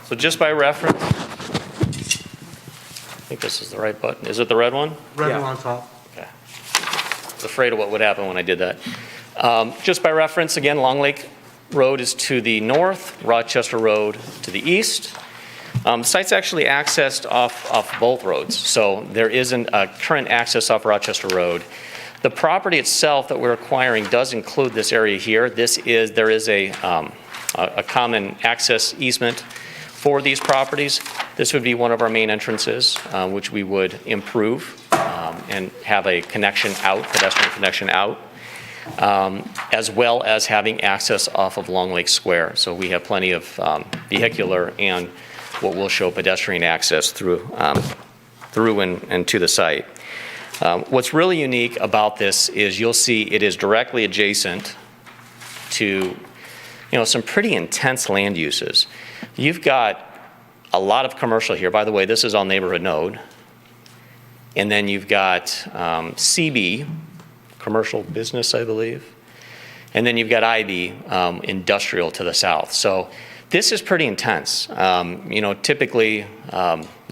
So just by reference, I think this is the right button. Is it the red one? Red one on top. Okay. I was afraid of what would happen when I did that. Just by reference, again, Long Lake Road is to the north, Rochester Road to the east. The site's actually accessed off both roads, so there isn't a current access off Rochester Road. The property itself that we're acquiring does include this area here. There is a common access easement for these properties. This would be one of our main entrances, which we would improve and have a connection out, pedestrian connection out, as well as having access off of Long Lake Square. So we have plenty of vehicular and what will show pedestrian access through and to the site. What's really unique about this is you'll see it is directly adjacent to some pretty intense land uses. You've got a lot of commercial here. By the way, this is all neighborhood node. And then you've got CB, commercial business, I believe. And then you've got IB, industrial to the south. So this is pretty intense. Typically,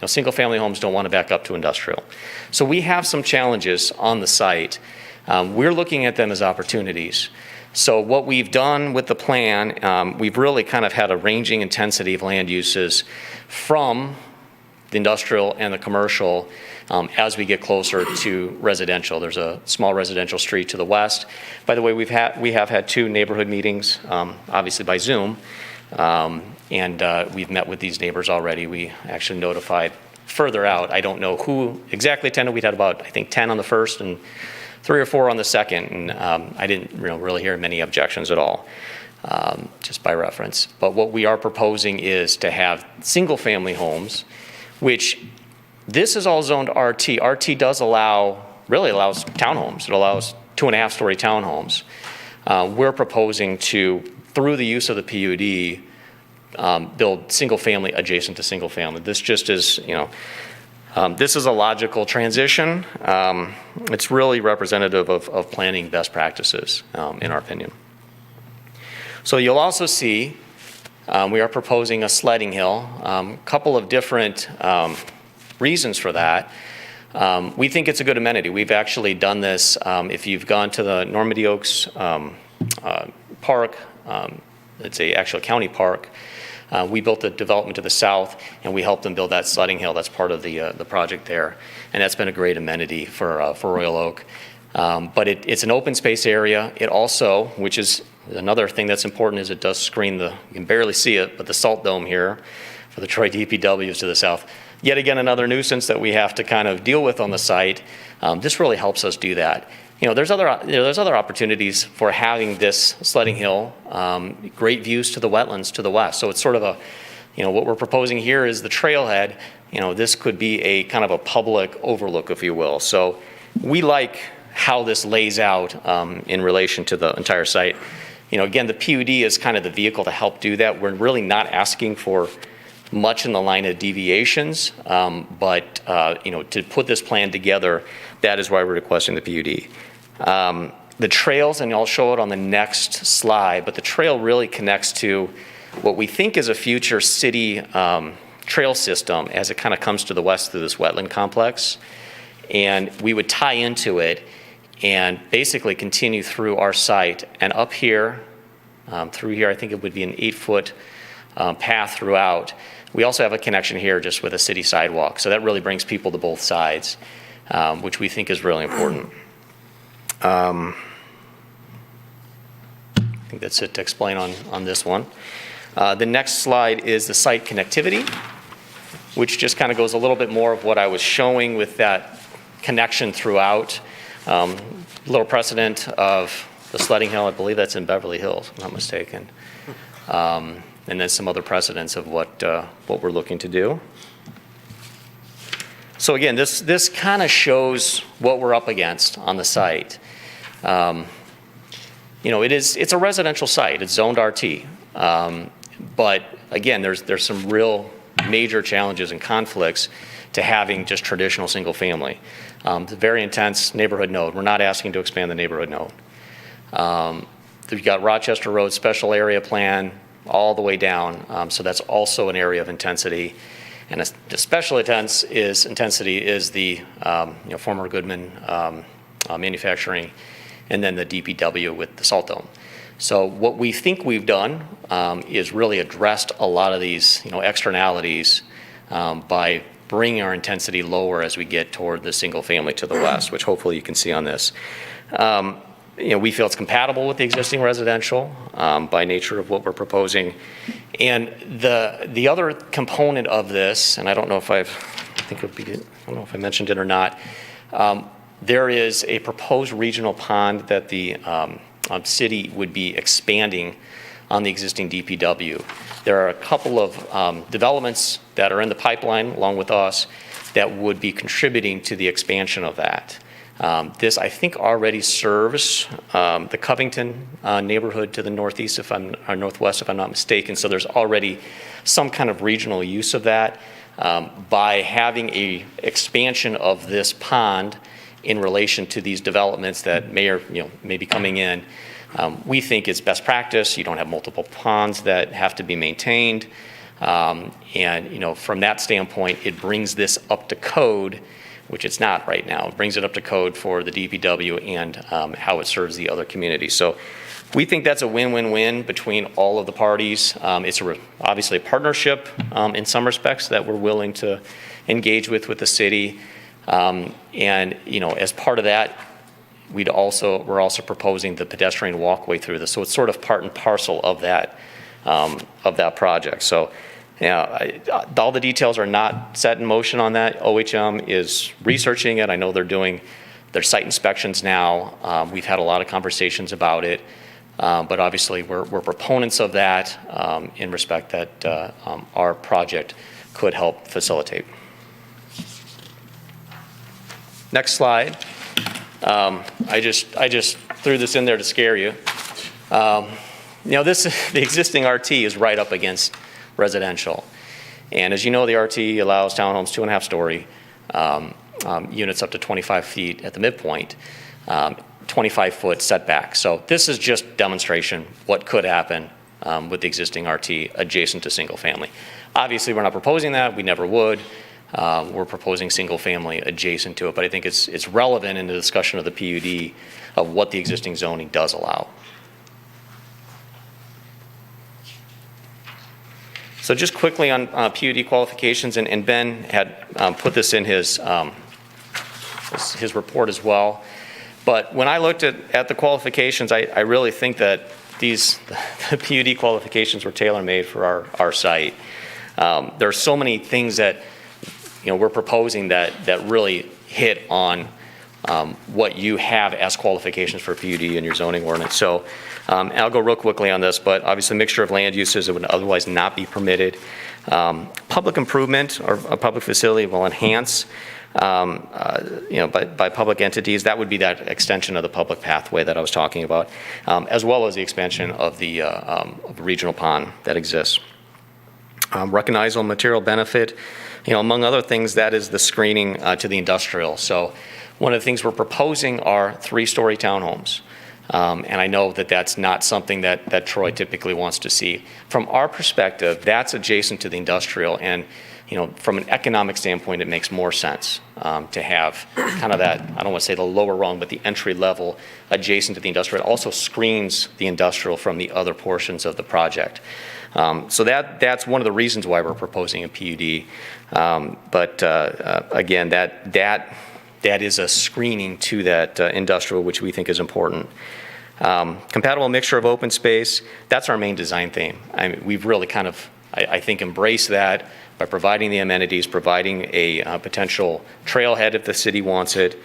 single-family homes don't want to back up to industrial. So we have some challenges on the site. We're looking at them as opportunities. So what we've done with the plan, we've really kind of had a ranging intensity of land uses from the industrial and the commercial as we get closer to residential. There's a small residential street to the west. By the way, we have had 2 neighborhood meetings, obviously by Zoom, and we've met with these neighbors already. We actually notified further out. I don't know who exactly attended. We'd had about, I think, 10 on the first and 3 or 4 on the second, and I didn't really hear many objections at all, just by reference. But what we are proposing is to have single-family homes, which this is all zoned RT. RT does really allows townhomes. It allows 2.5-story townhomes. We're proposing to, through the use of the PUD, build single-family adjacent to single-family. This just is, this is a logical transition. It's really representative of planning best practices, in our opinion. So you'll also see we are proposing a sledding hill. Couple of different reasons for that. We think it's a good amenity. We've actually done this. If you've gone to the Normandy Oaks Park, it's a actual county park. We built the development to the south, and we helped them build that sledding hill. That's part of the project there, and that's been a great amenity for Royal Oak. But it's an open space area. It also, which is another thing that's important, is it does screen you can barely see it, but the salt dome here for the Troy DPW is to the south. Yet again, another nuisance that we have to kind of deal with on the site. This really helps us do that. There's other opportunities for having this sledding hill, great views to the wetlands to the west. So it's sort of what we're proposing here is the trailhead. This could be a kind of a public overlook, if you will. So we like how this lays out in relation to the entire site. Again, the PUD is kind of the vehicle to help do that. We're really not asking for much in the line of deviations, but to put this plan together, that is why we're requesting the PUD. The trails, and I'll show it on the next slide, but the trail really connects to what we think is a future city trail system as it kind of comes to the west through this wetland complex. And we would tie into it and basically continue through our site. And up here, through here, I think it would be an 8-foot path throughout. We also have a connection here just with a city sidewalk. So that really brings people to both sides, which we think is really important. I think that's it to explain on this one. The next slide is the site connectivity, which just kind of goes a little bit more of what I was showing with that connection throughout. Little precedent of the sledding hill, I believe that's in Beverly Hills, if I'm not mistaken. And then some other precedents of what we're looking to do. So again, this kind of shows what we're up against on the site. It's a residential site. It's zoned RT. But again, there's some real major challenges and conflicts to having just traditional single family. It's a very intense neighborhood node. We're not asking to expand the neighborhood node. We've got Rochester Road special area plan all the way down. So that's also an area of intensity. And the special intensity is the former Goodman manufacturing and then the DPW with the salt dome. So what we think we've done is really addressed a lot of these, externalities by bringing our intensity lower as we get toward the single family to the west, which hopefully you can see on this. We feel it's compatible with the existing residential by nature of what we're proposing. And the other component of this, and I don't know if I don't know if I mentioned it or not, there is a proposed regional pond that the city would be expanding on the existing DPW. There are a couple of developments that are in the pipeline along with us that would be contributing to the expansion of that. This, I think, already serves the Covington neighborhood to the northeast, or northwest, if I'm not mistaken. So there's already some kind of regional use of that. By having a expansion of this pond in relation to these developments that may be coming in, we think it's best practice. You don't have multiple ponds that have to be maintained. And from that standpoint, it brings this up to code, which it's not right now. It brings it up to code for the DPW and how it serves the other communities. So we think that's a win-win-win between all of the parties. It's obviously a partnership in some respects that we're willing to engage with the city. And as part of that, we're also proposing the pedestrian walkway through this. So it's sort of part and parcel of that project. So all the details are not set in motion on that. OHM is researching it. I know they're doing their site inspections now. We've had a lot of conversations about it. But obviously, we're proponents of that in respect that our project could help facilitate. Next slide. I just threw this in there to scare you. The existing RT is right up against residential. And as you know, the RT allows townhomes 2.5 story, units up to 25 feet at the midpoint, 25-foot setback. So this is just demonstration what could happen with the existing RT adjacent to single family. Obviously, we're not proposing that. We never would. We're proposing single family adjacent to it, but I think it's relevant in the discussion of the PUD of what the existing zoning does allow. So just quickly on PUD qualifications, and Ben had put this in his report as well. But when I looked at the qualifications, I really think that the PUD qualifications were tailor-made for our site. There are so many things that we're proposing that really hit on what you have as qualifications for PUD in your zoning ordinance. So I'll go real quickly on this, but obviously a mixture of land uses that would otherwise not be permitted. Public improvement or a public facility will enhance by public entities. That would be that extension of the public pathway that I was talking about, as well as the expansion of the regional pond that exists. Recognizable material benefit, among other things, that is the screening to the industrial. So one of the things we're proposing are 3-story townhomes. And I know that that's not something that Troy typically wants to see. From our perspective, that's adjacent to the industrial, and from an economic standpoint, it makes more sense to have kind of that, I don't want to say the lower rung, but the entry level adjacent to the industrial. It also screens the industrial from the other portions of the project. So that's one of the reasons why we're proposing a PUD. But again, that is a screening to that industrial, which we think is important. Compatible mixture of open space, that's our main design theme. I mean, we've really kind of, I think, embraced that by providing the amenities, providing a potential trailhead if the city wants it,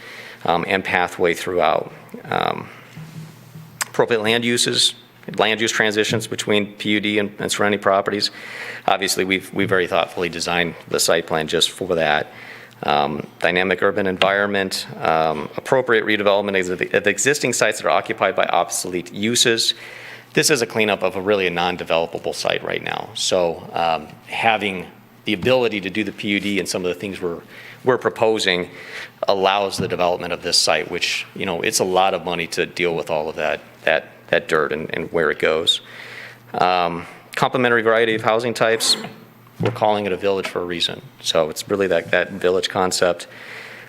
and pathway throughout. Appropriate land use transitions between PUD and surrounding properties. Obviously, we've very thoughtfully designed the site plan just for that. Dynamic urban environment, appropriate redevelopment of the existing sites that are occupied by obsolete uses. This is a cleanup of a non-developable site right now. So having the ability to do the PUD and some of the things we're proposing allows the development of this site, which, it's a lot of money to deal with all of that dirt and where it goes. Complementary variety of housing types. We're calling it a village for a reason. So it's really that village concept.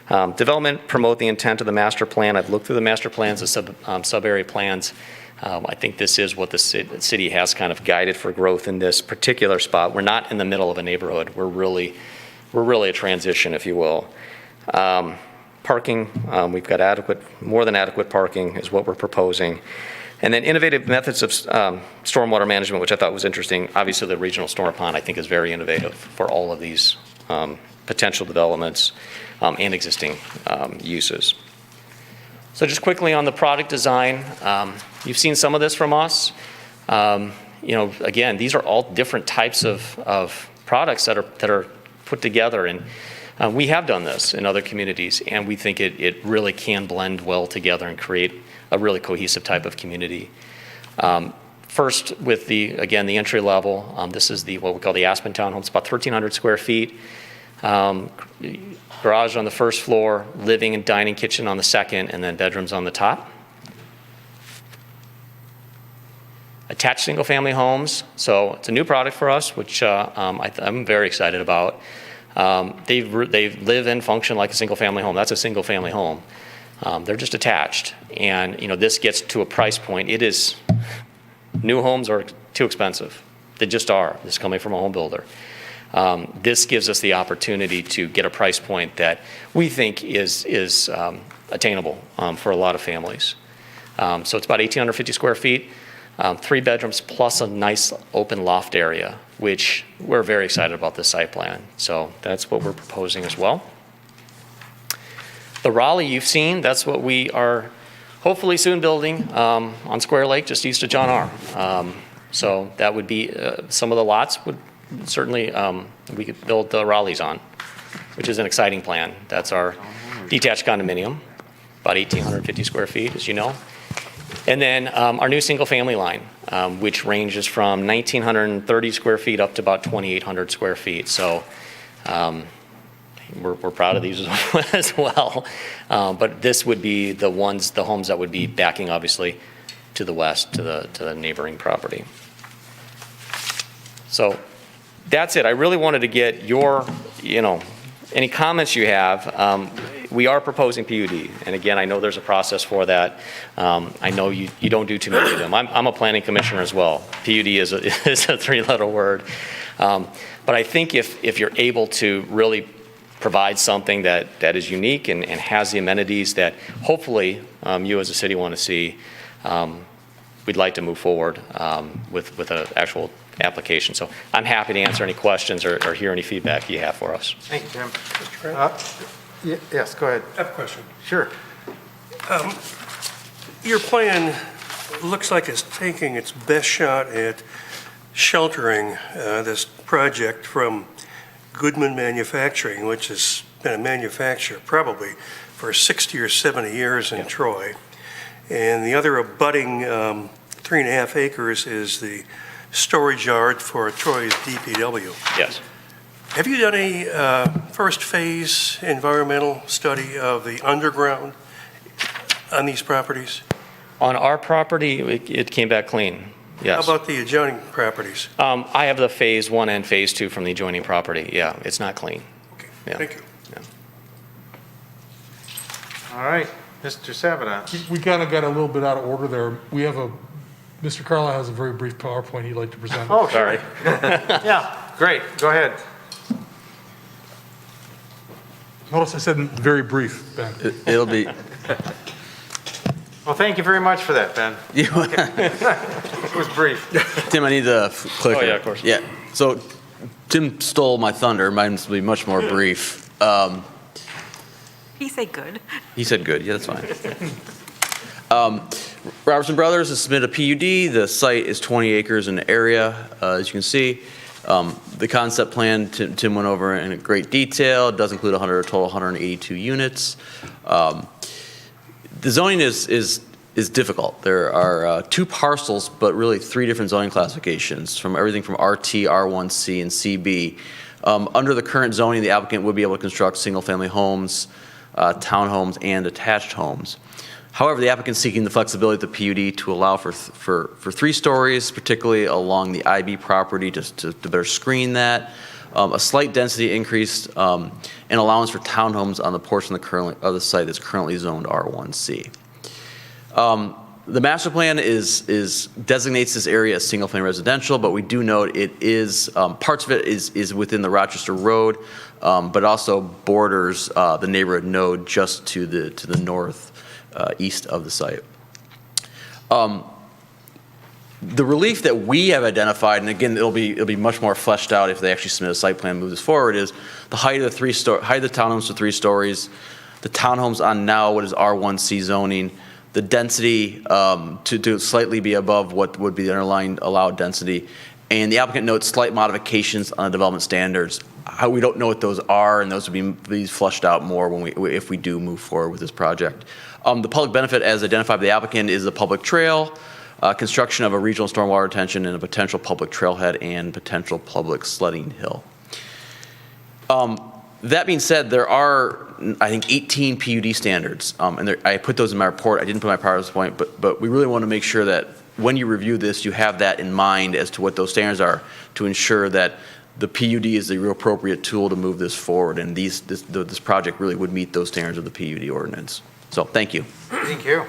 Development, promote the intent of the master plan. I've looked through the master plans, the sub-area plans. I think this is what the city has kind of guided for growth in this particular spot. We're not in the middle of a neighborhood. We're really a transition, if you will. Parking, we've got more than adequate parking is what we're proposing. And then innovative methods of stormwater management, which I thought was interesting. Obviously, the regional storm pond, I think, is very innovative for all of these potential developments and existing uses. So just quickly on the product design, you've seen some of this from us. Again, these are all different types of products that are put together, and we have done this in other communities, and we think it really can blend well together and create a really cohesive type of community. First, with the entry level, this is what we call the Aspen Townhomes, about 1,300 square feet. Garage on the first floor, living and dining kitchen on the second, and then bedrooms on the top. Attached single-family homes, so it's a new product for us, which I'm very excited about. They live and function like a single-family home. That's a single-family home. They're just attached, and this gets to a price point. New homes are too expensive. They just are. This is coming from a home builder. This gives us the opportunity to get a price point that we think is attainable for a lot of families. So it's about 1,850 square feet, 3 bedrooms plus a nice open loft area, which we're very excited about this site plan. So that's what we're proposing as well. The Raleigh you've seen, that's what we are hopefully soon building on Square Lake, just east of John R. So that would be, some of the lots would certainly, we could build the Raleighs on, which is an exciting plan. That's our detached condominium, about 1,850 square feet, as you know. And then our new single-family line, which ranges from 1,930 square feet up to about 2,800 square feet. So we're proud of these as well. But this would be the homes that would be backing, obviously, to the west, to the neighboring property. So that's it. I really wanted to get your, any comments you have. We are proposing PUD, and again, I know there's a process for that. I know you don't do too many of them. I'm a planning commissioner as well. PUD is a 3-letter word. But I think if you're able to really provide something that is unique and has the amenities that hopefully you as a city want to see, we'd like to move forward with an actual application. So I'm happy to answer any questions or hear any feedback you have for us. Thank you, Jim. Yes, go ahead. I have a question. Sure. Your plan looks like it's taking its best shot at sheltering this project from Goodman Manufacturing, which has been a manufacturer probably for 60 or 70 years in Troy. And the other abutting 3.5 acres is the storage yard for Troy's DPW. Yes. Have you done a first phase environmental study of the underground on these properties? On our property, it came back clean. Yes. How about the adjoining properties? I have the phase 1 and phase 2 from the adjoining property. Yeah, it's not clean. Okay, Yeah. thank you. All right, Mr. Savada. We kind of got a little bit out of order there. Mr. Carlisle has a very brief PowerPoint he'd like to present. Oh, sorry. Yeah, great, go ahead. Notice I said very brief, Ben. It'll be. Well, thank you very much for that, Ben. It was brief. Tim, I need the clicker. Oh, yeah, of course. Yeah. So Tim stole my thunder. Mine will be much more brief. He said good. He said good. Yeah, that's fine. Robertson Brothers has submitted a PUD. The site is 20 acres in area, as you can see. The concept plan Tim went over in great detail. It does include a total 182 units. The zoning is difficult. There are 2 parcels, but really 3 different zoning classifications, from everything from RT, R1C, and CB. Under the current zoning, the applicant would be able to construct single-family homes, townhomes, and attached homes. However, the applicant is seeking the flexibility of the PUD to allow for 3 stories, particularly along the IB property, just to better screen that. A slight density increase, and allowance for townhomes on the portion of the site that's currently zoned R1C. The master plan designates this area as single-family residential, but we do note it is, parts of it is within the Rochester Road, but also borders the neighborhood node just to the north, east of the site. The relief that we have identified, and again, it'll be much more fleshed out if they actually submit a site plan and move this forward, is the height of the townhomes to 3 stories, the townhomes on now what is R1C zoning, the density to slightly be above what would be the underlying allowed density, and the applicant notes slight modifications on the development standards. We don't know what those are, and those would be fleshed out more if we do move forward with this project. The public benefit, as identified by the applicant, is the public trail, construction of a regional stormwater retention, and a potential public trailhead and potential public sledding hill. That being said, there are, I think, 18 PUD standards, and I put those in my report. I didn't put my PowerPoint, but we really want to make sure that when you review this, you have that in mind as to what those standards are to ensure that the PUD is the real appropriate tool to move this forward, and this project really would meet those standards of the PUD ordinance. So, thank you. Thank you.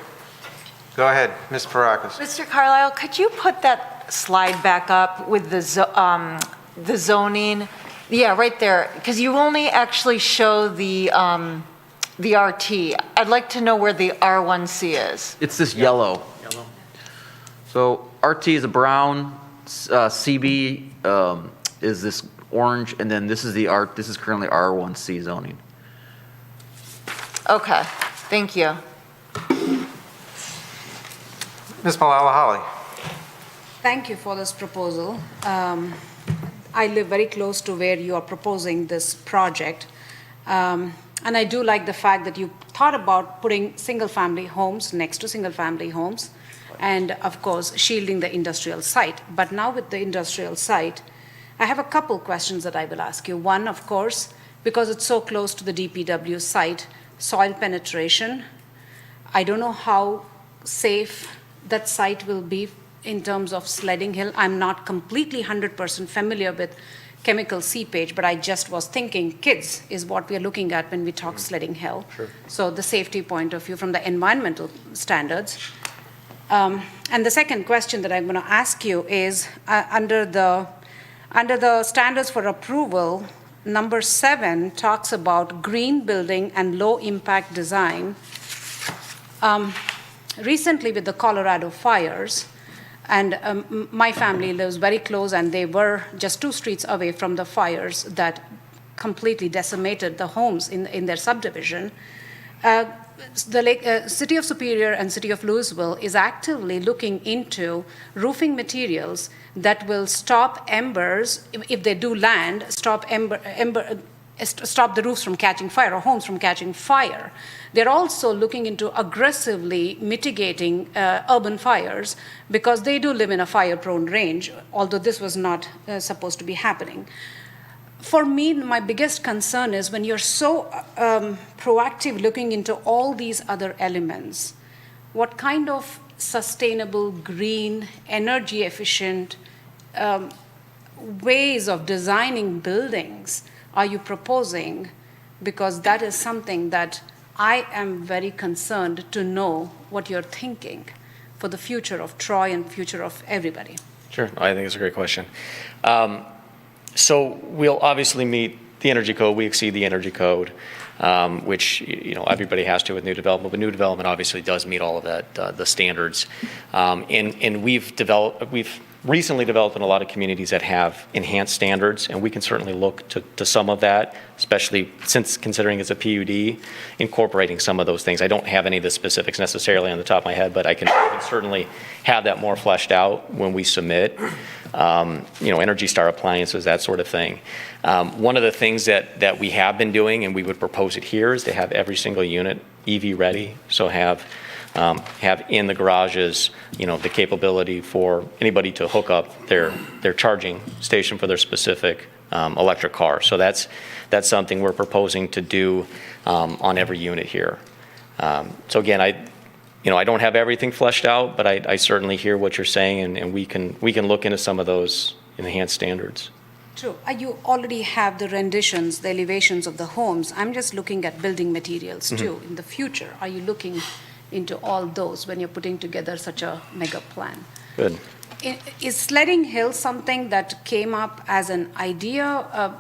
Go ahead, Ms. Parakis. Mr. Carlisle, could you put that slide back up with the zoning? Yeah, right there, because you only actually show the RT. I'd like to know where the R1C is. It's this yellow. So RT is a brown, CB is this orange, and then this is currently R1C zoning. Okay, thank you. Ms. Malala-Holly. Thank you for this proposal. I live very close to where you are proposing this project. And I do like the fact that you thought about putting single-family homes next to single-family homes and, of course, shielding the industrial site. But now with the industrial site, I have a couple questions that I will ask you. One, of course, because it's so close to the DPW site, soil penetration. I don't know how safe that site will be in terms of sledding hill. I'm not completely 100% familiar with chemical seepage, but I just was thinking kids is what we're looking at when we talk sledding hill. Sure. So the safety point of view from the environmental standards. And the second question that I'm going to ask you is under the standards for approval, number 7 talks about green building and low impact design. Recently with the Colorado fires, and my family lives very close, and they were just 2 streets away from the fires that completely decimated the homes in their subdivision. The City of Superior and City of Louisville is actively looking into roofing materials that will stop embers, if they do land, stop the roofs from catching fire or homes from catching fire. They're also looking into aggressively mitigating urban fires because they do live in a fire-prone range, although this was not supposed to be happening. For me, my biggest concern is when you're so proactive looking into all these other elements, what kind of sustainable, green, energy-efficient ways of designing buildings are you proposing? Because that is something that I am very concerned to know what you're thinking for the future of Troy and future of everybody. Sure, I think it's a great question. So we'll obviously meet the energy code. We exceed the energy code, which everybody has to with new development. But new development obviously does meet all of that, the standards. And we've recently developed in a lot of communities that have enhanced standards, and we can certainly look to some of that, especially since considering it's a PUD, incorporating some of those things. I don't have any of the specifics necessarily on the top of my head, but I can certainly have that more fleshed out when we submit. Energy Star appliances, that sort of thing. One of the things that we have been doing, and we would propose it here, is to have every single unit EV ready, so have in the garages, the capability for anybody to hook up their charging station for their specific electric car. So that's something we're proposing to do on every unit here. So again, I don't have everything fleshed out, but I certainly hear what you're saying, and we can look into some of those enhanced standards. True. You already have the renditions, the elevations of the homes. I'm just looking at building materials too. In the future, are you looking into all those when you're putting together such a mega plan? Good. Is sledding hill something that came up as an idea,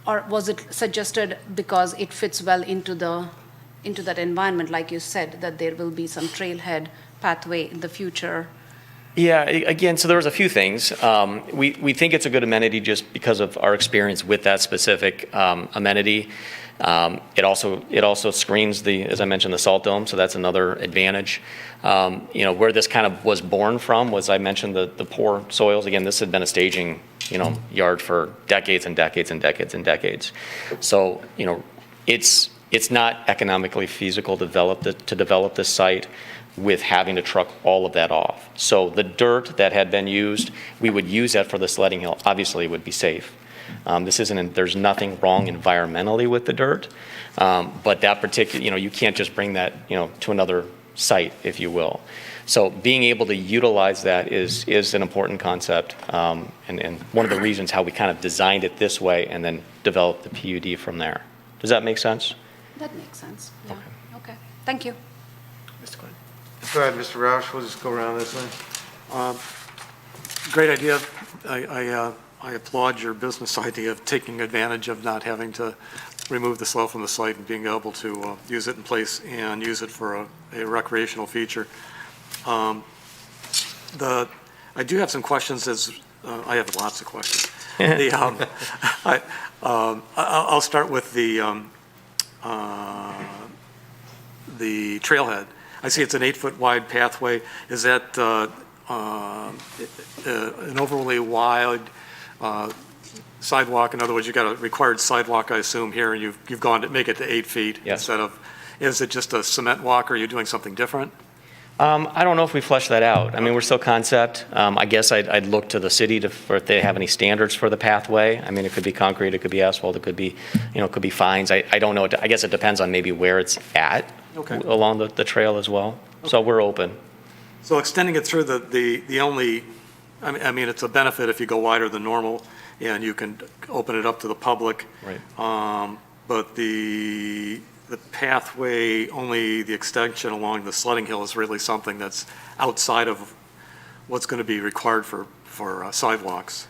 or was it suggested because it fits well into that environment, like you said, that there will be some trailhead pathway in the future? Yeah, again, so there was a few things. We think it's a good amenity just because of our experience with that specific amenity. It also screens as I mentioned, the salt dome, so that's another advantage. Where this kind of was born from was, I mentioned, the poor soils. Again, this had been a staging, yard for decades and decades and decades and decades. So, it's not economically feasible to develop this site with having to truck all of that off. So the dirt that had been used, we would use that for the sledding hill. Obviously, it would be safe. There's nothing wrong environmentally with the dirt, but that particular, you can't just bring that, to another site, if you will. So being able to utilize that is an important concept, and one of the reasons how we kind of designed it this way and then developed the PUD from there. Does that make sense? That makes sense. Yeah. Okay. Thank you. Mr. Quinn. Go ahead, Mr. Roush, we'll just go around this way. Great idea. I applaud your business idea of taking advantage of not having to remove the slough from the site and being able to use it in place and use it for a recreational feature. I do have some questions. I have lots of questions. I'll start with the trailhead. I see it's an 8-foot wide pathway. Is that an overly wide sidewalk? In other words, you've got a required sidewalk, I assume, here, and you've gone to make it to 8 feet instead of, is it just a cement walk, or are you doing something different? I don't know if we flesh that out. I mean, we're still concept. I guess I'd look to the city for if they have any standards for the pathway. I mean, it could be concrete, it could be asphalt, it could be, it could be fines. I don't know. I guess it depends on maybe where it's at along the trail as well. Okay. So we're open. So extending it through the only, I mean, it's a benefit if you go wider than normal and you can open it up to the public. Right. But the pathway, only the extension along the sledding hill is really something that's outside of what's going to be required for sidewalks.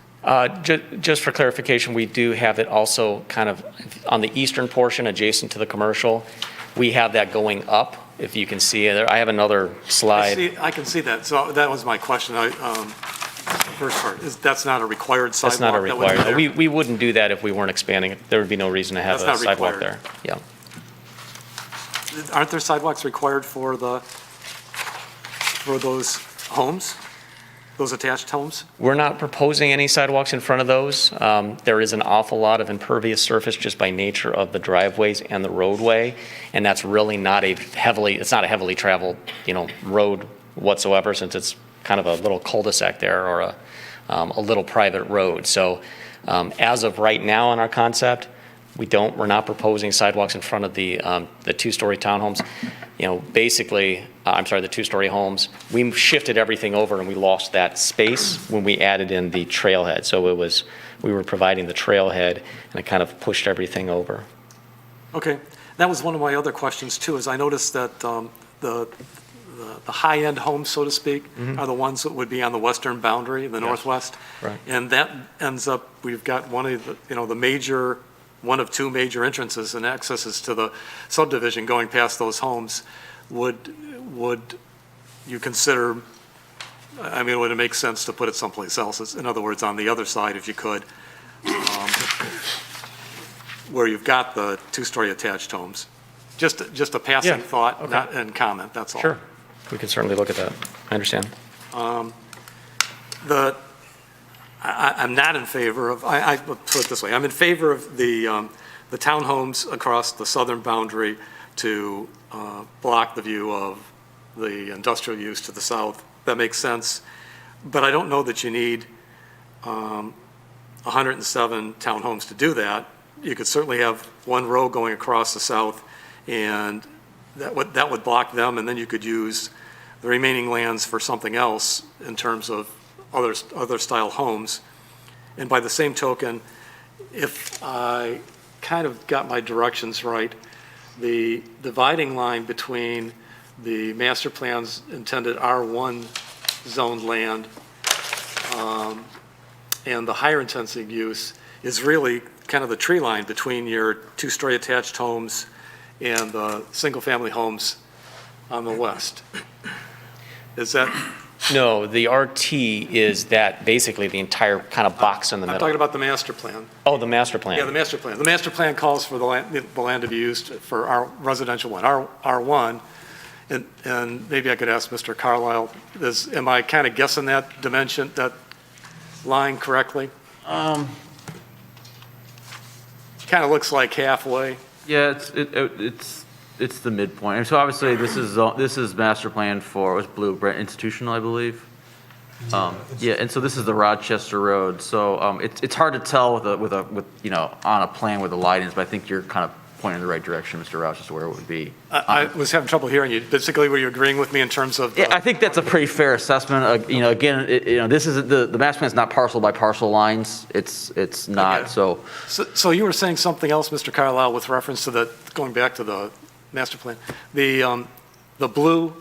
Just for clarification, we do have it also kind of on the eastern portion adjacent to the commercial. We have that going up, if you can see it. I have another slide. I can see that. So that was my question. First part, that's not a required sidewalk? That's not a required. We wouldn't do that if we weren't expanding it. There would be no reason to have a sidewalk there. Yeah. Aren't there sidewalks required for those homes, those attached homes? We're not proposing any sidewalks in front of those. There is an awful lot of impervious surface just by nature of the driveways and the roadway, and that's really not a heavily traveled, road whatsoever, since it's kind of a little cul-de-sac there or a little private road. So as of right now in our concept, we're not proposing sidewalks in front of the two-story townhomes. The two-story homes. We shifted everything over and we lost that space when we added in the trailhead. So we were providing the trailhead and it kind of pushed everything over. Okay, that was one of my other questions too, is I noticed that the high-end homes, so to speak, are the ones that would be on the western boundary, the northwest. Right. And that ends up, we've got one of two major entrances and accesses to the subdivision going past those homes. Would you consider, would it make sense to put it someplace else? In other words, on the other side, if you could, where you've got the two-story attached homes? Just a passing thought, okay. Not in comment, that's all. Sure, we can certainly look at that. I understand. I'm not in favor of, I put it this way, I'm in favor of the townhomes across the southern boundary to block the view of the industrial use to the south. That makes sense. But I don't know that you need 107 townhomes to do that. You could certainly have one row going across the south, and that would block them, and then you could use the remaining lands for something else in terms of other style homes. And by the same token, if I kind of got my directions right, the dividing line between the master plan's intended R1 zoned land and the higher intensity use is really kind of the tree line between your two-story attached homes and the single-family homes on the west. Is that? No, the RT is that, basically the entire kind of box in the I'm middle. talking about the master plan. Oh, the master plan. Yeah, the master plan. The master plan calls for the land to be used for our residential one, R1. And maybe I could ask Mr. Carlisle, am I kind of guessing that dimension, that line correctly? Kind of looks like halfway. Yeah, it's the midpoint. And so obviously, this is master plan for, what's blue, institutional, I believe? Yeah, and so this is the Rochester Road. So it's hard to tell with you know, on a plan where the light is, but I think you're kind of pointing in the right direction, Mr. Rochester, where it would be. I was having trouble hearing you. Basically, were you agreeing with me in terms of? Yeah, I think that's a pretty fair assessment. You know, again, you know, this is the master plan is not parcel by parcel lines. It's not. Okay. So you were saying something else, Mr. Carlisle, with reference to the, going back to the master plan. The blue.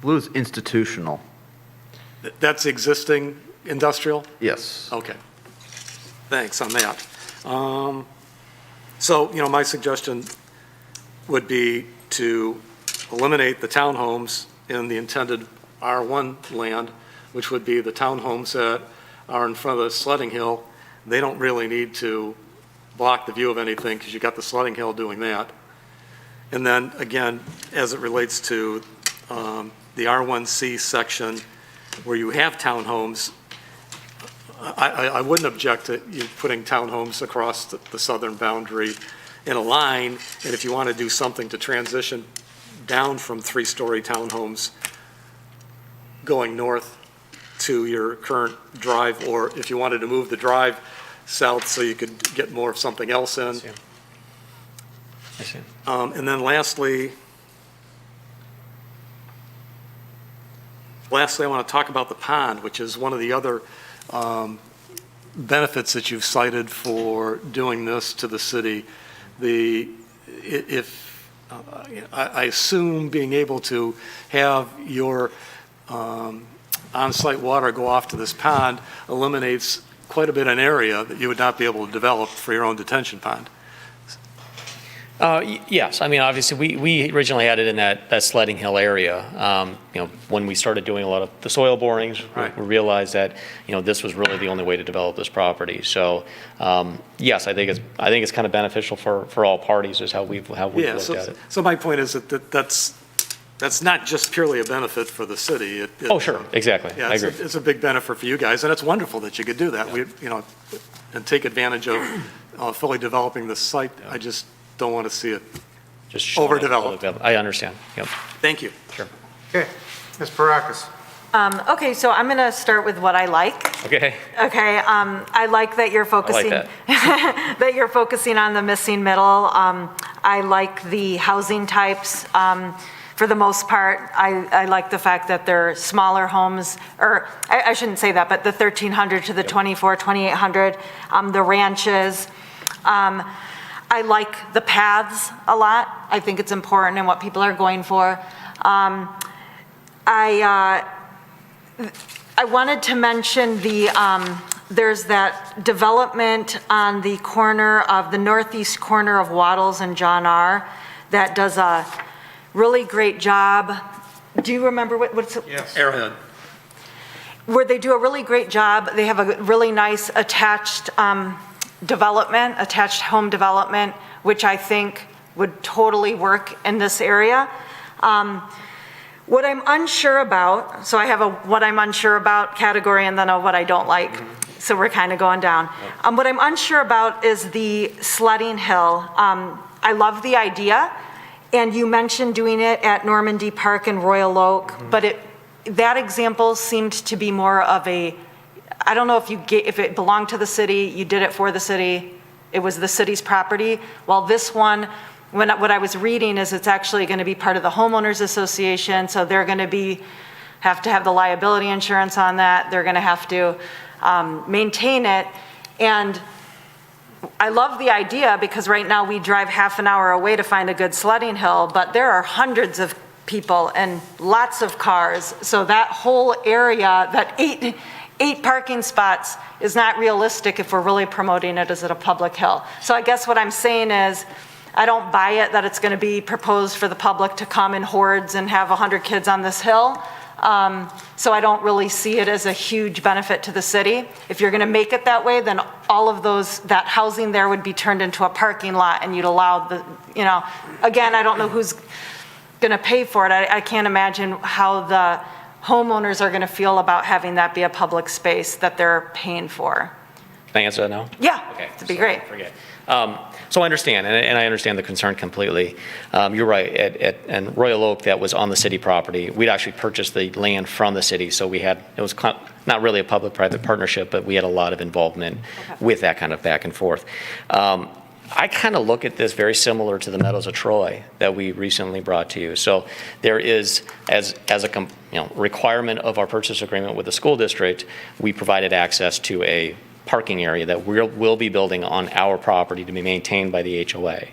Blue is institutional. That's existing industrial? Yes. Okay. Thanks on that. So, you know, my suggestion would be to eliminate the townhomes in the intended R1 land, which would be the townhomes that are in front of the sledding hill. They don't really need to block the view of anything because you got the sledding hill doing that. And then, again, as it relates to the R1C section where you have townhomes, I wouldn't object to you putting townhomes across the southern boundary in a line, and if you want to do something to transition down from three-story townhomes going north to your current drive, or if you wanted to move the drive south so you could get more of something else in. I see. And then lastly, I want to talk about the pond, which is one of the other benefits that you've cited for doing this to the city. I assume being able to have your on-site water go off to this pond eliminates quite a bit of area that you would not be able to develop for your own detention pond. Yes, I mean, obviously, we originally had it in that sledding hill area. You know, when we started doing a lot of the soil borings, Right. we realized that, you know, this was really the only way to develop this property. So, yes, I think it's kind of beneficial for all parties is how we've looked at it. So my point is that's not just purely a benefit for the city. Oh, sure, exactly. Yeah, I agree. it's a big benefit for you guys, and it's wonderful that you could do that. We, you know, and take advantage of fully developing the site. I just don't want to see it Just showing overdeveloped. it. I understand, yep. Thank you. Sure. Okay, Ms. Parakis. Okay, so I'm going to start with what I like. Okay. Okay, I like that you're focusing, that you're focusing on the missing middle. I like the housing types. For the most part, I like the fact that they're smaller homes, or I shouldn't say that, but the 1,300 to the 2,800, the ranches. I like the paths a lot. I think it's important in what people are going for. I wanted to mention there's that development on the corner of the northeast corner of Waddles and John R. that does a really great job. Do you remember what's it? Yes. Arrowhead. Where they do a really great job. They have a really nice attached development, attached home development, which I think would totally work in this area. What I'm unsure about, so I have a what I'm unsure about category and then a what I don't like. So we're kind of going down. What I'm unsure about is the sledding hill. I love the idea, and you mentioned doing it at Normandy Park and Royal Oak, but that example seemed to be more of a, I don't know if it belonged to the city, you did it for the city, it was the city's property. While this one what I was reading is it's actually going to be part of the homeowners association, so they're going to have to have the liability insurance on that. They're going to have to maintain it. And I love the idea because right now we drive half an hour away to find a good sledding hill, but there are hundreds of people and lots of cars. So that whole area, that eight parking spots is not realistic if we're really promoting it as a public hill. So I guess what I'm saying is, I don't buy it that it's going to be proposed for the public to come in hordes and have 100 kids on this hill. So I don't really see it as a huge benefit to the city. If you're going to make it that way, then all of that housing there would be turned into a parking lot, and you'd allow again, I don't know who's going to pay for it. I can't imagine how the homeowners are going to feel about having that be a public space that they're paying for. Can I answer that now? Yeah, Okay. it'd be great. Forget. So I understand, and I understand the concern completely. You're right, at Royal Oak, that was on the city property. We'd actually purchased the land from the city, so it was not really a public-private partnership, but we had a lot of involvement with that kind of back and forth. I kind of look at this very similar to the Meadows of Troy that we recently brought to you. So there is, as a requirement of our purchase agreement with the school district, we provided access to a parking area that we'll be building on our property to be maintained by the HOA.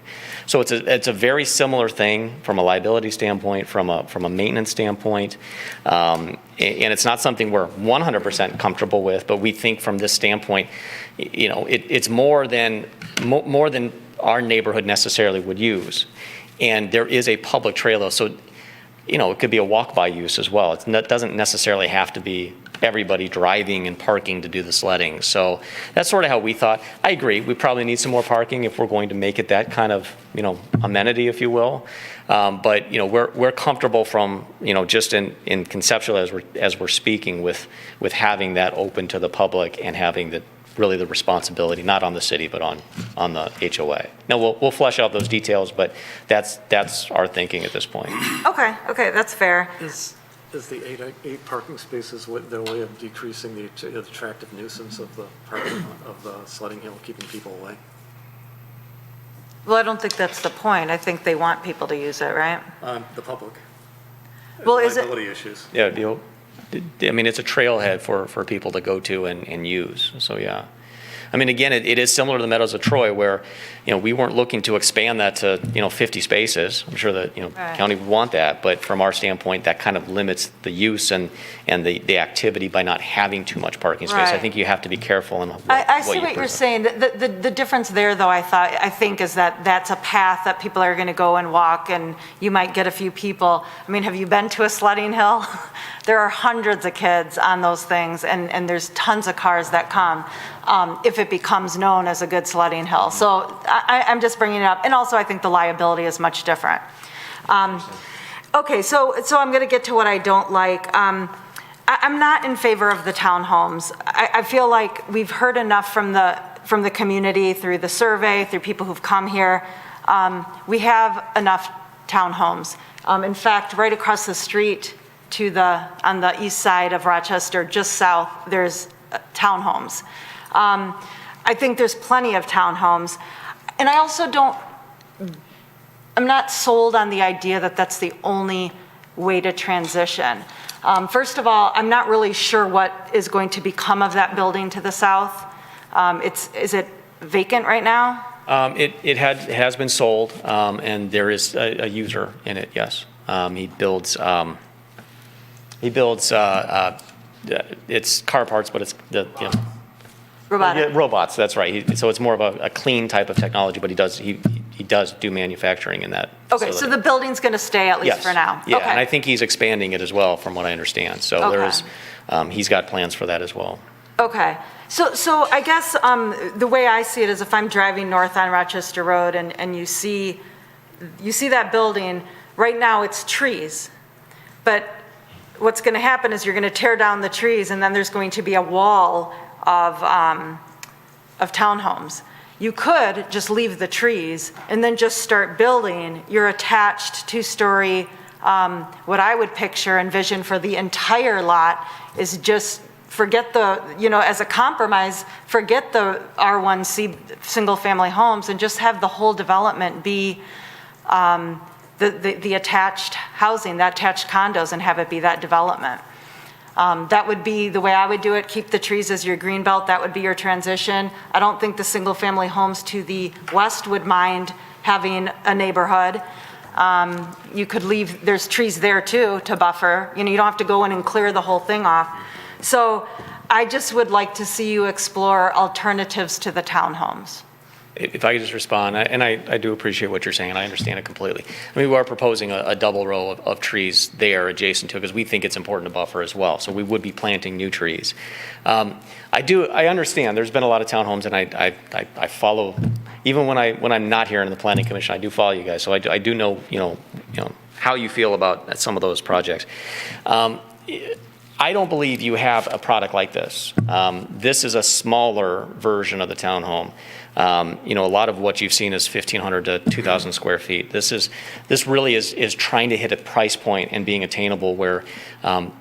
So it's a very similar thing from a liability standpoint, from a maintenance standpoint, and it's not something we're 100% comfortable with, but we think from this standpoint, it's more than our neighborhood necessarily would use, and there is a public trail though, so it could be a walk-by use as well. It doesn't necessarily have to be everybody driving and parking to do the sledding. So that's sort of how we thought. I agree, we probably need some more parking if we're going to make it that kind of, amenity, if you will. But, we're comfortable from, just in conceptual as we're speaking with having that open to the public and having really the responsibility, not on the city, but on the HOA. Now, we'll flesh out those details, but that's our thinking at this point. Okay, that's fair. Is the eight parking spaces their way of decreasing the attractive nuisance of the parking of the sledding hill, keeping people away? Well, I don't think that's the point. I think they want people to use it, right? The public. Well, is it? Liability issues. Yeah, it's a trailhead for people to go to and use, so yeah. I mean, again, it is similar to the Meadows of Troy where, we weren't looking to expand that to, 50 spaces. I'm sure that, Right. county would want that, but from our standpoint, that kind of limits the use and the activity by not having too much parking space. I Right. think you have to be careful in what I see you what you're present. saying. The difference there, though, I think, is that that's a path that people are going to go and walk, and you might get a few people. I mean, have you been to a sledding hill? There are hundreds of kids on those things, and there's tons of cars that come if it becomes known as a good sledding hill. So I'm just bringing it up. And also, I think the liability is much different. Okay, so I'm going to get to what I don't like. I'm not in favor of the townhomes. I feel like we've heard enough from the community through the survey, through people who've come here. We have enough townhomes. In fact, right across the street on the east side of Rochester, just south, there's townhomes. I think there's plenty of townhomes. And I also I'm not sold on the idea that that's the only way to transition. First of all, I'm not really sure what is going to become of that building to the south. Is it vacant right now? It has been sold, and there is a user in it, yes. He builds it's car parts, but it's Robotic. robots, that's right. So it's more of a clean type of technology, but he does do manufacturing in that Okay, facility. so the building's going to stay at least Yes. for now? Yeah, Okay. and I think he's expanding it as well, from what I understand. So he's got plans for that as well. Okay, so I guess the way I see it is if I'm driving north on Rochester Road and you see that building, right now it's trees, but what's going to happen is you're going to tear down the trees and then there's going to be a wall of townhomes. You could just leave the trees and then just start building your attached two-story, what I would envision for the entire lot is just forget as a compromise, forget the R1C single-family homes and just have the whole development be the attached housing, the attached condos, and have it be that development. That would be the way I would do it, keep the trees as your green belt, that would be your transition. I don't think the single-family homes to the west would mind having a neighborhood. You could leave, there's trees there too to buffer. You know, you don't have to go in and clear the whole thing off. So I just would like to see you explore alternatives to the townhomes. If I could just respond, and I do appreciate what you're saying, and I understand it completely. I mean, we are proposing a double row of trees there adjacent to it because we think it's important to buffer as well. So we would be planting new trees. I understand. There's been a lot of townhomes, and I follow. Even when I'm not here in the Planning Commission, I do follow you guys. So I do know how you feel about some of those projects. I don't believe you have a product like this. This is a smaller version of the townhome. A lot of what you've seen is 1,500 to 2,000 square feet. This really is trying to hit a price point and being attainable where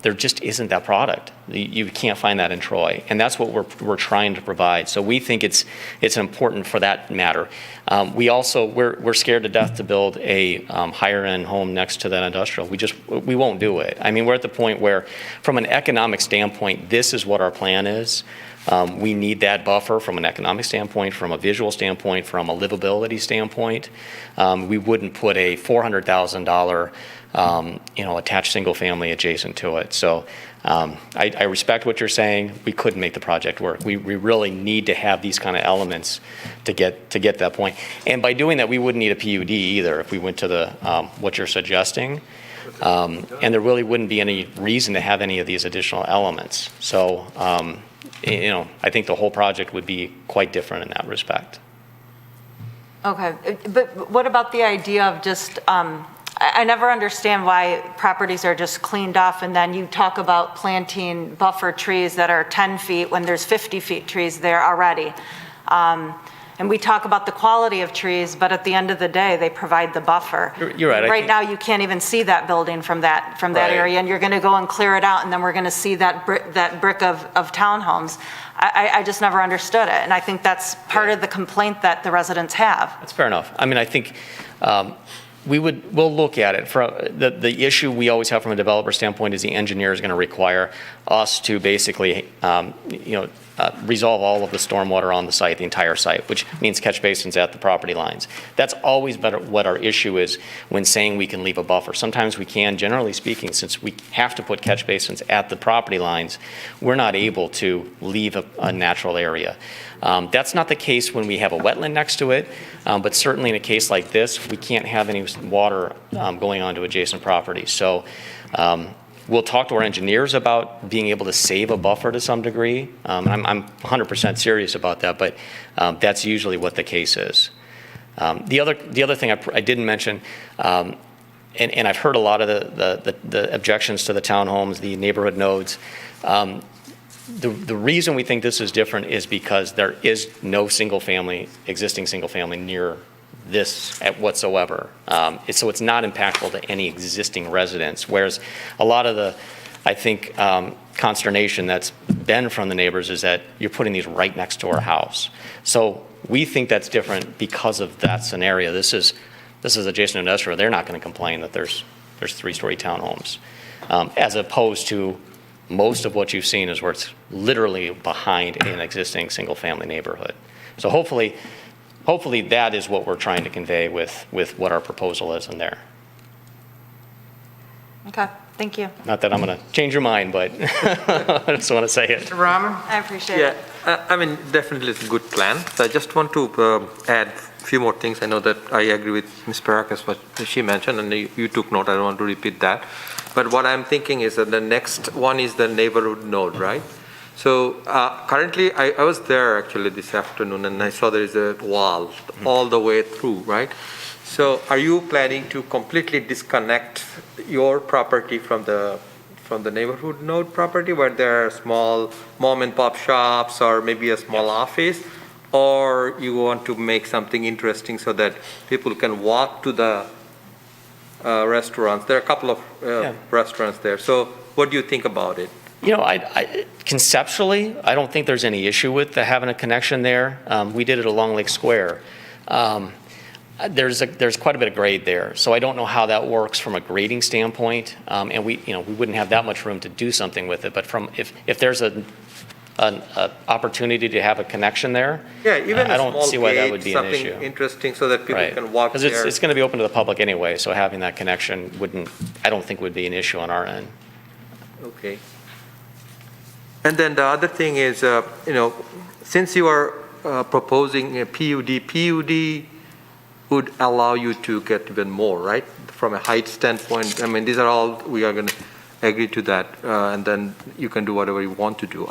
there just isn't that product. You can't find that in Troy, and that's what we're trying to provide. So we think it's important for that matter. We're scared to death to build a higher end home next to that industrial. We won't do it. I mean, we're at the point where, from an economic standpoint, this is what our plan is. We need that buffer from an economic standpoint, from a visual standpoint, from a livability standpoint. We wouldn't put a $400,000 attached single family adjacent to it. So I respect what you're saying. We couldn't make the project work. We really need to have these kind of elements to get that point. And by doing that, we wouldn't need a PUD either if we went to the what you're suggesting. And there really wouldn't be any reason to have any of these additional elements. So I think the whole project would be quite different in that respect. Okay, but what about the idea of just, I never understand why properties are just cleaned off and then you talk about planting buffer trees that are 10 feet when there's 50 feet trees there already. And we talk about the quality of trees, but at the end of the day, they provide the buffer. You're right. Right now, you can't even see that building from that area, and you're going to go and clear it out, and then we're going to see that brick of townhomes. I just never understood it, and I think that's part of the complaint that the residents have. That's fair enough. I mean, I think we'll look at it. The issue we always have from a developer standpoint is the engineer is going to require us to basically, resolve all of the stormwater on the site, the entire site, which means catch basins at the property lines. That's always been what our issue is when saying we can leave a buffer. Sometimes we can, generally speaking, since we have to put catch basins at the property lines, we're not able to leave a natural area. That's not the case when we have a wetland next to it, but certainly in a case like this, we can't have any water going on to adjacent properties. So we'll talk to our engineers about being able to save a buffer to some degree. I'm 100% serious about that, but that's usually what the case is. The other thing I didn't mention, and I've heard a lot of the objections to the townhomes, the neighborhood nodes. The reason we think this is different is because there is no existing single family near this whatsoever. So it's not impactful to any existing residents, whereas a lot of the, I think, consternation that's been from the neighbors is that you're putting these right next to our house. So we think that's different because of that scenario. This is adjacent industrial. They're not going to complain that there's 3-story townhomes, as opposed to most of what you've seen is where it's literally behind an existing single-family neighborhood. So hopefully that is what we're trying to convey with what our proposal is in there. Okay, thank you. Not that I'm going to change your mind, but I just want to say it. Rahman? I appreciate it. I mean, definitely it's a good plan. So I just want to add a few more things. I know that I agree with Ms. Parakas, what she mentioned, and you took note. I don't want to repeat that. But what I'm thinking is that the next one is the neighborhood node, right? So currently, I was there actually this afternoon, and I saw there is a wall all the way through, right? So are you planning to completely disconnect your property from the neighborhood node property, where there are small mom and pop shops or maybe a small office, or you want to make something interesting so that people can walk to the restaurants? There are a couple of restaurants there. So what do you think about it? I conceptually, I don't think there's any issue with having a connection there. We did it along Lake Square. There's quite a bit of grade there, so I don't know how that works from a grading standpoint, and we wouldn't have that much room to do something with it, but if there's an opportunity to have a connection there, Yeah, even I a don't small see why that gate, would be an issue. something interesting so that people Right. can walk Because there. it's going to be open to the public anyway, so having that connection I don't think would be an issue on our end. Okay. And then the other thing is, since you are proposing a PUD would allow you to get even more, right? From a height standpoint, I mean, these are all, we are going to agree to that, and then you can do whatever you want to do.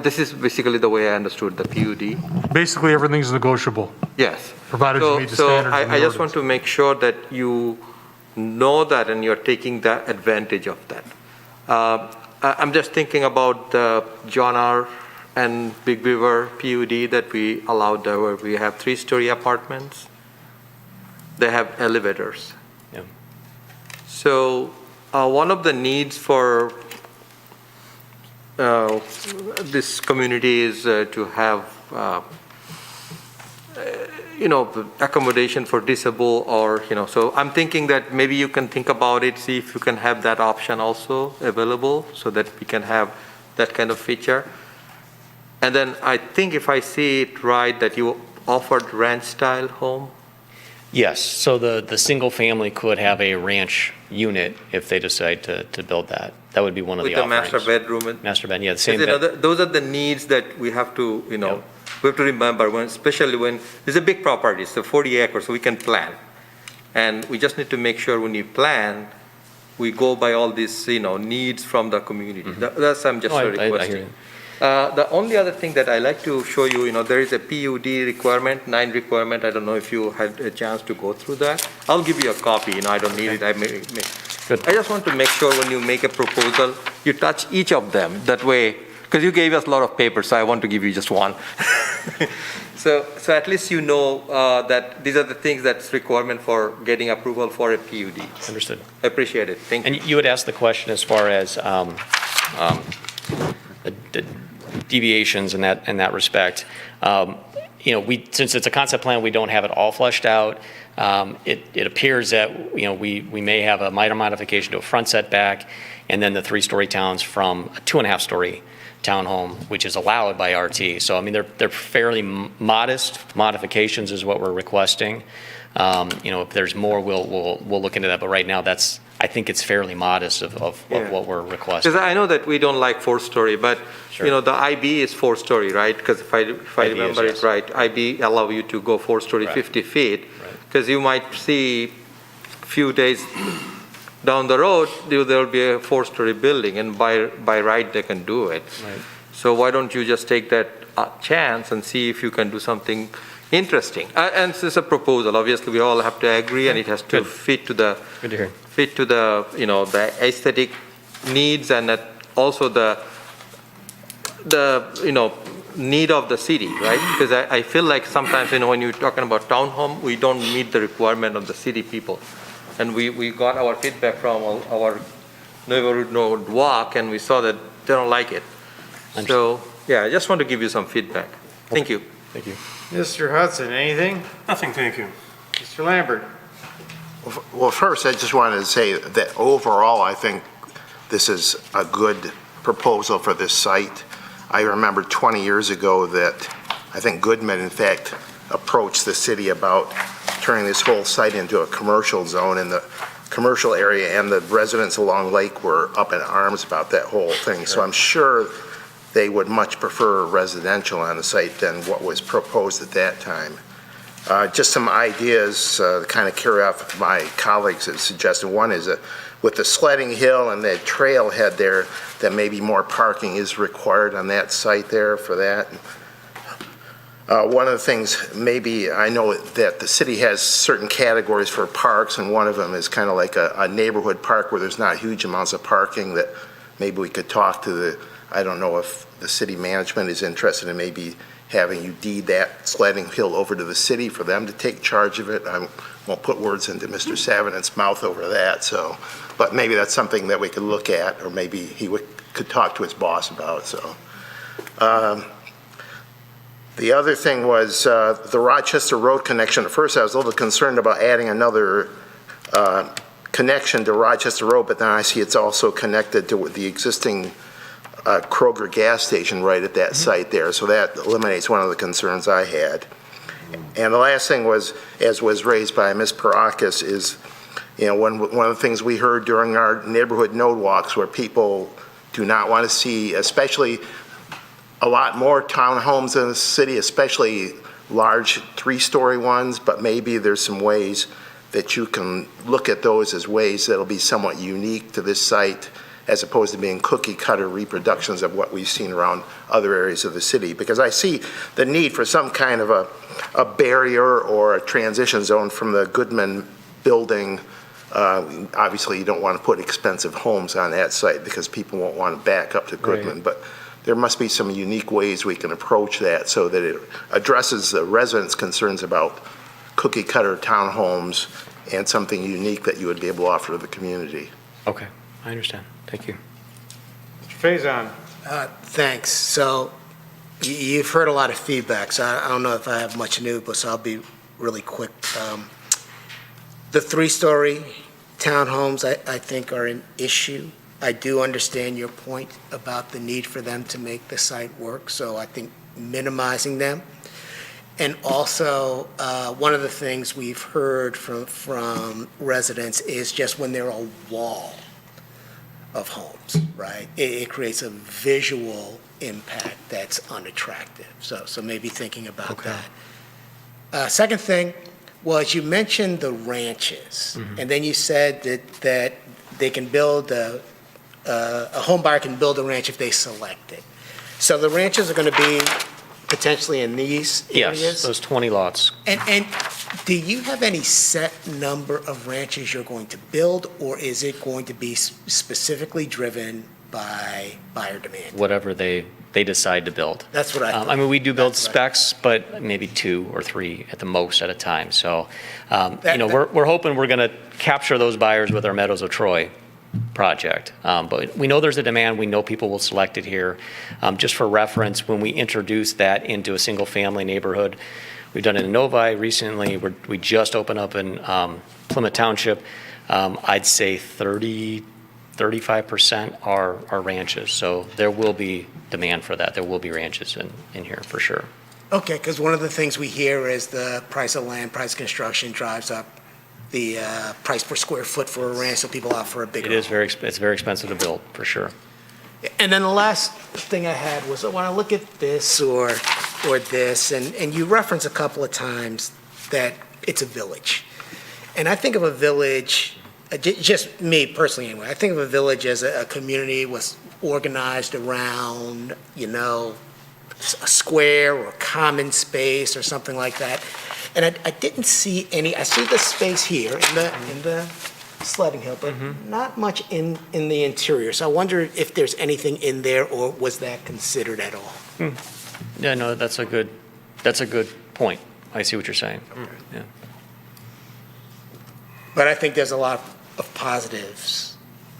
This is basically the way I understood the PUD. Basically, everything's negotiable, Yes. provided you meet the So standards. in the I just want ordinance. to make sure that you know that and you're taking the advantage of that. I'm just thinking about the John R. and Big Beaver PUD that we allowed there, where we have 3-story apartments. They have elevators. Yeah. So one of the needs for this community is to have accommodation for disabled, or so I'm thinking that maybe you can think about it, see if you can have that option also available so that we can have that kind of feature. And then I think if I see it right, that you offered ranch style home. Yes, so the single family could have a ranch unit if they decide to build that. That would be one of With the the offerings. master bedroom. Master bed, yeah, the same Because, bed. those are the needs that we have to, we have to remember, especially when it's a big property, it's 40 acres, so we can plan. And we just need to make sure when you plan, we go by all these, needs from the community. That's, I'm just No, I hear requesting. you. The only other thing that I like to show you, there is a PUD requirement, 9 requirement. I don't know if you had a chance to go through that. I'll give you a copy, I don't need it. I just want to make sure when you make a proposal, you touch each of them. That way, because you gave us a lot of papers, so I want to give you just one. So at least you know that these are the things that's requirement for getting approval for a PUD. Understood. I appreciate it. Thank you. And you had asked the question as far as the deviations in that respect. Since it's a concept plan, we don't have it all fleshed out. It appears that, we may have a minor modification to a front setback, and then the 3-story towns from a 2.5-story townhome, which is allowed by RT. So, I mean, they're fairly modest modifications is what we're requesting. If there's more, we'll look into that, but right now I think it's fairly modest of what we're requesting. Because I know that we don't like 4-story, but Sure. the IB is 4-story, right? Because if I IB remember is, yes. it right, IB allow you to go 4-story, Right. 50 feet. Because you might see few days down the road, there will be a 4-story building, and by right they can do it. Right. So why don't you just take that chance and see if you can do something interesting? And this is a proposal. Obviously, we all have to agree, and it has to fit to the Good to hear. the aesthetic needs, and that also the need of the city, right? Because I feel like sometimes, when you're talking about townhome, we don't meet the requirement of the city people. And we got our feedback from our neighborhood walk, and we saw that they don't like it. So, yeah, I just want to give you some feedback. Thank you. Thank you. Mr. Hudson, anything? Nothing, thank you. Mr. Lambert? Well, first, I just wanted to say that overall, I think this is a good proposal for this site. I remember 20 years ago that I think Goodman, in fact, approached the city about turning this whole site into a commercial zone in the commercial area, and the residents along Lake were up in arms about that whole thing. So I'm sure they would much prefer residential on the site than what was proposed at that time. Just some ideas to kind of carry off my colleagues have suggested. One is with the sledding hill and that trailhead there, that maybe more parking is required on that site there for that. One of the things, maybe, I know that the city has certain categories for parks, and one of them is kind of like a neighborhood park where there's not huge amounts of parking, that maybe we could talk to I don't know if the city management is interested in maybe having you deed that sledding hill over to the city for them to take charge of it. I won't put words into Mr. Savinet's mouth over that, but maybe that's something that we could look at, or maybe he could talk to his boss about, so. The other thing was the Rochester Road connection. At first, I was a little concerned about adding another connection to Rochester Road, but then I see it's also connected to the existing Kroger gas station right at that site there, so that eliminates one of the concerns I had. And the last thing was, as was raised by Ms. Parakis, is, you know, one of the things we heard during our neighborhood node walks where people do not want to see, especially a lot more townhomes in the city, especially large 3-story ones, but maybe there's some ways that you can look at those as ways that'll be somewhat unique to this site, as opposed to being cookie-cutter reproductions of what we've seen around other areas of the city. Because I see the need for some kind of a barrier or a transition zone from the Goodman building. Obviously, you don't want to put expensive homes on that site because people won't want to back up to Goodman. Right. But there must be some unique ways we can approach that so that it addresses the residents' concerns about cookie-cutter townhomes and something unique that you would be able to offer to the community. Okay, I understand. Thank you. Mr. Faison. Thanks. So you've heard a lot of feedback, so I don't know if I have much new, but so I'll be really quick. The 3-story townhomes, I think, are an issue. I do understand your point about the need for them to make the site work, so I think minimizing them. And also, one of the things we've heard from residents is just when they're a wall of homes, right? It creates a visual impact that's unattractive. So maybe thinking about that. Second thing was you mentioned the ranches, and then you said that they can build a home buyer can build a ranch if they select it. So the ranches are going to be potentially in these areas? Yes, those 20 lots. And do you have any set number of ranches you're going to build, or is it going to be specifically driven by buyer demand? Whatever they decide to build. That's what I thought. I mean, we do build specs, but maybe 2 or 3 at the most at a time. So, we're hoping we're going to capture those buyers with our Meadows of Troy project. But we know there's a demand. We know people will select it here. Just for reference, when we introduce that into a single-family neighborhood, we've done it in Novi recently. We just opened up in Plymouth Township. I'd say 35% are ranches. So there will be demand for that. There will be ranches in here for sure. Okay, because one of the things we hear is the price of land, price of construction drives up the price per square foot for a ranch, so people opt for a bigger home. It's very expensive to build, for sure. And then the last thing I had was, when I look at this or this, and you reference a couple of times that it's a village. And I think of a village, just me personally anyway, I think of a village as a community was organized around, a square or common space or something like that. And I didn't see any. I see the space here in the sledding hill, but not much in the interior. So I wonder if there's anything in there, or was that considered at all? Yeah, no, that's a good point. I see what you're saying. Yeah. But I think there's a lot of positives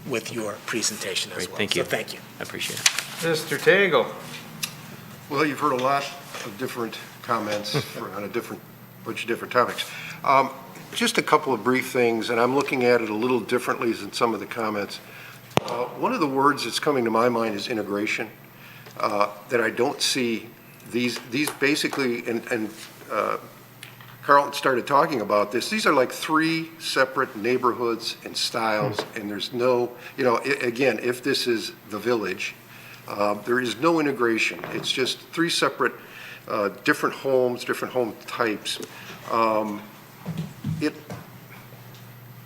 with your presentation as Great, well. thank you. So thank you. I appreciate it. Mr. Tagle. Well, you've heard a lot of different comments on a bunch of different topics. Just a couple of brief things, and I'm looking at it a little differently than some of the comments. One of the words that's coming to my mind is integration, that I don't see these basically, and Carlton started talking about this, these are like 3 separate neighborhoods and styles, and there's no, again, if this is the village, there is no integration. It's just 3 separate different homes, different home types.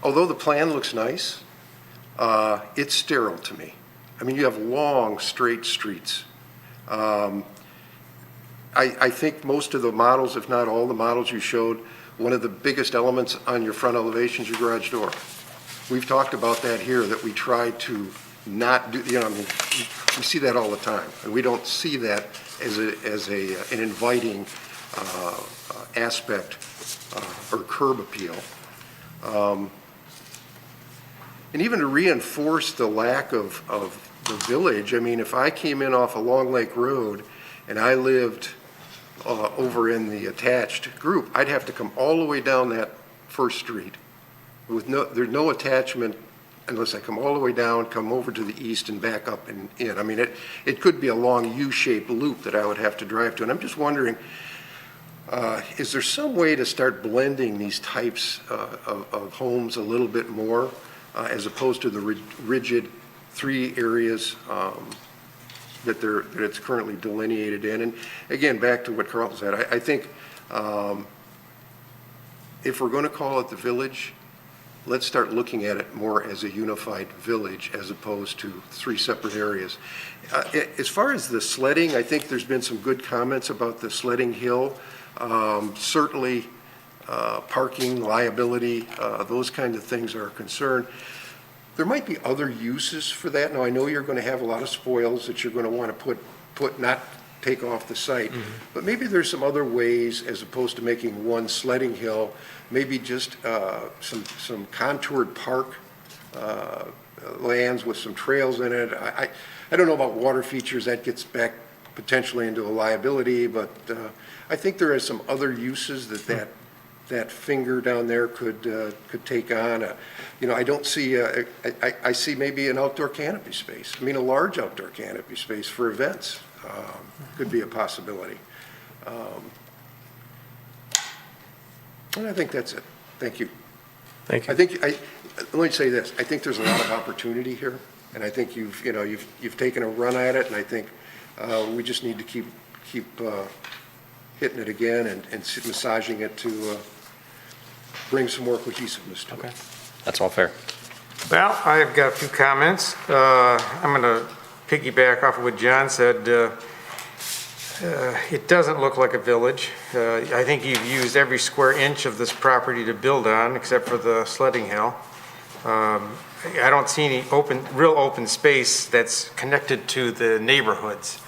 Although the plan looks nice, it's sterile to me. I mean, you have long, straight streets. I think most of the models, if not all the models you showed, one of the biggest elements on your front elevation is your garage door. We've talked about that here, that we try to not do, we see that all the time, and we don't see that as an inviting aspect or curb appeal. And even to reinforce the lack of the village, I mean, if I came in off a Long Lake Road and I lived over in the attached group, I'd have to come all the way down that first street with there's no attachment unless I come all the way down, come over to the east and back up and in. I mean, it could be a long U-shaped loop that I would have to drive to. And I'm just wondering, is there some way to start blending these types of homes a little bit more as opposed to the rigid 3 areas that it's currently delineated in? And again, back to what Carl said, I think if we're going to call it the village, let's start looking at it more as a unified village as opposed to 3 separate areas. As far as the sledding, I think there's been some good comments about the sledding hill. Certainly, parking, liability, those kind of things are a concern. There might be other uses for that. Now, I know you're going to have a lot of spoils that you're going to want to not take off the site, but maybe there's some other ways as opposed to making one sledding hill, maybe just some contoured park lands with some trails in it. I don't know about water features, that gets back potentially into a liability, but I think there are some other uses that finger down there could take on. I don't see, I see maybe an outdoor canopy space. I mean, a large outdoor canopy space for events could be a possibility. And I think that's it. Thank you. Thank you. Let me say this. I think there's a lot of opportunity here, and I think you've taken a run at it, and I think we just need to keep hitting it again and massaging it to bring some more cohesiveness to it. That's all fair. Well, I've got a few comments. I'm going to piggyback off of what John said. It doesn't look like a village. I think you've used every square inch of this property to build on, except for the sledding hill. I don't see any real open space that's connected to the neighborhoods,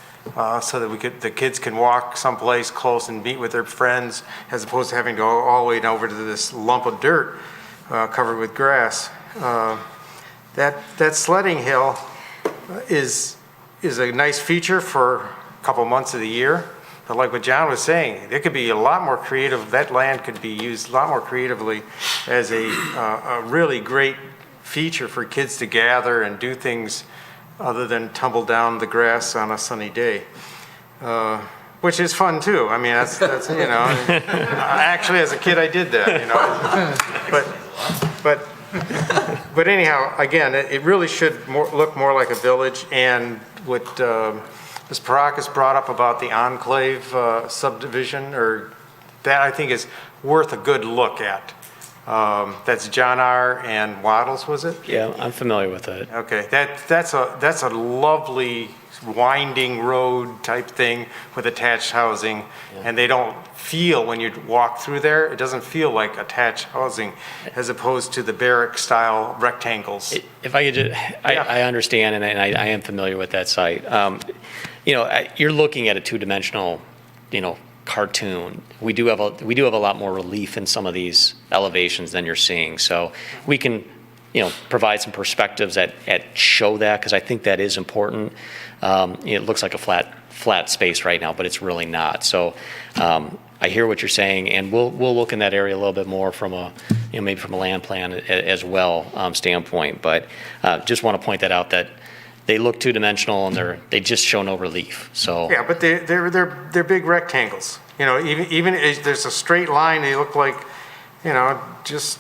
so that the kids can walk someplace close and meet with their friends, as opposed to having to go all the way over to this lump of dirt covered with grass. That sledding hill is a nice feature for a couple months of the year, but like what John was saying, it could be a lot more creative. That land could be used a lot more creatively as a really great feature for kids to gather and do things other than tumble down the grass on a sunny day, which is fun too. I mean, that's actually as a kid I did that, but anyhow, again, it really should look more like a village. And what Ms. Parakis brought up about the enclave subdivision, or that I think is worth a good look at. That's John R. and Waddles, was it? Yeah, I'm familiar with it. Okay, that's a lovely winding road type thing with attached housing, and they don't feel, when you walk through there, it doesn't feel like attached housing as opposed to the barrack style rectangles. If I could just, I understand, and I am familiar with that site. You're looking at a 2-dimensional, cartoon. We do have a lot more relief in some of these elevations than you're seeing. So we can, provide some perspectives that show that, because I think that is important. It looks like a flat space right now, but it's really not. So I hear what you're saying, and we'll look in that area a little bit more from a, maybe from a land plan as well standpoint. But just want to point that out, that they look 2-dimensional and they just show no relief. So yeah, but they're big rectangles. Even if there's a straight line, they look like, just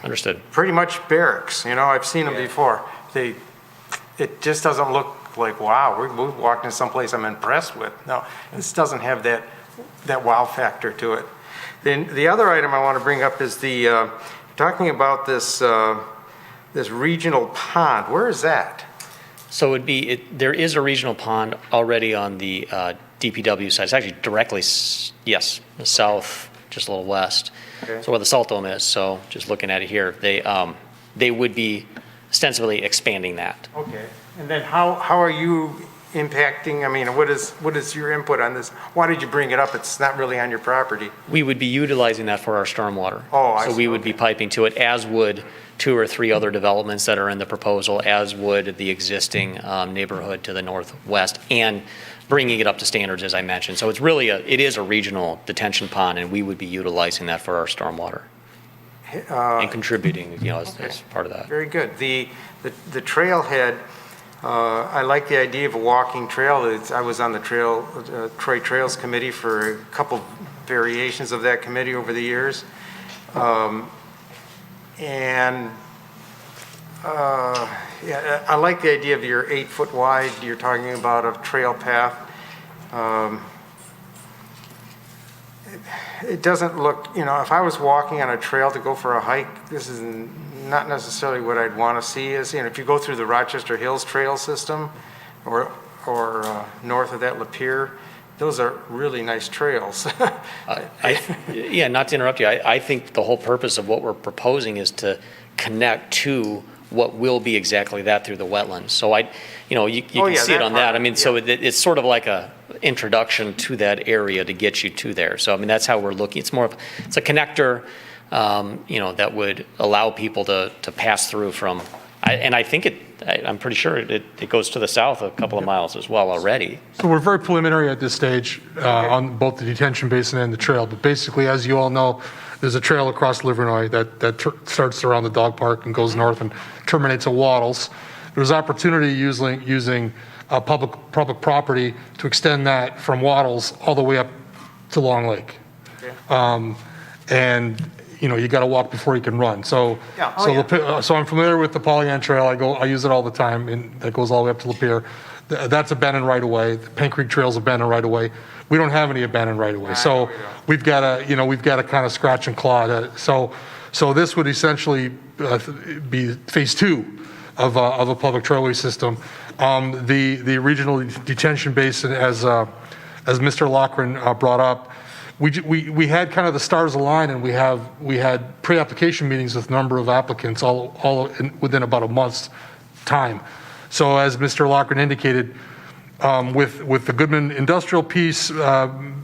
understood. Pretty much barracks. I've seen them before. It just doesn't look like, wow, we walked in someplace I'm impressed with. No, this doesn't have that wow factor to it. Then the other item I want to bring up is talking about this regional pond. Where is that? So there is a regional pond already on the DPW side. It's actually directly, south, just a little west. Okay. So where the salt dome is. So just looking at it here, they would be ostensibly expanding that. Okay. And then how are you impacting? I mean, what is your input on this? Why did you bring it up? It's not really on your property. We would be utilizing that for our stormwater. Oh, I see. So we would be piping to it, as would 2 or 3 other developments that are in the proposal, as would the existing neighborhood to the northwest, and bringing it up to standards, as I mentioned. So it's really it is a regional detention pond, and we would be utilizing that for our stormwater and contributing, as part of that. Very good. The trailhead, I like the idea of a walking trail. I was on the Troy Trails Committee for a couple variations of that committee over the years. Yeah, I like the idea of your 8-foot wide, you're talking about a trail path. It doesn't look, if I was walking on a trail to go for a hike, this is not necessarily what I'd want to see. Is, if you go through the Rochester Hills Trail system or north of that Lapeer, those are really nice trails. Yeah, not to interrupt you, I think the whole purpose of what we're proposing is to connect to what will be exactly that through the wetlands. So you can see it on that. I mean, so it's sort of like a introduction to that area to get you to there. So, I mean, that's how we're looking. It's more of, it's a connector, that would allow people to pass through from, and I think I'm pretty sure it goes to the south a couple of miles as well already. So we're very preliminary at this stage on both the detention basin and the trail. But basically, as you all know, there's a trail across Livernois that starts around the dog park and goes north and terminates at Waddles. There's opportunity using public property to extend that from Waddles all the way up to Long Lake. Okay. And you got to walk before you can run. So, so I'm familiar with the Pollyant Trail. I use it all the time, and that goes all the way up to Lapeer. That's abandoned right away. The Paint Creek Trail's abandoned right away. We don't have any abandoned right away. So we've got to kind of scratch and claw. So this would essentially be phase 2 of a public trailway system. The regional detention basin, as Mr. Loughran brought up, we had kind of the stars align, and we had pre-application meetings with a number of applicants all within about a month's time. So as Mr. Loughran indicated, with the Goodman industrial piece,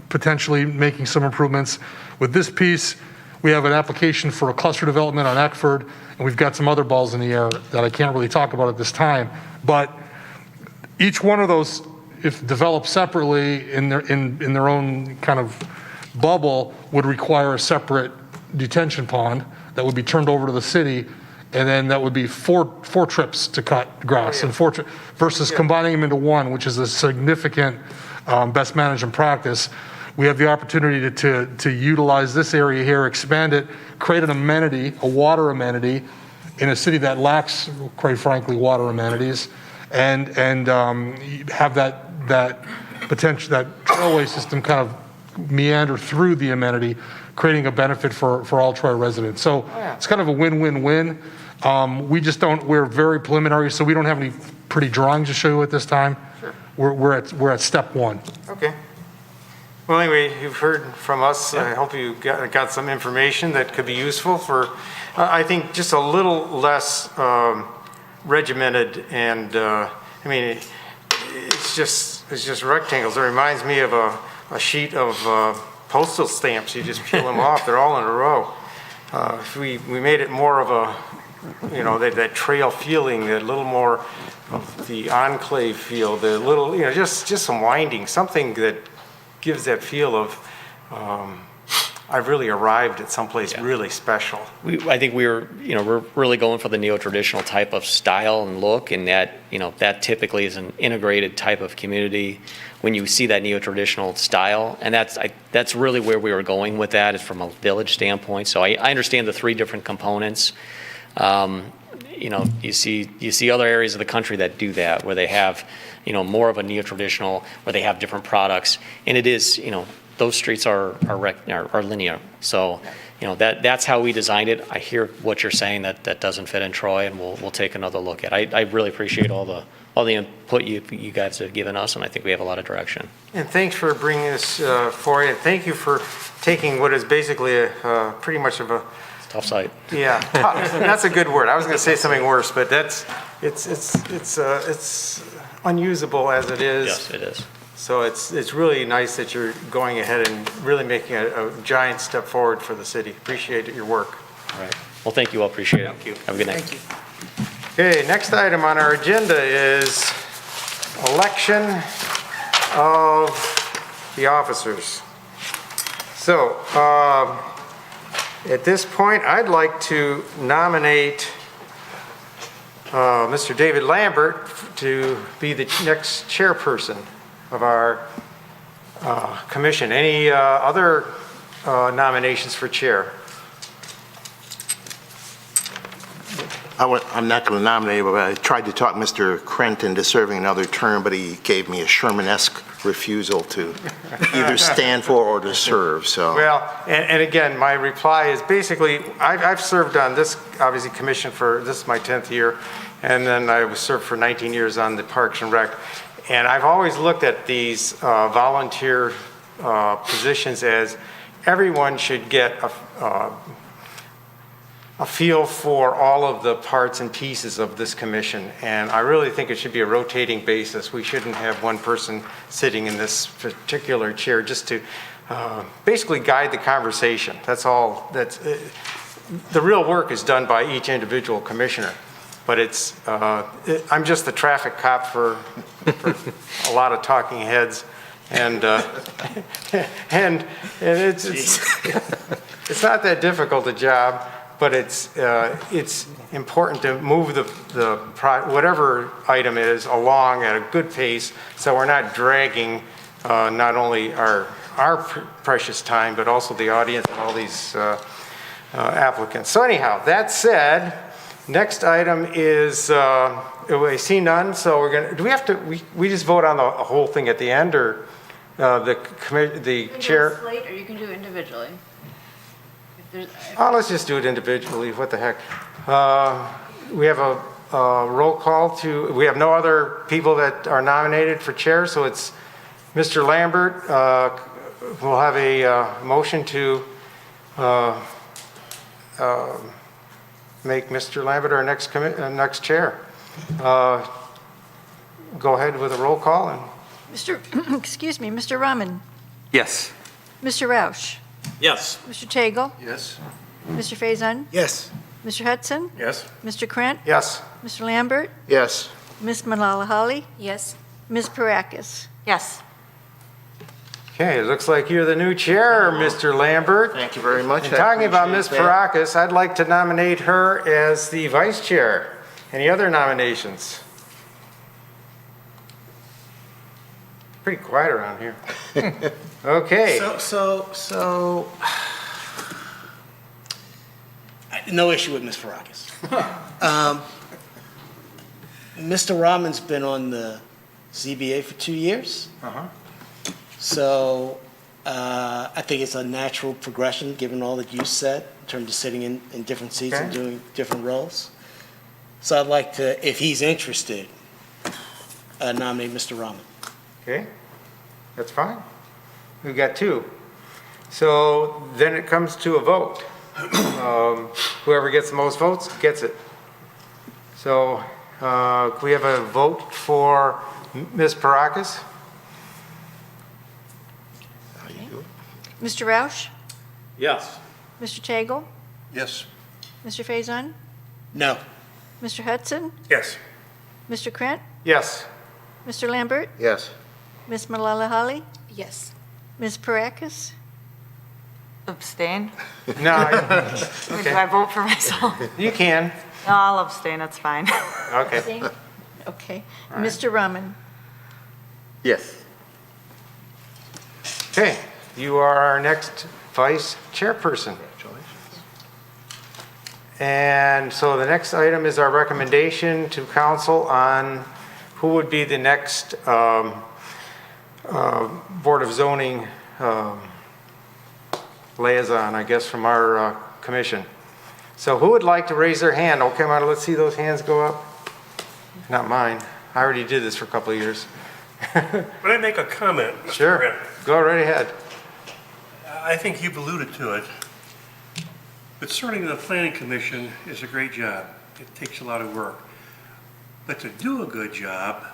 potentially making some improvements. With this piece, we have an application for a cluster development on Eckford, and we've got some other balls in the air that I can't really talk about at this time. But each one of those, if developed separately in their own kind of bubble, would require a separate detention pond that would be turned over to the city, and then that would be four trips to cut grass, and versus combining them into one, which is a significant best management practice. We have the opportunity to utilize this area here, expand it, create an amenity, a water amenity, in a city that lacks, quite frankly, water amenities, and have that potential, that trailway system kind of meander through the amenity, creating a benefit for all Troy residents. So it's kind of a win-win-win. We're very preliminary, so we don't have any pretty drawings to show you at this time. Sure. We're at step 1. Okay. Well, anyway, you've heard from us. I hope you got some information that could be useful for, I think, just a little less regimented, and it's just rectangles. It reminds me of a sheet of postal stamps. You just peel them off. They're all in a row. If we made it more of a, that trail feeling, that little more of the enclave feel, the little, just some winding, something that gives that feel of, I've really arrived at someplace really special. I think we're really going for the neo-traditional type of style and look, and that, that typically is an integrated type of community when you see that neo-traditional style, and that's really where we were going with that, is from a village standpoint. So I understand the 3 different components. You see other areas of the country that do that, where they have, more of a neo-traditional, where they have different products, and it is, those streets are linear. So, that's how we designed it. I hear what you're saying, that doesn't fit in Troy, and we'll take another look at it. I really appreciate all the input you guys have given us, and I think we have a lot of direction. And thanks for bringing this forward, and thank you for taking what is basically pretty much of a tough site. Yeah, that's a good word. I was going to say something worse, but it's unusable as it is. Yes, it is. So it's really nice that you're going ahead and really making a giant step forward for the city. Appreciate your work. All right. Well, thank you all. Appreciate it. Thank you. Have a good night. Thank you. Okay, next item on our agenda is election of the officers. So, at this point, I'd like to nominate Mr. David Lambert to be the next chairperson of our commission. Any other nominations for chair? I'm not going to nominate him, but I tried to talk Mr. Krent into serving another term, but he gave me a Sherman-esque refusal to either stand for or to serve, so. Well, and again, my reply is basically, I've served on this, obviously, commission for, this is my 10th year, and then I was served for 19 years on the Parks and Rec. And I've always looked at these volunteer positions as everyone should get a feel for all of the parts and pieces of this commission. And I really think it should be a rotating basis. We shouldn't have one person sitting in this particular chair just to basically guide the conversation. That's all. The real work is done by each individual commissioner. But I'm just the traffic cop for a lot of talking heads. And it's not that difficult a job. But it's important to move whatever item is along at a good pace, so we're not dragging not only our precious time, but also the audience and all these applicants. So anyhow, that said, next item is, I see none, so we're gonna, do we have to, we just vote on the whole thing at the end, or the chair? You can do a slate, or you can do it individually. Let's just do it individually. What the heck? We have a roll call we have no other people that are nominated for chair, so it's Mr. Lambert. We'll have a motion to make Mr. Lambert our next chair. Go ahead with a roll call. And Excuse me, Mr. Rahman, Yes. Mr. Roush, Yes. Mr. Tagle, Yes. Mr. Faison, Yes. Mr. Hudson, Yes? Mr. Krant, yes. Mr. Lambert, Yes. Ms. Malala Yes. Ms. Parakis. Yes. Okay, it looks like you're the new chair, Mr. Lambert. Thank you very much. And I talking about Ms. appreciate that. Parakis, I'd like to nominate her as the vice chair. Any other nominations? Pretty quiet around here. Okay. No issue with Ms. Farakis. Mr. Rahman's been on the ZBA for 2 years. So I think it's a natural progression, given all that you said, in terms of sitting in different seats and doing different roles. So I'd like to, if he's interested, nominate Mr. Rahman. Okay, that's fine. We've got two. So then it comes to a vote. Whoever gets the most votes gets it. So can we have a vote for Ms. Parakis? Mr. Roush, Yes. Mr. Tagle, Yes. Mr. Faison, No. Mr. Hudson, Yes. Mr. Krant, Yes. Mr. Lambert, Yes. Ms. Malala Yes. Ms. Parakis. Abstain? No, Or do I vote for myself? you can. No, I'll abstain, that's fine. Okay. Okay. Mr. Rahman. Yes. Okay, you are our next vice chairperson. And so the next item is our recommendation to council on who would be the next Board of Zoning liaison, I guess, from our commission. So who would like to raise their hand? Okay, come on, let's see those hands go up. Not mine. I already did this for a couple of years. Can I make a comment? Mr. Sure, Grant? go right ahead. I think you've alluded to it, but serving the planning commission is a great job. It takes a lot of work. But to do a good job,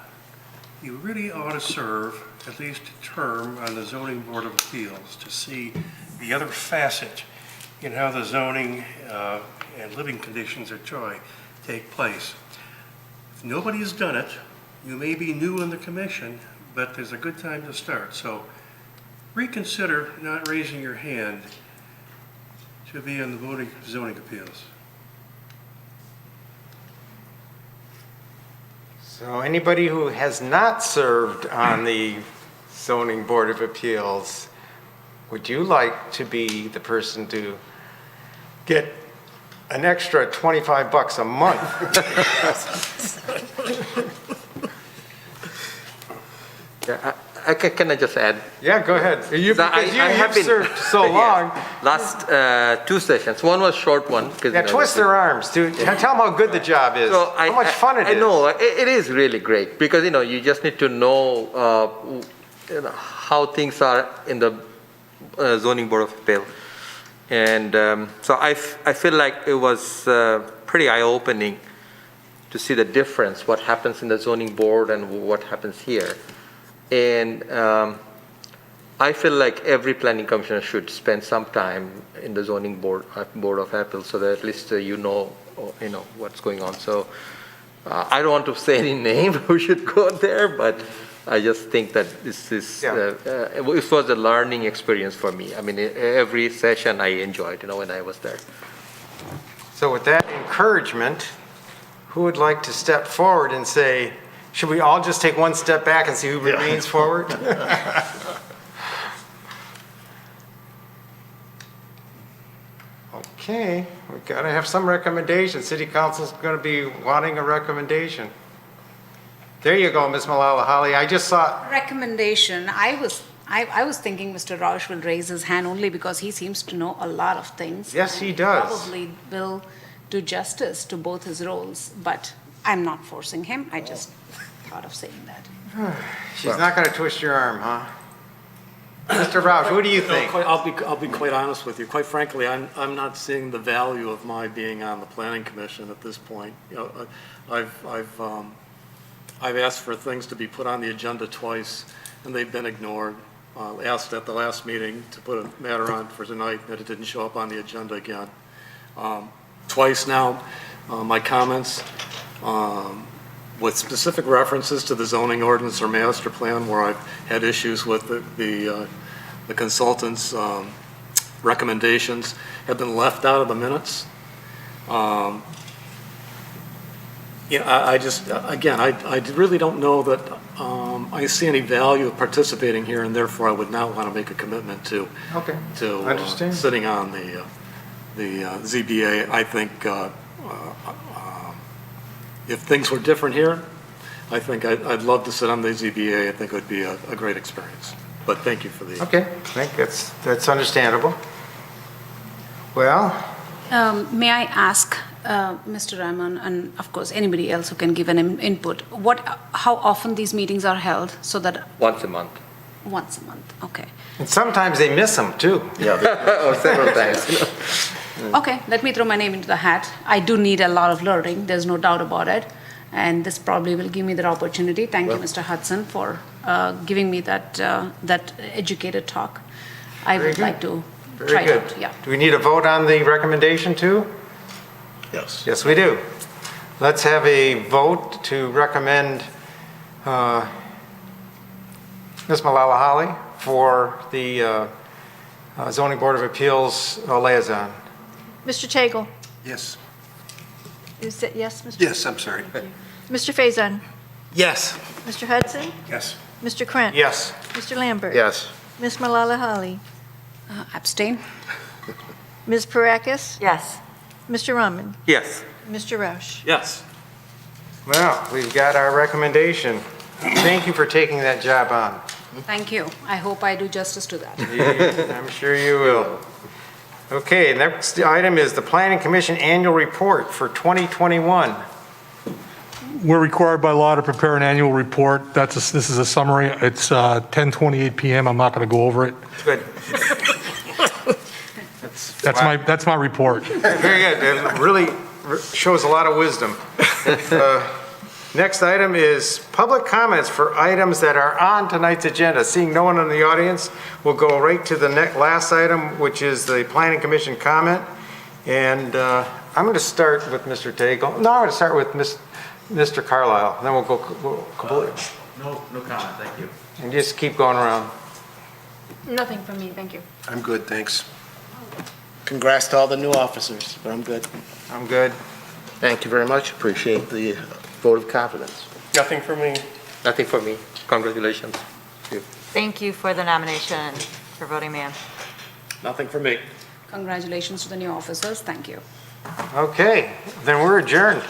you really ought to serve at least a term on the zoning board of appeals to see the other facet in how the zoning and living conditions at Troy take place. If nobody has done it, you may be new in the commission, but there's a good time to start. So reconsider not raising your hand to be on the zoning appeals. So anybody who has not served on the zoning board of appeals, would you like to be the person to get an extra $25 a month? Yeah, can I just add? Yeah, go ahead. I You've served so long. Last 2 sessions. One was short one. Yeah, twist their arms, dude. Tell them how good the job is. How much fun it is. I know, it is really great because, you just need to know, how things are in the zoning board of appeal. And so I feel like it was pretty eye-opening to see the difference, what happens in the zoning board and what happens here. And I feel like every planning commissioner should spend some time in the zoning board of appeals so that at least you know what's going on. So I don't want to say any name who should go there, but I just think that this is it was a learning experience for me. I mean, every session I enjoyed, when I was there. So with that encouragement, who would like to step forward and say, should we all just take one step back and see who remains forward? Okay, we've got to have some recommendation. City Council's going to be wanting a recommendation. There you go, Ms. Malala Holly. I just saw. Recommendation, I was thinking Mr. Rausch will raise his hand only because he seems to know a lot of things. Yes, he does. Probably will do justice to both his roles, but I'm not forcing him. I just thought of saying that. She's not going to twist your arm, huh? Mr. Rausch, what do you think? I'll be quite honest with you. Quite frankly, I'm not seeing the value of my being on the planning commission at this point. I've asked for things to be put on the agenda twice, and they've been ignored. Asked at the last meeting to put a matter on for tonight, that it didn't show up on the agenda again. Twice now, my comments with specific references to the zoning ordinance or master plan where I've had issues with the consultant's recommendations have been left out of the minutes. I just, again, I really don't know that I see any value of participating here, and therefore I would not want to make a commitment to sitting on the ZBA. I think if things were different here, I think I'd love to sit on the ZBA. I think it would be a great experience. But thank you for the. Okay, I think that's understandable. Well. May I ask, Mr. Rahman, and of course anybody else who can give an input, how often these meetings are held so that? Once a month. Once a month, okay. And sometimes they miss them too. Yeah, or several times. Okay, let me throw my name into the hat. I do need a lot of learning, there's no doubt about it. And this probably will give me that opportunity. Thank you, Mr. Hudson, for giving me that educated talk. I would like to try it out. Yeah. Do we need a vote on the recommendation too? Yes. Yes, we do. Let's have a vote to recommend Ms. Malala Holly for the Zoning Board of Appeals liaison. Mr. Tagle? Yes. Is it yes, Mr.? Yes, I'm sorry. Mr. Faison? Yes. Mr. Hudson? Yes. Mr. Krantz? Yes. Mr. Lambert? Yes. Ms. Malala Holly? Abstain? Ms. Parakis? Yes. Mr. Rahman? Yes. Mr. Rausch? Yes. Well, we've got our recommendation. Thank you for taking that job on. Thank you. I hope I do justice to that. I'm sure you will. Okay, next item is the Planning Commission Annual Report for 2021. We're required by law to prepare an annual report. This is a summary. It's 10:28 PM. I'm not going to go over it. Good. That's my report. Very good. It really shows a lot of wisdom. Next item is public comments for items that are on tonight's agenda. Seeing no one in the audience, we'll go right to the last item, which is the Planning Commission comment. And I'm going to start with Mr. Tagle. No, I'm going to start with Mr. Carlisle, and then we'll go completely. No comment, thank you. And just keep going around. Nothing from me, thank you. I'm good, thanks. Congrats to all the new officers, but I'm good. I'm good. Thank you very much. Appreciate the vote of confidence. Nothing for me. Nothing for me. Congratulations. Thank you for the nomination and for voting me in. Nothing for me. Congratulations to the new officers, thank you. Okay, then we're adjourned.